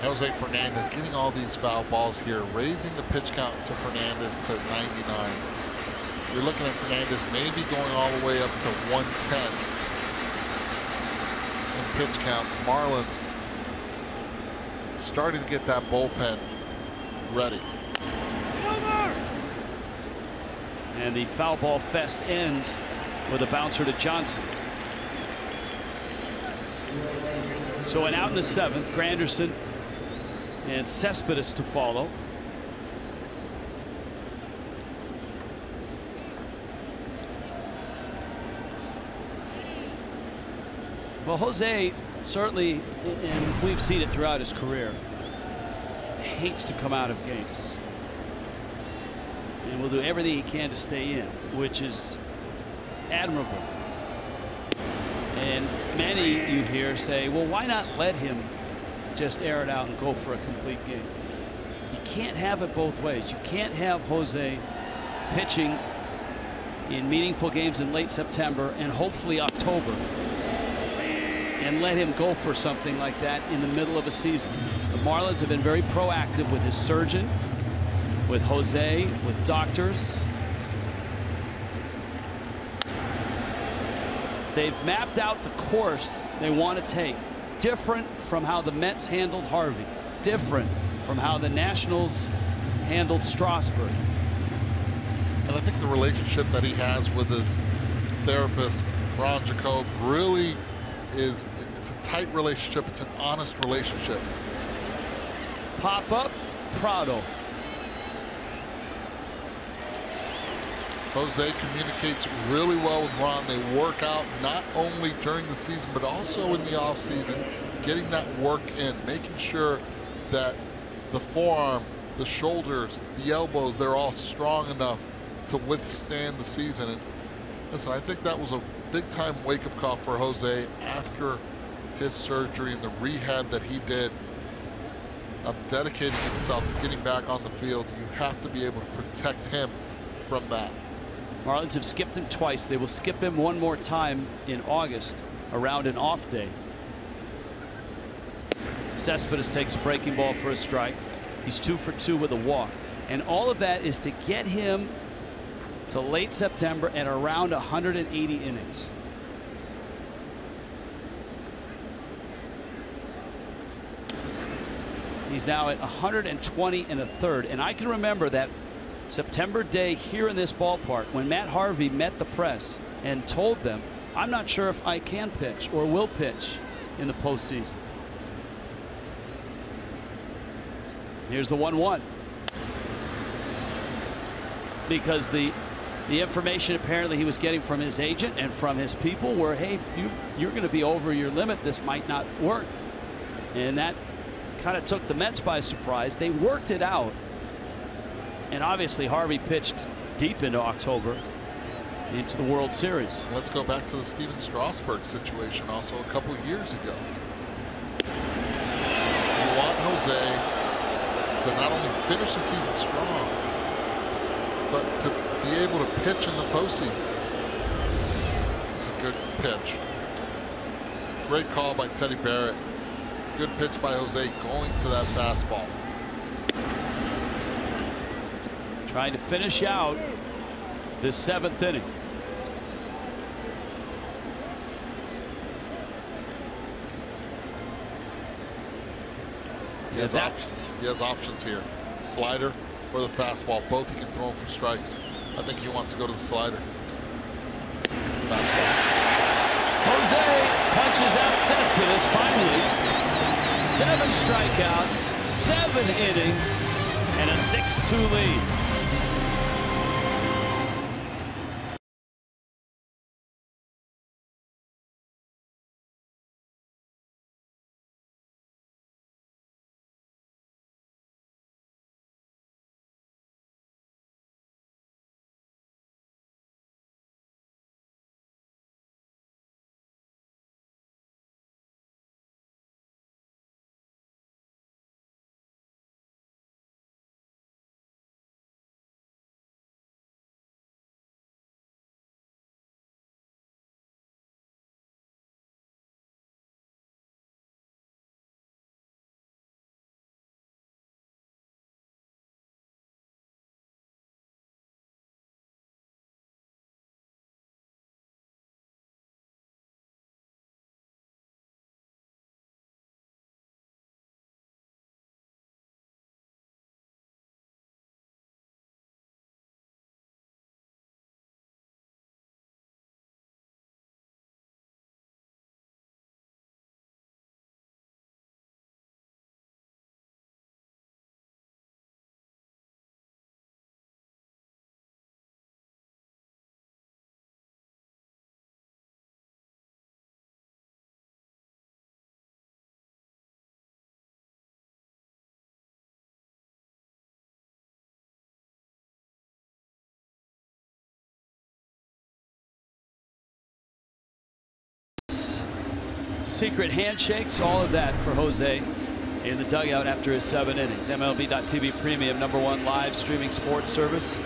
Jose Fernandez getting all these foul balls here, raising the pitch count to Fernandez to 99. You're looking at Fernandez maybe going all the way up to 110 in pitch count. Marlins starting to get that bullpen ready. And the foul ball fest ends with a bouncer to Johnson. So an out in the 7th, Granderson and Cespedes to follow. Well, Jose certainly, and we've seen it throughout his career, hates to come out of games. And will do everything he can to stay in, which is admirable. And many you hear say, well, why not let him just air it out and go for a complete game? You can't have it both ways. You can't have Jose pitching in meaningful games in late September and hopefully October and let him go for something like that in the middle of a season. The Marlins have been very proactive with his surgeon, with Jose, with doctors. They've mapped out the course they want to take. Different from how the Mets handled Harvey. Different from how the Nationals handled Strasburg. And I think the relationship that he has with his therapist, Ron Jacob, really is, it's a tight relationship. It's an honest relationship. Pop up, Prado. Jose communicates really well with Ron. They work out not only during the season, but also in the offseason, getting that work in, making sure that the forearm, the shoulders, the elbows, they're all strong enough to withstand the season. And listen, I think that was a big-time wake-up call for Jose after his surgery and the rehab that he did of dedicating himself to getting back on the field. You have to be able to protect him from that. Marlins have skipped him twice. They will skip him one more time in August around an off day. Cespedes takes a breaking ball for a strike. He's 2 for 2 with a walk. And all of that is to get him to late September at around 180 innings. He's now at 120 1/3. And I can remember that September day here in this ballpark when Matt Harvey met the press and told them, I'm not sure if I can pitch or will pitch in the postseason. Here's the 1-1. Because the information apparently he was getting from his agent and from his people were, hey, you're going to be over your limit. This might not work. And that kind of took the Mets by surprise. They worked it out. And obviously Harvey pitched deep into October into the World Series. Let's go back to the Steven Strasburg situation also a couple years ago. You want Jose to not only finish the season strong, but to be able to pitch in the postseason. It's a good pitch. Great call by Teddy Barrett. Good pitch by Jose going to that fastball. Trying to finish out this 7th inning. He has options. He has options here. Slider or the fastball. Both he can throw them for strikes. I think he wants to go to the slider. Fastball. Jose punches out Cespedes finally. 7 strikeouts, 7 innings, and a 6-2 lead. Secret handshakes, all of that for Jose in the dugout after his 7 innings. MLB.TV Premium, #1 live streaming sports service.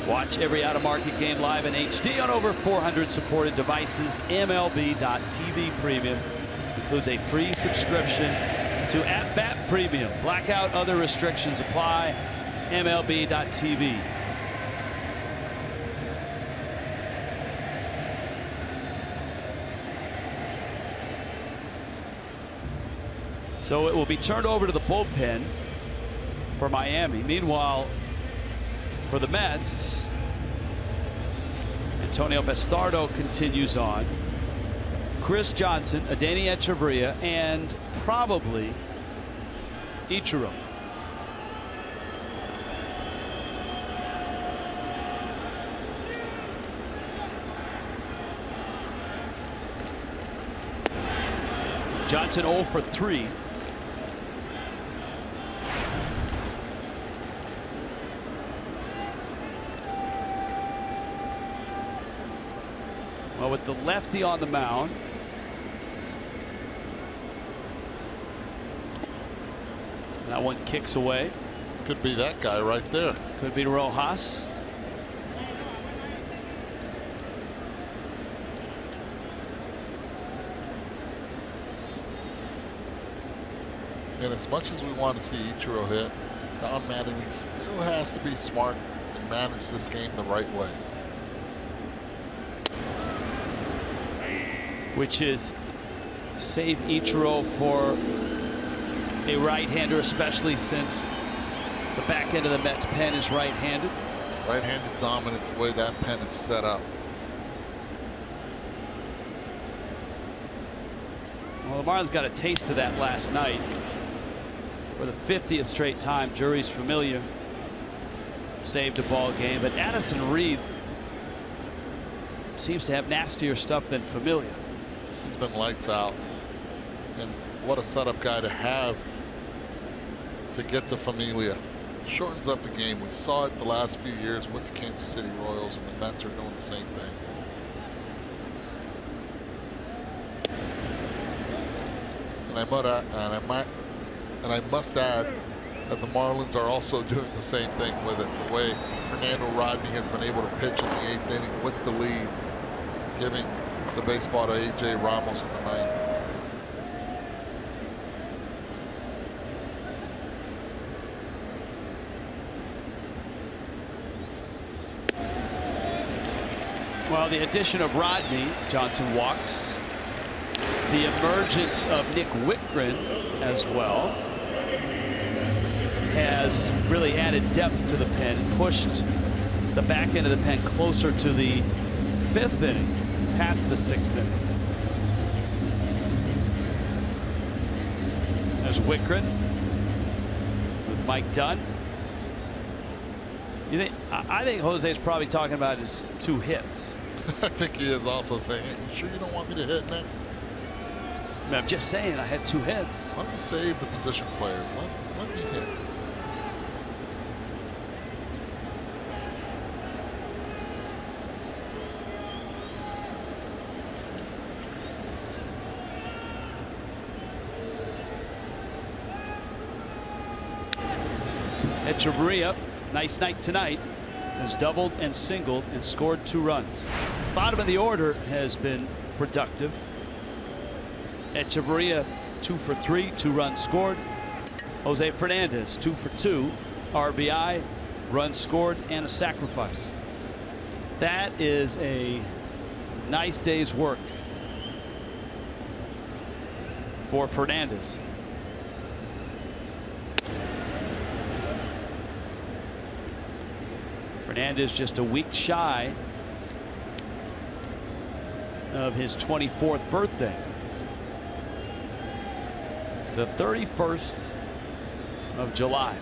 Watch every out-of-market game live in HD on over 400 supported devices. MLB.TV Premium includes a free subscription to At-Bat Premium. Blackout, other restrictions apply. MLB.TV. So it will be turned over to the bullpen for Miami. Meanwhile, for the Mets, Antonio Bastardo continues on. Chris Johnson, Adeiny Hechavarria, and probably Ichiro. Johnson 0 for 3. Well, with the lefty on the mound. That one kicks away. Could be that guy right there. Could be Rojas. And as much as we want to see Ichiro hit, Don Mattingly still has to be smart and manage this game the right way. Which is save Ichiro for a right-hander, especially since the back end of the Mets pen is right-handed. Right-handed dominant the way that pen is set up. Well, the Marlins got a taste of that last night. For the 50th straight time, Jeurys Familia saved a ball game, but Addison Reed seems to have nastier stuff than Familia. He's been lights out, and what a setup guy to have to get to Familia. Shortens up the game. We saw it the last few years with the Kansas City Royals, and the Mets are doing the same thing. And I must add that the Marlins are also doing the same thing with it. The way Fernando Rodney has been able to pitch in the 8th inning with the lead, giving the baseball to A.J. Ramos in the 9th. Well, the addition of Rodney, Johnson walks. The emergence of Nick Whitgren as well has really added depth to the pen and pushed the back end of the pen closer to the 5th inning, past the 6th inning. There's Whitgren with Mike Dunn. I think Jose's probably talking about his 2 hits. I think he is also saying, hey, you sure you don't want me to hit next? I'm just saying I had 2 hits. Why don't you save the position players? Let me hit. Echeverria, nice night tonight, has doubled and singled and scored 2 runs. Bottom of the order has been productive. Echeverria 2 for 3, 2 runs scored. Jose Fernandez 2 for 2, RBI, run scored, and a sacrifice. That is a nice day's work for Fernandez. Fernandez just a week shy of his 24th birthday. The 31st of July.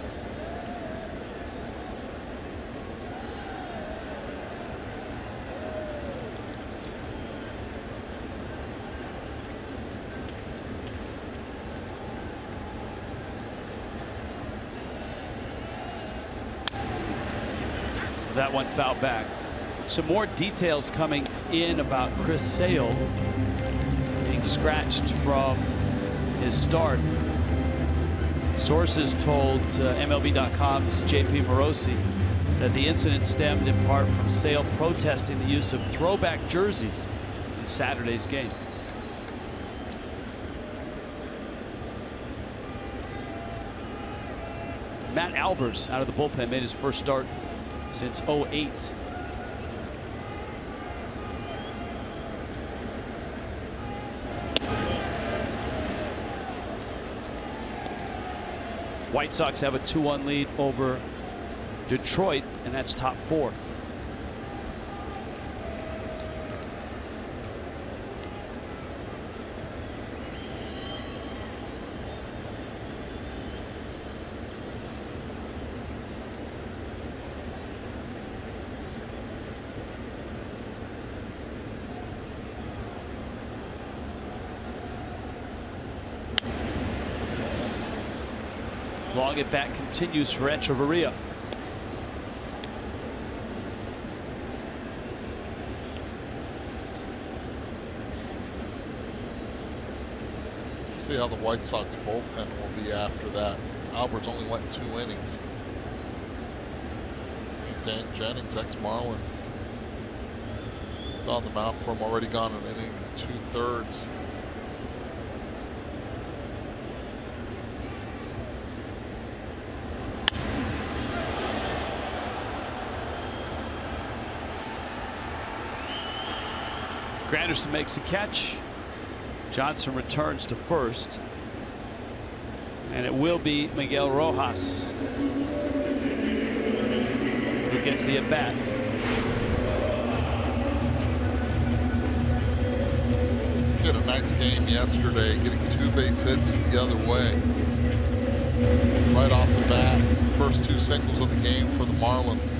That one fouled back. Some more details coming in about Chris Sale being scratched from his start. Sources told MLB.com's JP Morosi that the incident stemmed in part from Sale protesting the use of throwback jerseys in Saturday's game. Matt Albers out of the bullpen made his first start since '08. White Sox have a 2-1 lead over Detroit, and that's top 4. Long at bat continues for Echeverria. See how the White Sox bullpen will be after that. Alberts only went 2 innings. Dan Jennings, ex-Marlin, is on the mound for him, already gone an inning and 2/3. Granderson makes the catch. Johnson returns to first. And it will be Miguel Rojas who gets the at-bat. Did a nice game yesterday, getting 2 base hits the other way. Right off the bat, first 2 singles of the game for the Marlins.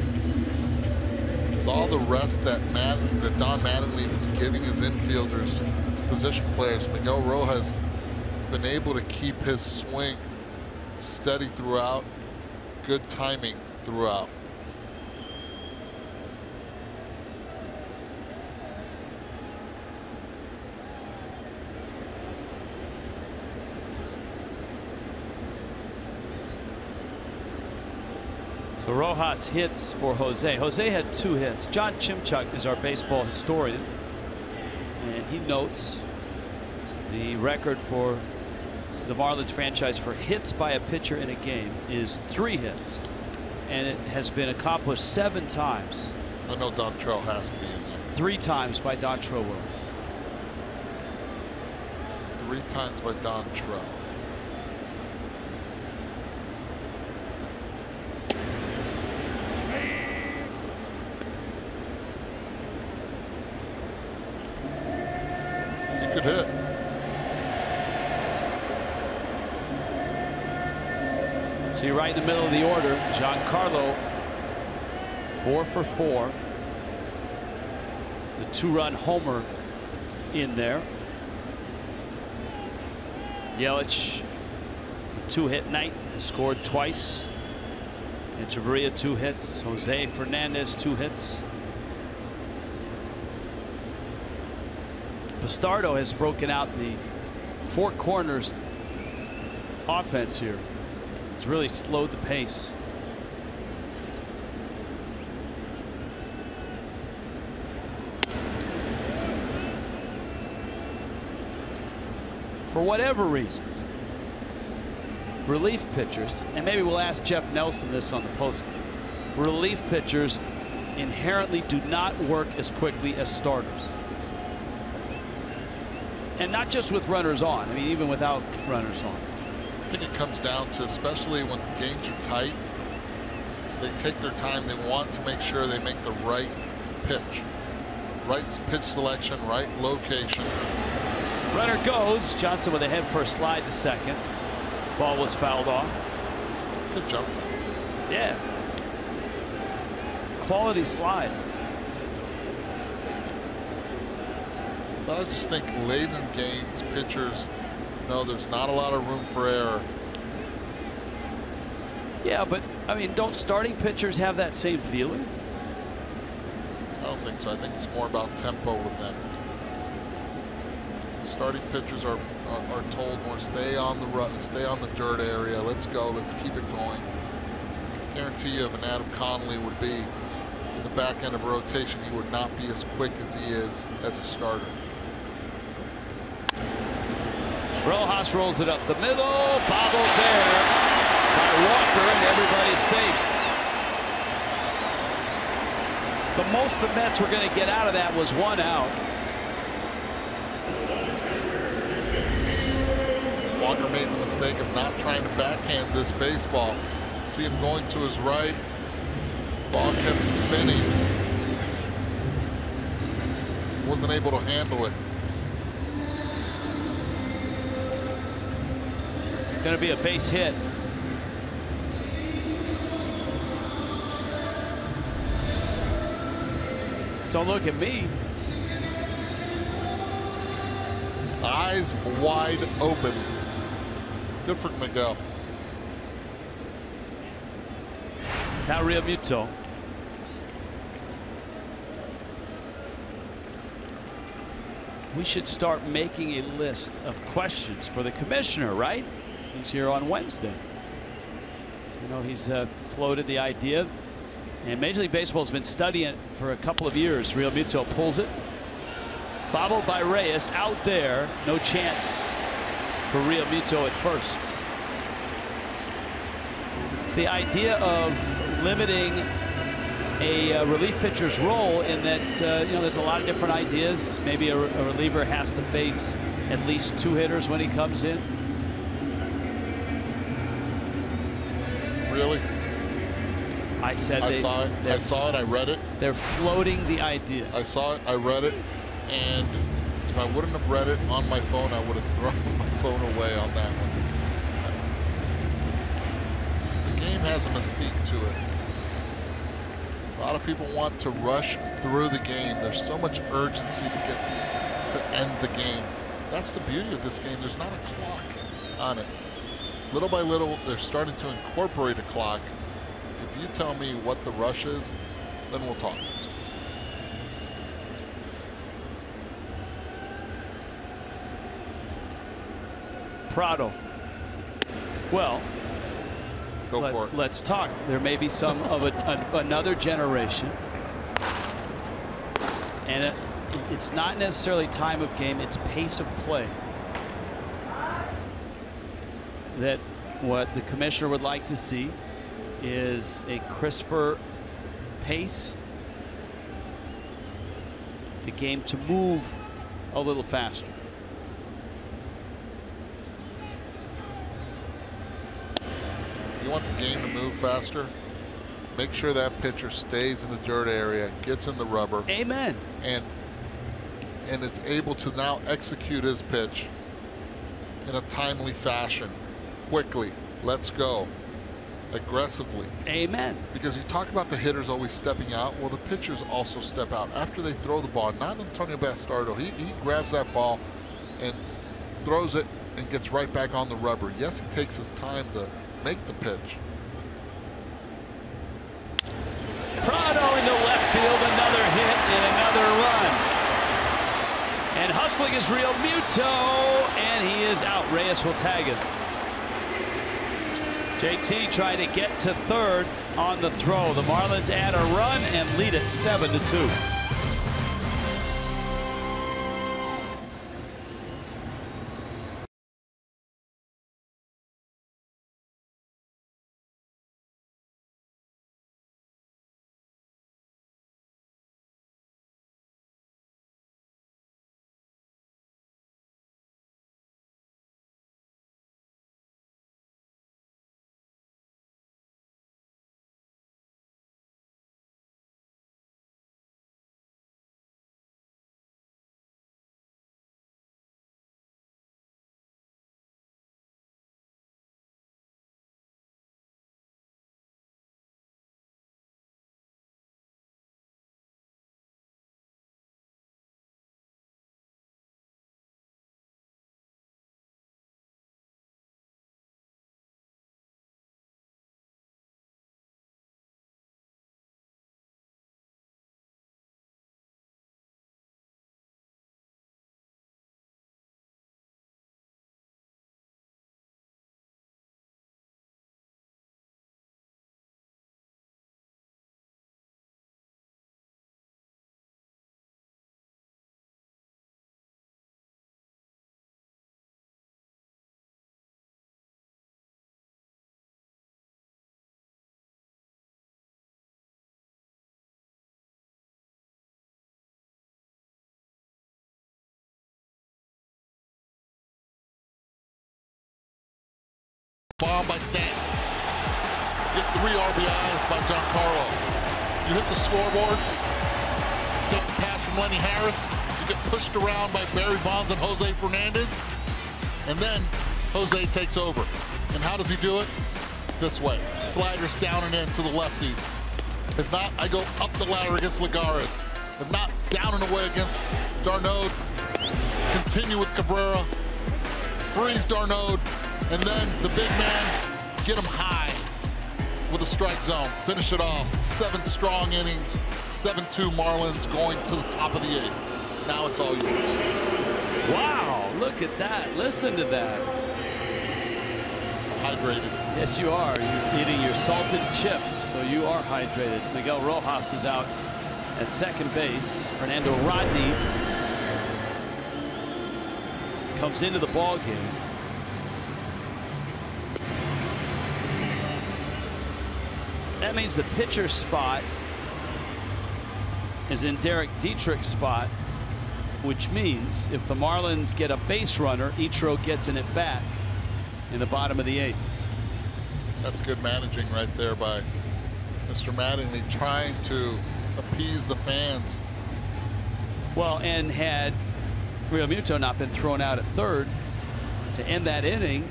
With all the rest that Don Mattingly was giving his infielders, his position players, Miguel Rojas has been able to keep his swing steady throughout, good timing throughout. So Rojas hits for Jose. Jose had 2 hits. John Chimchuk is our baseball historian, and he notes the record for the Marlins franchise for hits by a pitcher in a game is 3 hits, and it has been accomplished 7 times. I know Dontrelle has to be in there. 3 times by Dontrelle Willis. 3 times by Dontrelle. Good hit. See, right in the middle of the order, Giancarlo 4 for 4. It's a 2-run homer in there. Yelich, a 2-hit night, has scored twice. Echeverria 2 hits. Jose Fernandez 2 hits. Bastardo has broken out the 4 corners offense here. It's really slowed the pace. For whatever reasons, relief pitchers, and maybe we'll ask Jeff Nelson this on the postgame, relief pitchers inherently do not work as quickly as starters. And not just with runners on. I mean, even without runners on. I think it comes down to, especially when games are tight, they take their time. They want to make sure they make the right pitch. Right pitch selection, right location. Runner goes. Johnson with a head first slide to second. Ball was fouled off. Good jump. Yeah. Quality slide. But I just think late in games, pitchers know there's not a lot of room for error. Yeah, but I mean, don't starting pitchers have that same feeling? I don't think so. I think it's more about tempo with them. Starting pitchers are told more, stay on the dirt area. Let's go. Let's keep it going. Guarantee you, if an Adam Connolly would be in the back end of a rotation, he would not be as quick as he is as a starter. Rojas rolls it up the middle, bobbled there by Walker, and everybody's safe. But most of the Mets were going to get out of that was 1 out. Walker made the mistake of not trying to backhand this baseball. See him going to his right. Ball kept spinning. Wasn't able to handle it. Going to be a base hit. Don't look at me. Eyes wide open. Good for Miguel. Now Realmuto. We should start making a list of questions for the commissioner, right? He's here on Wednesday. You know, he's floated the idea, and Major League Baseball has been studying it for a couple of years. Realmuto pulls it. Bobbled by Reyes out there. No chance for Realmuto at first. The idea of limiting a relief pitcher's role in that, you know, there's a lot of different ideas. Maybe a reliever has to face at least 2 hitters when he comes in. said I saw it. I saw it. I read it. They're floating the idea. I saw it. I read it. And if I wouldn't have read it on my phone, I would have thrown my phone away on that one. The game has a mystique to it. A lot of people want to rush through the game. There's so much urgency to end the game. That's the beauty of this game. There's not a clock on it. Little by little, they're starting to incorporate a clock. If you tell me what the rush is, then we'll talk. Prado. Well, go for it. Let's talk. There may be some of another generation. And it's not necessarily time of game, it's pace of play. That what the commissioner would like to see is a crisper pace. The game to move a little faster. You want the game to move faster? Make sure that pitcher stays in the dirt area, gets in the rubber. Amen. And is able to now execute his pitch in a timely fashion, quickly. Let's go. Aggressively. Amen. Because you talk about the hitters always stepping out. Well, the pitchers also step out after they throw the ball. Not Antonio Bastardo. He grabs that ball and throws it and gets right back on the rubber. Yes, he takes his time to make the pitch. Prado into left field, another hit and another run. And hustling is Real Muto, and he is out. Reyes will tag him. JT trying to get to third on the throw. The Marlins add a run and lead it 7-2. Bomb by Stanton. Get 3 RBIs by Giancarlo. You hit the scoreboard. Take the pass from Lenny Harris. You get pushed around by Barry Bonds and Jose Fernandez. And then Jose takes over. And how does he do it? This way. Sliders down and in to the lefties. If not, I go up the ladder against Lagares. If not, down and away against d'Arnaud. Continue with Cabrera. Freeze d'Arnaud. And then the big man, get him high with a strike zone. Finish it off. 7 strong innings, 7-2 Marlins going to the top of the 8th. Now it's all yours. Wow, look at that. Listen to that. Hydrated. Yes, you are. You're eating your salted chips, so you are hydrated. Miguel Rojas is out at second base. Fernando Rodney comes into the ball game. That means the pitcher spot is in Derek Dietrich's spot, which means if the Marlins get a base runner, Ichiro gets an at-bat in the bottom of the 8th. That's good managing right there by Mr. Mattingly trying to appease the fans. Well, and had Realmuto not been thrown out at third to end that inning,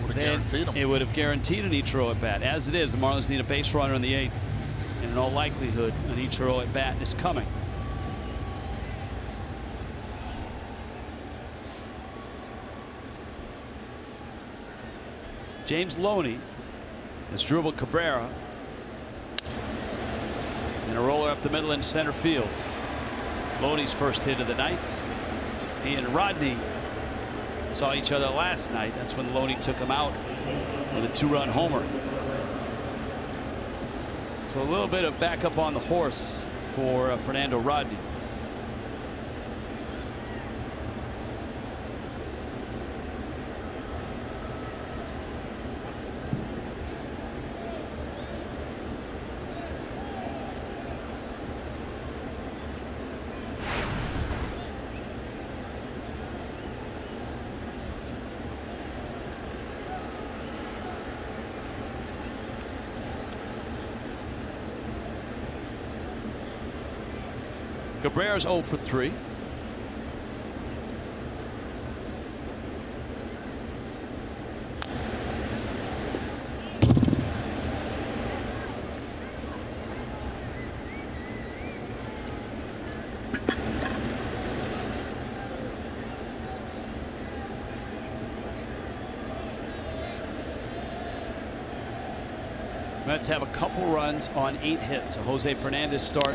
then it would have guaranteed an Ichiro at bat. As it is, the Marlins need a base runner in the 8th, and in all likelihood, an Ichiro at bat is coming. James Loney has dribbled Cabrera, and a roller up the middle in center field. Loney's first hit of the night. He and Rodney saw each other last night. That's when Loney took him out with a 2-run homer. So a little bit of backup on the horse for Fernando Rodney. Cabrera's 0 for 3. Mets have a couple runs on 8 hits. So Jose Fernandez start.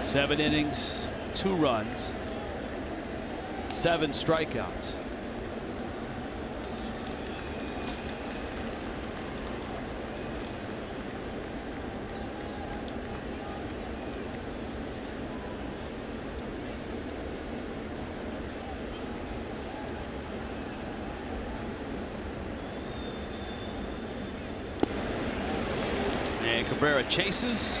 7 innings, 2 runs, 7 strikeouts. And Cabrera chases.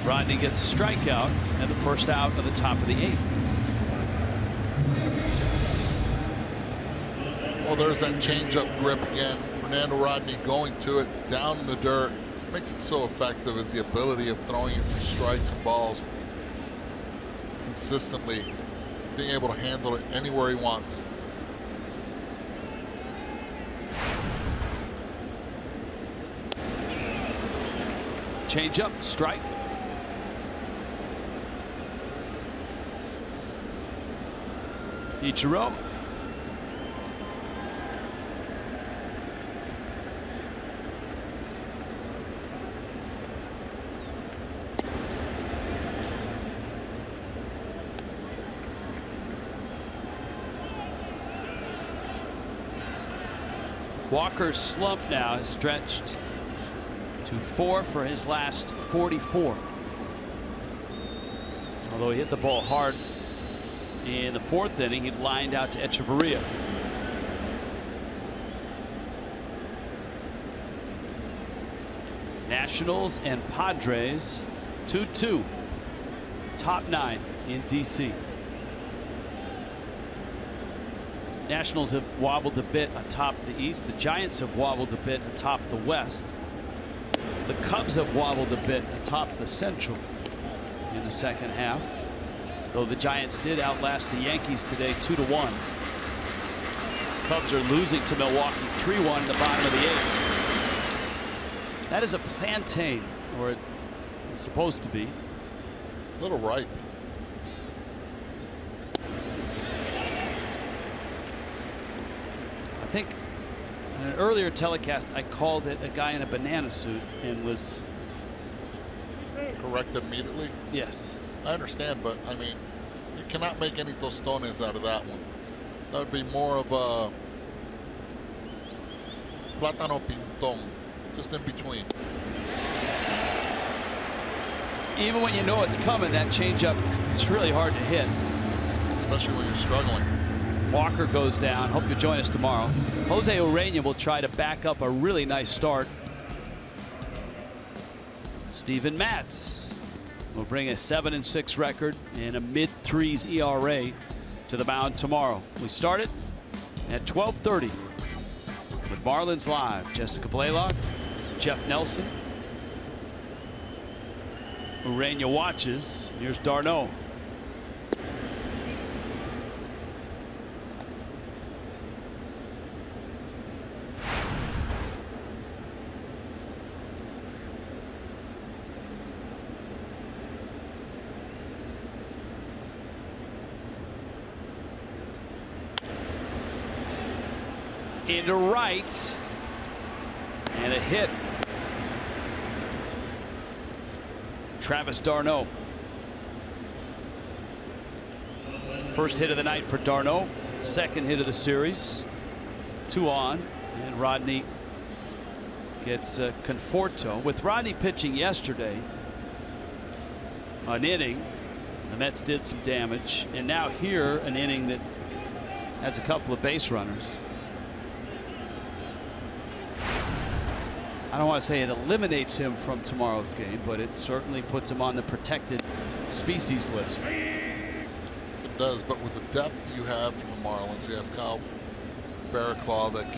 Rodney gets a strikeout and the first out of the top of the 8th. Well, there's that changeup grip again. Fernando Rodney going to it down in the dirt. What makes it so effective is the ability of throwing it for strikes and balls consistently, being able to handle it anywhere he wants. Changeup, strike. Ichiro. Walker's slump now is stretched to 4 for his last 44. Although he hit the ball hard in the 4th inning, he lined out to Echeverria. Nationals and Padres 2-2. Top 9 in DC. Nationals have wobbled a bit atop the East. The Giants have wobbled a bit atop the West. The Cubs have wobbled a bit atop the Central in the second half. Though the Giants did outlast the Yankees today 2-1. Cubs are losing to Milwaukee 3-1 in the bottom of the 8th. That is a plantain, or it's supposed to be. A little ripe. I think in an earlier telecast I called it a guy in a banana suit and was corrected immediately. Yes. I understand, but I mean, you cannot make any tostones out of that one. That would be more of a plátano pintón, just in between. Even when you know it's coming, that changeup, it's really hard to hit. Especially when you're struggling. Walker goes down. Hope you join us tomorrow. Jose Urena will try to back up a really nice start. Steven Matz will bring a 7-6 record and a mid-3s ERA to the mound tomorrow. We start it at 12:30 with Marlins Live. Jessica Blaylock, Jeff Nelson, Urania watches. Here's d'Arnaud. Into right, and a hit. Travis d'Arnaud. First hit of the night for d'Arnaud. Second hit of the series. 2 on, and Rodney gets Conforto. With Rodney pitching yesterday, an inning, the Mets did some damage, and now here an inning that has a couple of base runners. I don't want to say it eliminates him from tomorrow's game, but it certainly puts him on the protected species list. It does, but with the depth you have from the Marlins, you have Kyle Barraclough that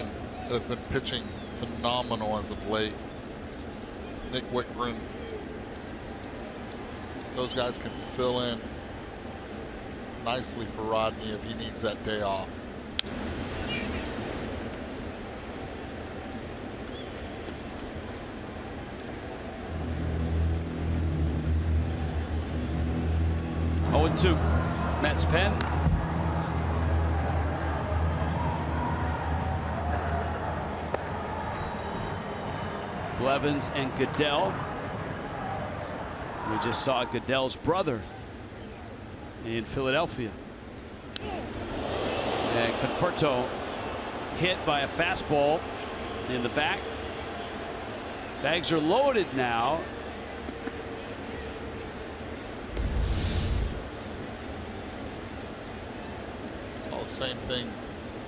has been pitching phenomenal as of late. Nick Wittgren. Those guys can fill in nicely for Rodney if he needs that day off. Oh, 2. Mets pen. Blevins and Goodell. We just saw Goodell's brother in Philadelphia. And Conforto hit by a fastball in the back. Bags are loaded now. Saw the same thing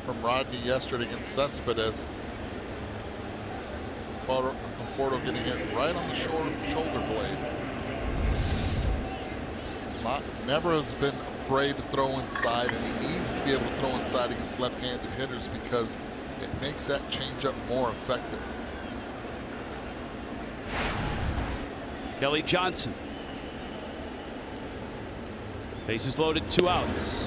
from Rodney yesterday against Cespedes. Conforto getting hit right on the shoulder blade. Never has been afraid to throw inside, and he needs to be able to throw inside against left-handed hitters because it makes that changeup more effective. Kelly Johnson. Bases loaded, 2 outs.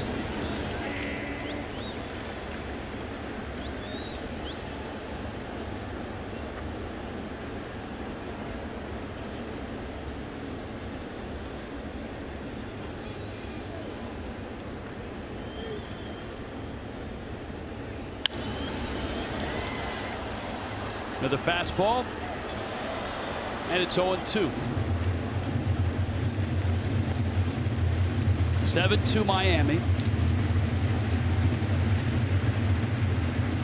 Another fastball, and it's 0-2. 7-2 Miami.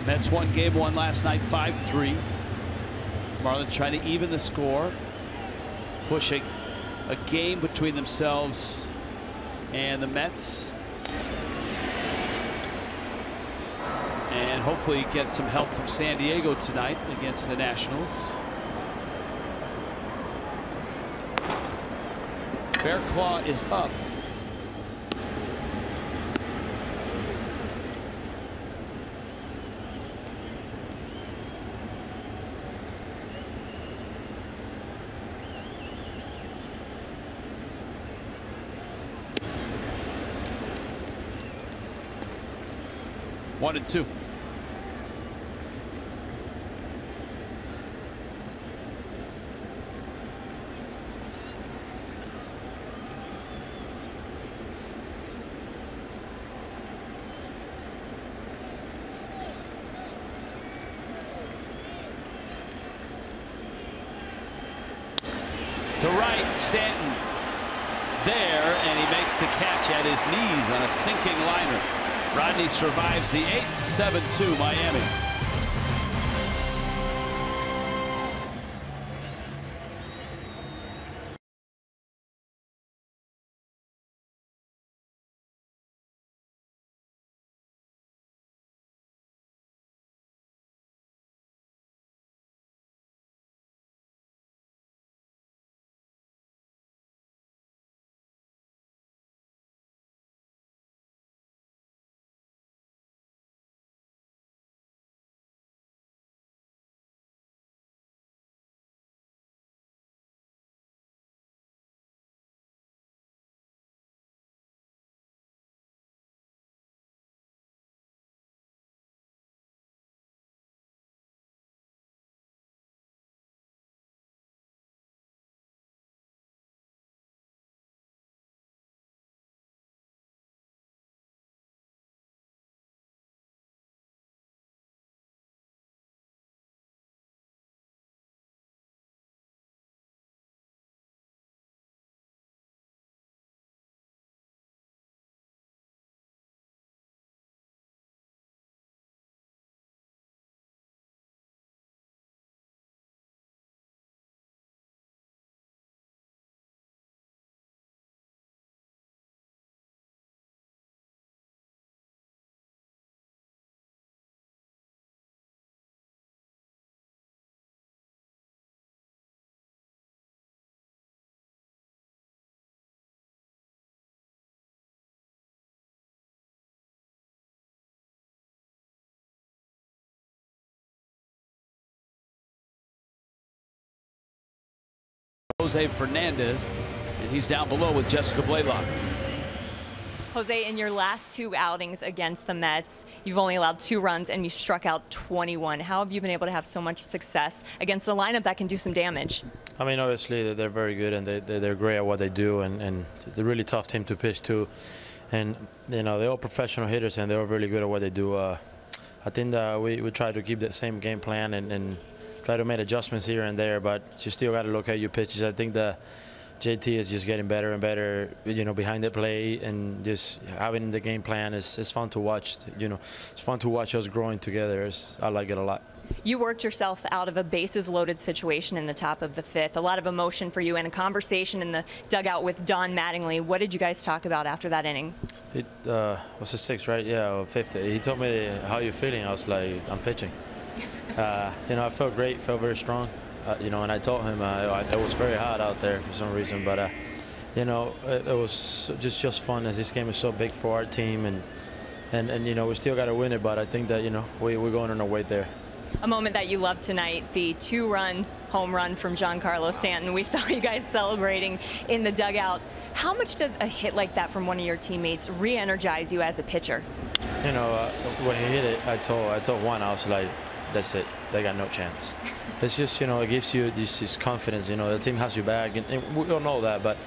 Mets won game 1 last night, 5-3. Marlins trying to even the score, push a game between themselves and the Mets, and hopefully get some help from San Diego tonight against the Nationals. Barraclough is up. One and 2. To right, Stanton there, and he makes the catch at his knees on a sinking liner. Rodney survives the 8th, 7-2 Miami. Jose Fernandez, and he's down below with Jessica Blaylock. Jose, in your last 2 outings against the Mets, you've only allowed 2 runs and you struck out 21. How have you been able to have so much success against a lineup that can do some damage? I mean, obviously they're very good and they're great at what they do, and they're a really tough team to pitch to. And you know, they're all professional hitters and they're all really good at what they do. I think that we try to keep that same game plan and try to make adjustments here and there, but you still got to look at your pitches. I think that JT is just getting better and better, you know, behind the plate, and just having the game plan is fun to watch. You know, it's fun to watch us growing together. I like it a lot. You worked yourself out of a bases-loaded situation in the top of the 5th. A lot of emotion for you and a conversation in the dugout with Don Mattingly. What did you guys talk about after that inning? It was a 6th, right? Yeah, or 5th. He told me, "How are you feeling?" I was like, "I'm pitching." You know, I felt great, felt very strong. You know, and I told him it was very hot out there for some reason, but you know, it was just fun, as this game is so big for our team, and you know, we still got to win it, but I think that, you know, we're going on our way there. A moment that you loved tonight, the 2-run home run from Giancarlo Stanton. We saw you guys celebrating in the dugout. How much does a hit like that from one of your teammates re-energize you as a pitcher? You know, when he hit it, I told Juan, I was like, that's it. They got no chance. It's just, you know, it gives you this confidence. You know, the team has your back, and we all know that. But,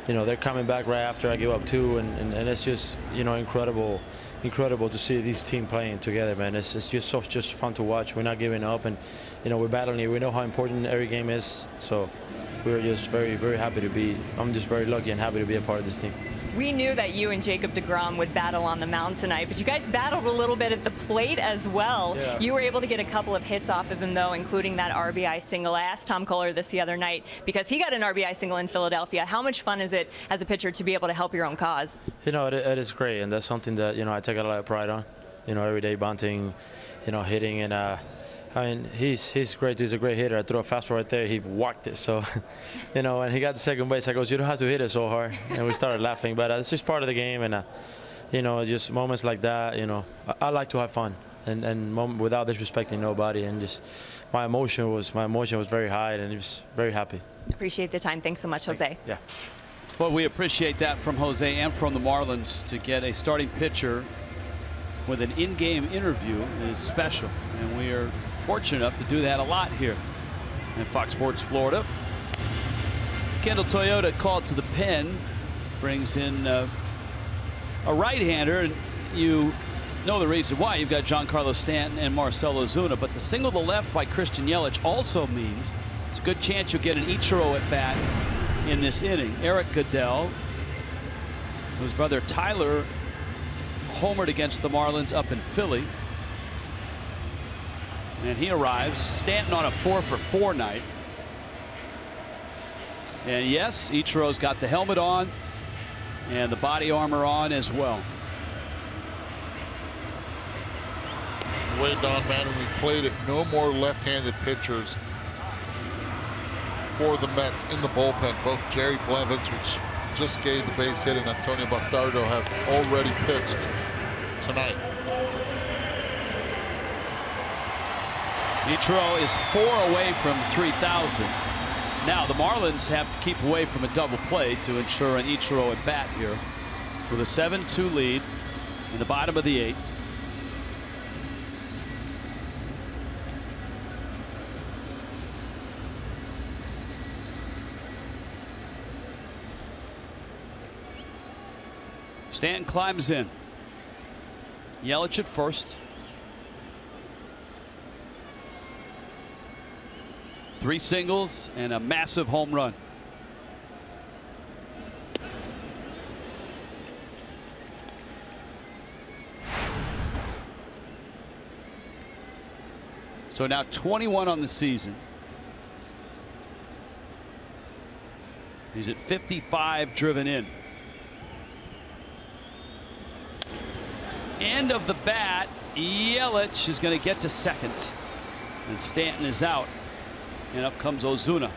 you know, they're coming back right after I give up 2, and it's just, you know, incredible to see this team playing together, man. It's just fun to watch. We're not giving up, and, you know, we're battling it. We know how important every game is, so we're just very, very happy to be. I'm just very lucky and happy to be a part of this team. We knew that you and Jacob deGrom would battle on the mound tonight, but you guys battled a little bit at the plate as well. Yeah. You were able to get a couple of hits off of him, though, including that RBI single. I asked Tom Kohler this the other night because he got an RBI single in Philadelphia. How much fun is it as a pitcher to be able to help your own cause? You know, it is great, and that's something that, you know, I take a lot of pride on. You know, every day bunting, you know, hitting, and I mean, he's great. He's a great hitter. I threw a fastball right there. He whacked it. So, you know, and he got to second base. I goes, "You don't have to hit it so hard." And we started laughing. But it's just part of the game. And, you know, just moments like that, you know, I like to have fun. And without disrespecting nobody. And just my emotion was very high, and he was very happy. Appreciate the time. Thanks so much, Jose. Yeah. Well, we appreciate that from Jose and from the Marlins. To get a starting pitcher with an in-game interview is special. And we are fortunate enough to do that a lot here in Fox Sports Florida. Kendall Toyota called to the pen, brings in a right-hander, and you know the reason why. You've got Giancarlo Stanton and Marcell Ozuna, but the single to left by Christian Yelich also means it's a good chance you'll get an Ichiro at bat in this inning. Eric Goodell, whose brother Tyler homered against the Marlins up in Philly. And he arrives. Stanton on a 4-for-4 night. And yes, Ichiro's got the helmet on and the body armor on as well. The way Don Mattingly played it, no more left-handed pitchers for the Mets in the bullpen. Both Jerry Blevins, which just gave the base hit, and Antonio Bastardo have already pitched tonight. Ichiro is 4 away from 3,000. Now the Marlins have to keep away from a double play to ensure an Ichiro at bat here with a 7-2 lead in the bottom of the 8th. Stanton climbs in. Yelich at first. 3 singles and a massive home run. So now 21 on the season. He's at 55 driven in. End of the bat. Yelich is going to get to second. And Stanton is out. And up comes Ozuna.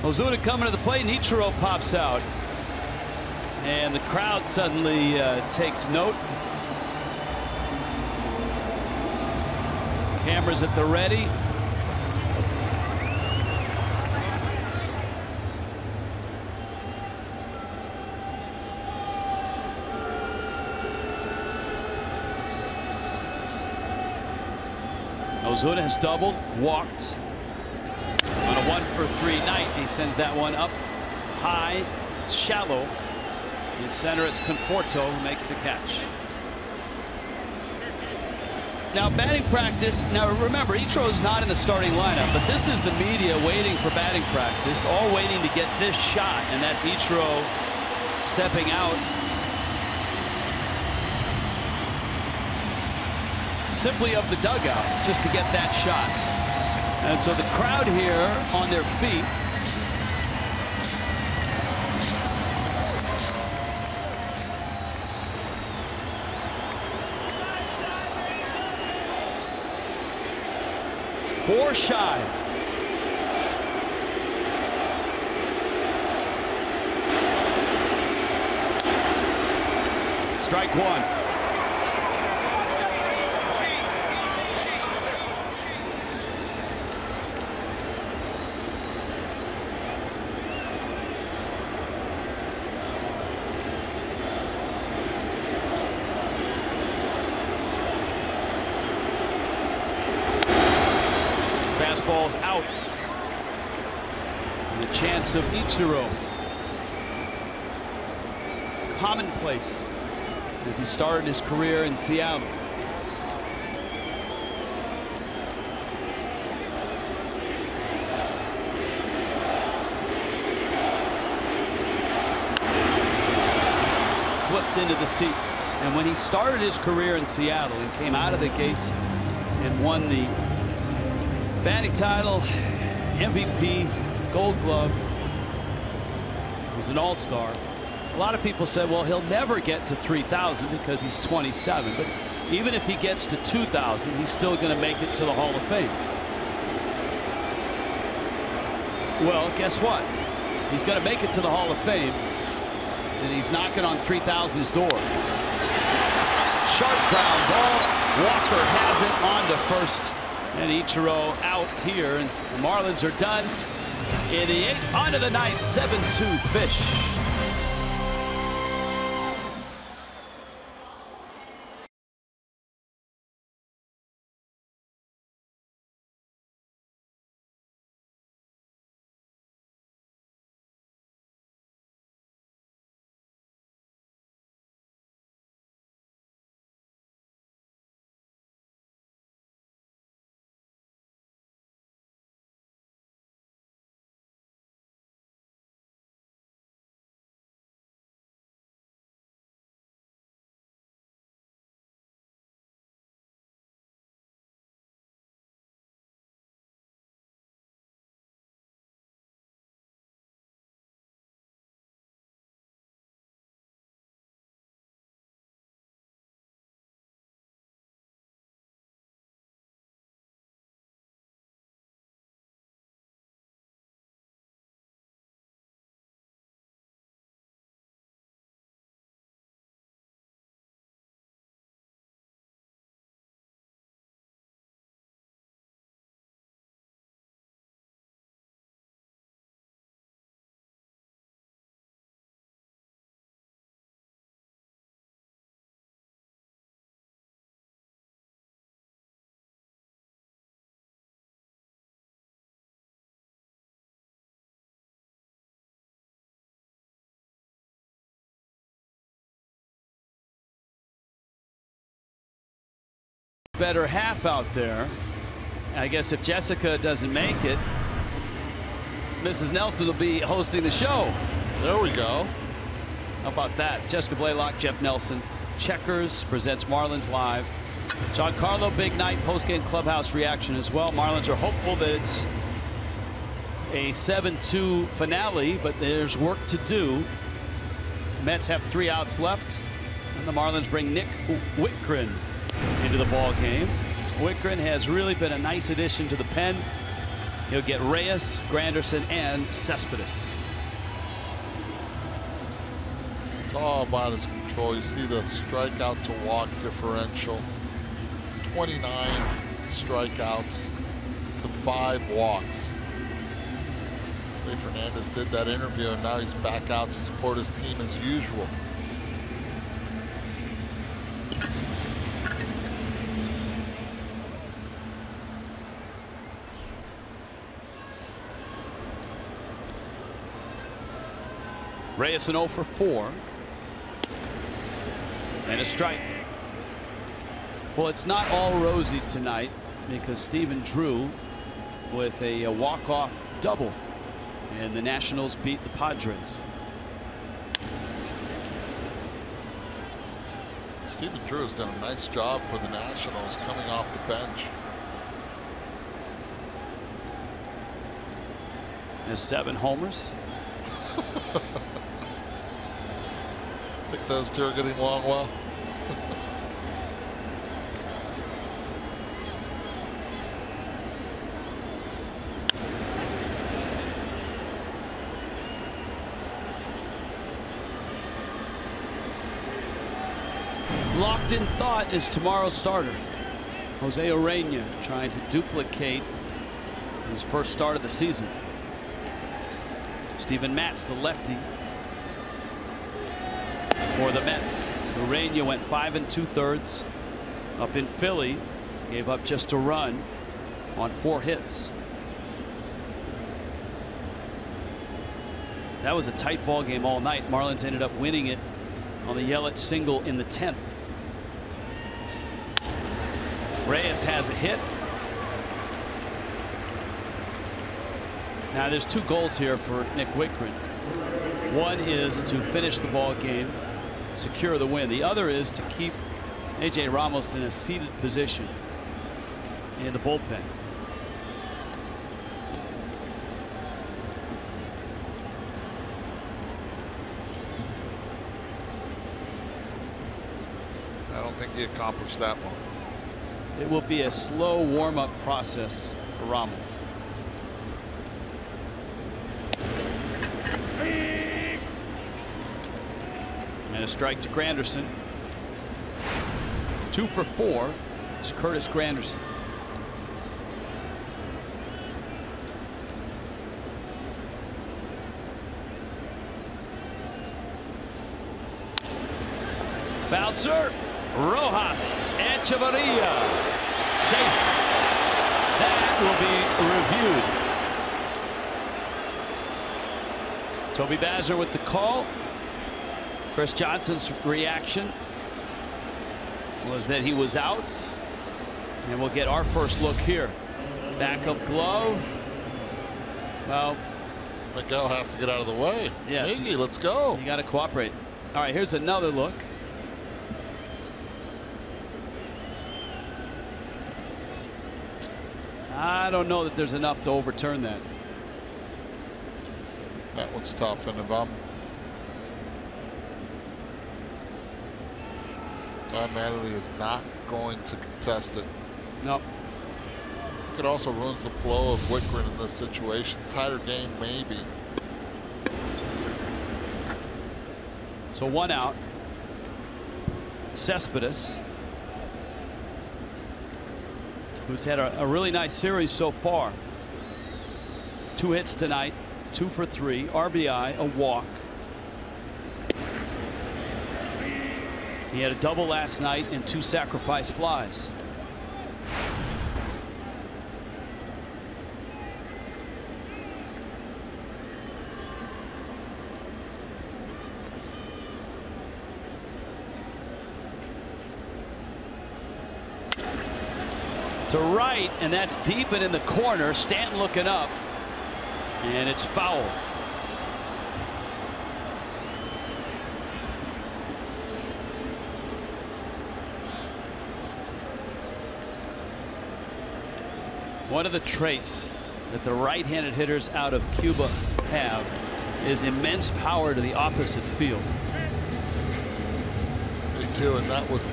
Ozuna coming to the plate, and Ichiro pops out. And the crowd suddenly takes note. Cameras at the ready. Ozuna has doubled, walked on a 1-for-3 night. He sends that one up high, shallow. In center, it's Conforto who makes the catch. Now, batting practice. Now, remember, Ichiro's not in the starting lineup, but this is the media waiting for batting practice, all waiting to get this shot, and that's Ichiro stepping out. Simply of the dugout, just to get that shot. And so the crowd here on their feet. Four shy. Strike one. Fastball's out. And the chance of Ichiro. Commonplace as he started his career in Seattle. Flipped into the seats. And when he started his career in Seattle and came out of the gates and won the batting title, MVP, Gold Glove, was an all-star. A lot of people said, well, he'll never get to 3,000 because he's 27. But even if he gets to 2,000, he's still going to make it to the Hall of Fame. Well, guess what? He's going to make it to the Hall of Fame, and he's knocking on 3,000's door. Sharp ground ball. Walker has it on to first. And Ichiro out here, and the Marlins are done in the 8th. On to the 9th, 7-2 Fish. Better half out there. I guess if Jessica doesn't make it, Mrs. Nelson will be hosting the show. There we go. How about that? Jessica Blaylock, Jeff Nelson. Checkers presents Marlins Live. Giancarlo, big night, post-game clubhouse reaction as well. Marlins are hopeful that it's a 7-2 finale, but there's work to do. Mets have 3 outs left, and the Marlins bring Nick Wittgren into the ball game. Wittgren has really been a nice addition to the pen. He'll get Reyes, Granderson, and Cespedes. It's all about his control. You see the strikeout to walk differential, 29, strikeouts to 5 walks. Jose Fernandez did that interview, and now he's back out to support his team as usual. Reyes an 0 for 4. And a strike. Well, it's not all rosy tonight because Stephen Drew with a walk-off double. And the Nationals beat the Padres. Stephen Drew has done a nice job for the Nationals coming off the bench. Has 7 homers. I think those two are getting along well. Locked in thought is tomorrow's starter. Jose Urena trying to duplicate his first start of the season. Steven Matz, the lefty, for the Mets. Urena went 5 2/3 up in Philly, gave up just a run on 4 hits. That was a tight ball game all night. Marlins ended up winning it on the Yelich single in the 10th. Reyes has a hit. Now there's 2 goals here for Nick Wittgren. One is to finish the ball game, secure the win. The other is to keep A.J. Ramos in a seated position in the bullpen. I don't think he accomplished that one. It will be a slow warm-up process for Ramos. And a strike to Granderson. 2 for 4 is Curtis Granderson. Bouncer. Rojas Echeverria safe. That will be reviewed. Toby Bazzer with the call. Chris Johnson's reaction was that he was out, and we'll get our first look here. Back of glove. Well, Miguel has to get out of the way. Yes, Miggy, let's go. You got to cooperate. All right, here's another look. I don't know that there's enough to overturn that. That one's tough, and if I'm Don Mattingly is not going to contest it. Nope. It could also ruin the flow of Wittgren in this situation. Tighter game, maybe. So 1 out. Cespedes, who's had a really nice series so far. 2 hits tonight, 2 for 3, RBI, a walk. He had a double last night and 2 sacrifice flies. To right, and that's deep and in the corner. Stanton looking up, and it's foul. One of the traits that the right-handed hitters out of Cuba have is immense power to the opposite field. They do, and that was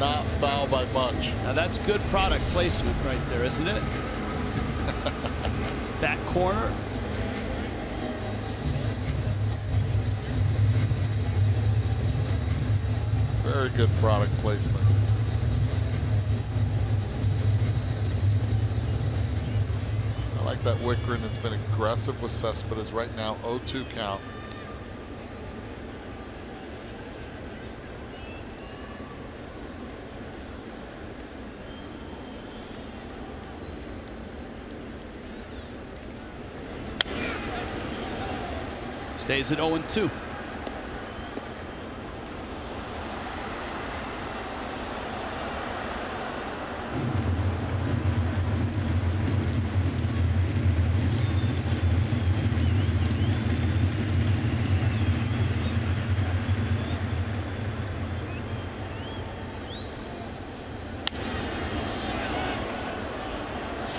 not foul by much. Now that's good product placement right there, isn't it? Back corner. Very good product placement. like that Wittgren has been aggressive with Cespedes right now. 0-2 count. Stays at 0-2.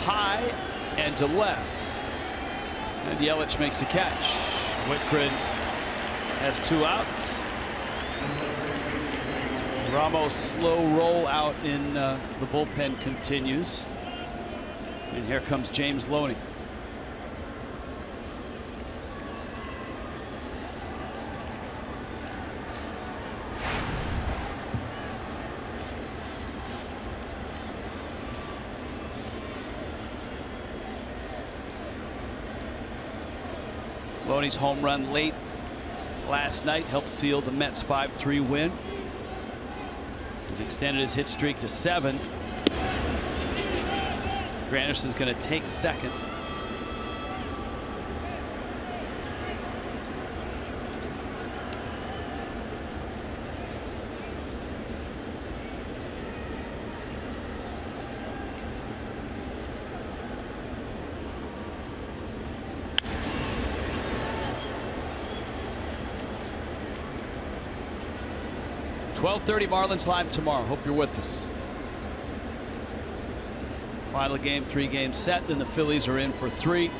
High and to left. And Yelich makes the catch. Wittgren has 2 outs. Ramos' slow roll out in the bullpen continues. And here comes James Loney. Loney's home run late last night helped seal the Mets' 5-3 win. He's extended his hit streak to 7. Granderson's going to take second. .30 Marlins Live tomorrow. Hope you're with us. Final game, 3-game set. Then the Phillies are in for 3.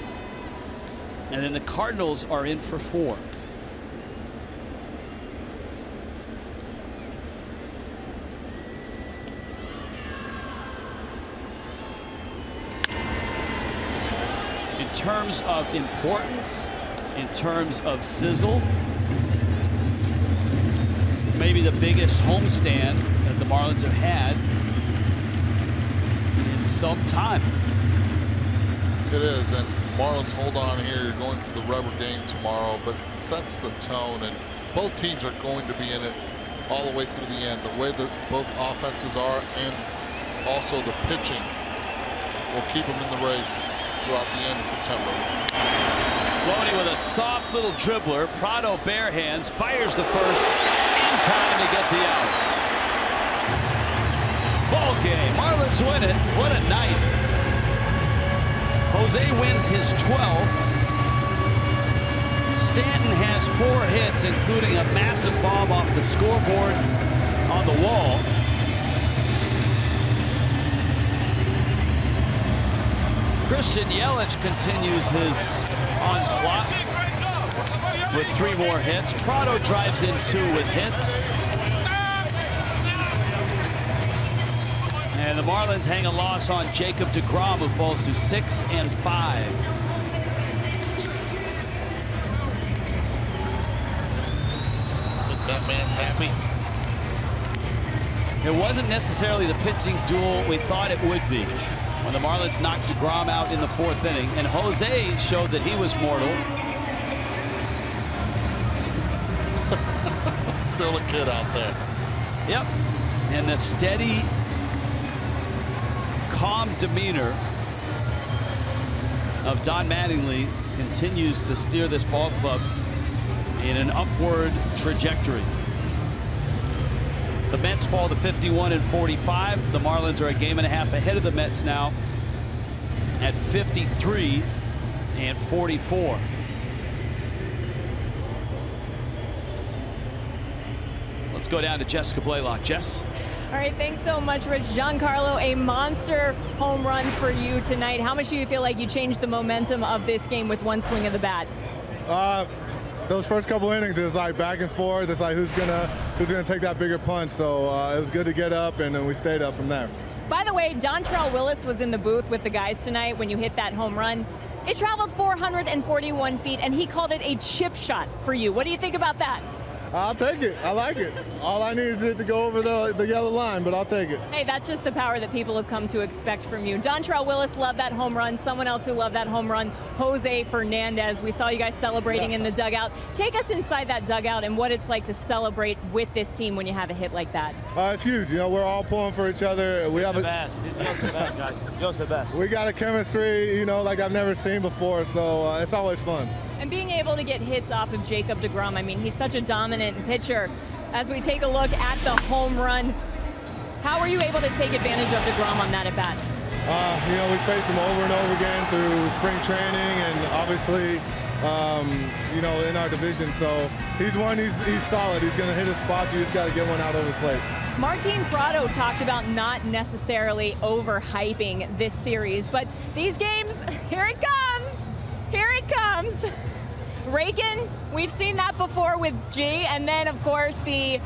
And then the Cardinals are in for 4. In terms of importance, in terms of sizzle, maybe the biggest homestand that the Marlins have had in some time. It is, and Marlins hold on here. You're going for the rubber game tomorrow, but it sets the tone, and both teams are going to be in it all the way through the end. The way that both offenses are and also the pitching will keep them in the race throughout the end of September. Loney with a soft little dribbler. Prado bare hands, fires to first. Time to get the out. Ball game. Marlins win it. What a night. Jose wins his 12th. Stanton has 4 hits, including a massive bomb off the scoreboard on the wall. Christian Yelich continues his onslaught with 3 more hits. Prado drives in 2 with hits. And the Marlins hang a loss on Jacob deGrom, who falls to 6-5. That man's happy. It wasn't necessarily the pitching duel we thought it would be when the Marlins knocked deGrom out in the 4th inning. And Jose showed that he was mortal. Still a kid out there. Yep. And the steady, calm demeanor of Don Mattingly continues to steer this ball club in an upward trajectory. The Mets fall to 51-45. The Marlins are a game and a half ahead of the Mets now at 53-44. Let's go down to Jessica Blaylock. Jess? All right, thanks so much, Rich. Giancarlo, a monster home run for you tonight. How much do you feel like you changed the momentum of this game with one swing of the bat? Those first couple innings, it was like back and forth. It's like who's gonna take that bigger punch. So it was good to get up, and then we stayed up from there. By the way, Dontrelle Willis was in the booth with the guys tonight when you hit that home run. It traveled 441 feet, and he called it a chip shot for you. What do you think about that? I'll take it. I like it. All I need is it to go over the yellow line, but I'll take it. Hey, that's just the power that people have come to expect from you. Dontrelle Willis loved that home run. Someone else who loved that home run, Jose Fernandez. We saw you guys celebrating in the dugout. Take us inside that dugout and what it's like to celebrate with this team when you have a hit like that. It's huge. You know, we're all pulling for each other. We have the best. He's just the best, guys. Just the best. We got a chemistry, you know, like I've never seen before, so it's always fun. And being able to get hits off of Jacob deGrom, I mean, he's such a dominant pitcher. As we take a look at the home run, how were you able to take advantage of deGrom on that at bat? You know, we faced him over and over again through spring training and obviously, you know, in our division. So he's solid. He's going to hit his spots. You just got to get one out over the plate. Martin Prado talked about not necessarily overhyping this series, but these games, here it comes. Here it comes. Rakin, we've seen that before with G, and then, of course, the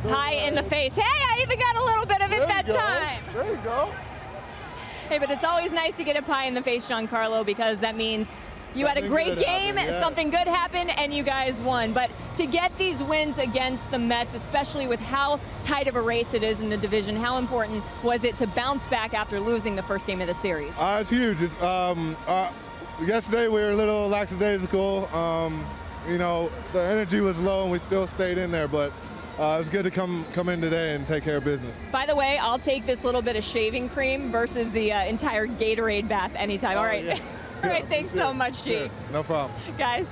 pie in the face. Hey, I even got a little bit of it that time. There you go. Hey, but it's always nice to get a pie in the face, Giancarlo, because that means you had a great game, something good happened, and you guys won. But to get these wins against the Mets, especially with how tight of a race it is in the division, how important was it to bounce back after losing the first game of the series? It's huge. It's, yesterday we were a little lackadaisical. You know, the energy was low and we still stayed in there, but it was good to come in today and take care of business. By the way, I'll take this little bit of shaving cream versus the entire Gatorade bath anytime. All right. Yeah. All right, thanks so much, G. Sure. No problem. Guys.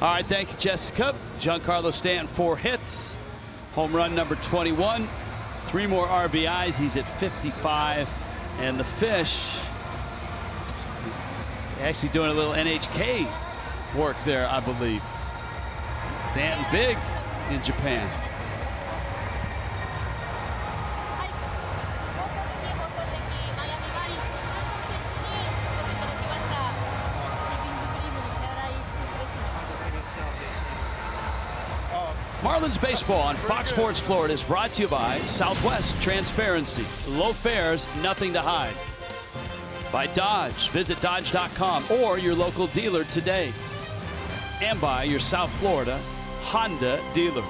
All right, thank you, Jessica. Giancarlo Stanton, 4 hits. Home run number 21. 3 more RBIs. He's at 55. And the Fish actually doing a little NHK work there, I believe. Stanton big in Japan. Marlins baseball on Fox Sports Florida is brought to you by Southwest Transparency. Low fares, nothing to hide. By Dodge. Visit Dodge.com or your local dealer today. And by your South Florida Honda dealers.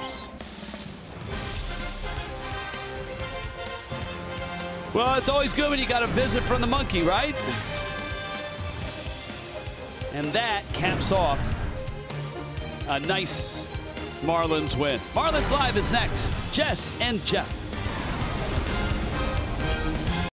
Well, it's always good when you got a visit from the monkey, right? And that caps off a nice Marlins win. Marlins Live is next. Jess and Jeff.